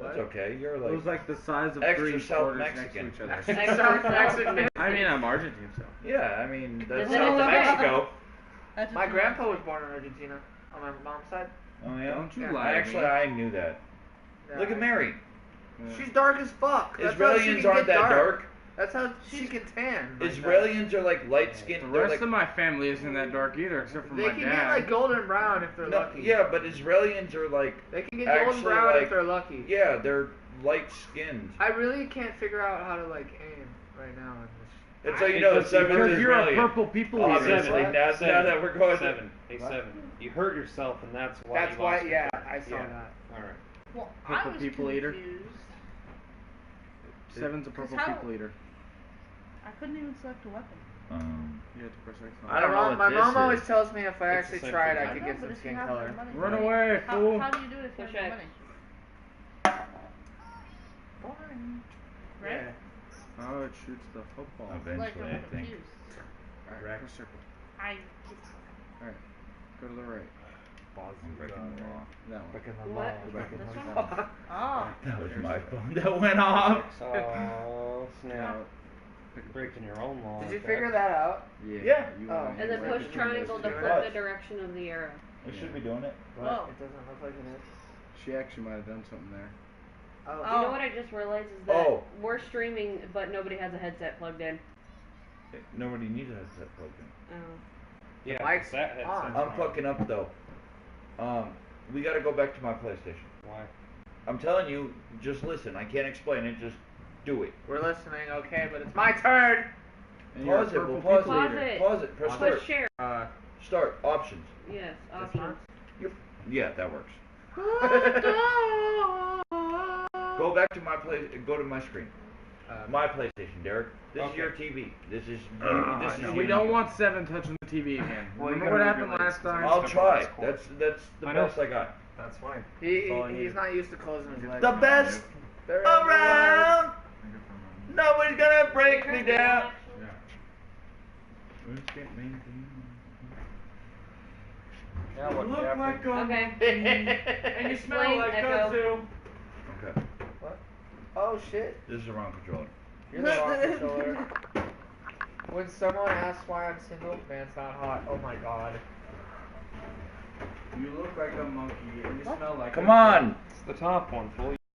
That's okay. You're It was like. like the size of Extra 3 South quarters next to Mexican. each other. Extra I mean, I'm Argentine, so. Yeah, I mean that's Does it South look- Mexico. That's My what- grandpa was born in Argentina on my mom's side. Oh yeah. Don't you Yeah. lie to Actually, me. I knew that. Yeah. Look at Mary. Yeah. She's dark as fuck. That's how she Israelians can aren't get that dark. That's how she can tan. like that. Israelians are like light The skinned. rest of my family isn't that dark either, except for They my can dad. get like golden brown if they're No, lucky. yeah, but Israelians are like. They can get actually, golden brown like- if they're lucky. Yeah, they're light skinned. I really can't figure out how to like aim right now. And so you know Because Seven because is you're a Israelian. purple people eater. Obviously, What? now that we're going. Seven. Hey, What? Seven. You hurt yourself, and that's why. That's you why. lost your Yeah, hair. I saw Yeah. that. All right. Well, Purple I was people eater. confused. Seven's a purple how- people eater. I couldn't even select a weapon. You have to press X on I don't know what My this mom always is. tells me if I It's actually the same tried, thing. I could know, get but some if you skin have color. no money, Run away, fool. How do you do it if you Push have no X. money? Boring. Right? Yeah. Oh, it shoots the football. Like Eventually, I I'm think. confused. Alright, press circle. I. Go to the right. I'm breaking the law. That one. Back in the What? law, back in This the one? law. Oh. That was my phone that went off. Oh, snap. Now, You're breaking your own law. Did you like figure that out? yeah. Yeah. You Oh. want And then to push right triangle to between flip those the direction of the arrow. We should be doing it. What? Whoa. It doesn't look like it is. two. She actually might have done something there. Oh. You know what I just realized is that Oh. we're streaming, but nobody has a headset plugged in. Nobody needs a headset plugged in. Oh. Yeah, mic's that headset's on. I'm fucking up though. We gotta go back to my PlayStation. Why? I'm telling you, just listen. I can't explain it. Just do it. We're listening, okay, but it's my turn. And you're a Pause it. purple We'll pause people Pause eater. it. Pause it. Press Push start. share. Start. Options. Yes, options. Yeah, that works. Go back to my play. Go to my screen. My PlayStation, Derek. This is Okay. your TV. This is. this is We you. don't want Seven touching the TV again. Well, you Remember what gotta happened move your last legs. time? I'll try. That's cool. That's the I know. best I got. That's fine. He, That's all I he's needed. not used to closing his legs. The best There is around. Nobody's gonna break me down. Now what, Look Captain? like a Okay. and you smell Explain, like Echo. kudzu. Okay. Oh shit. This is the wrong controller. You're the wrong controller. When someone asks why I'm single, man, it's not hot. Oh my god. You look like a monkey and you smell like Come a on. It's the top one, fool.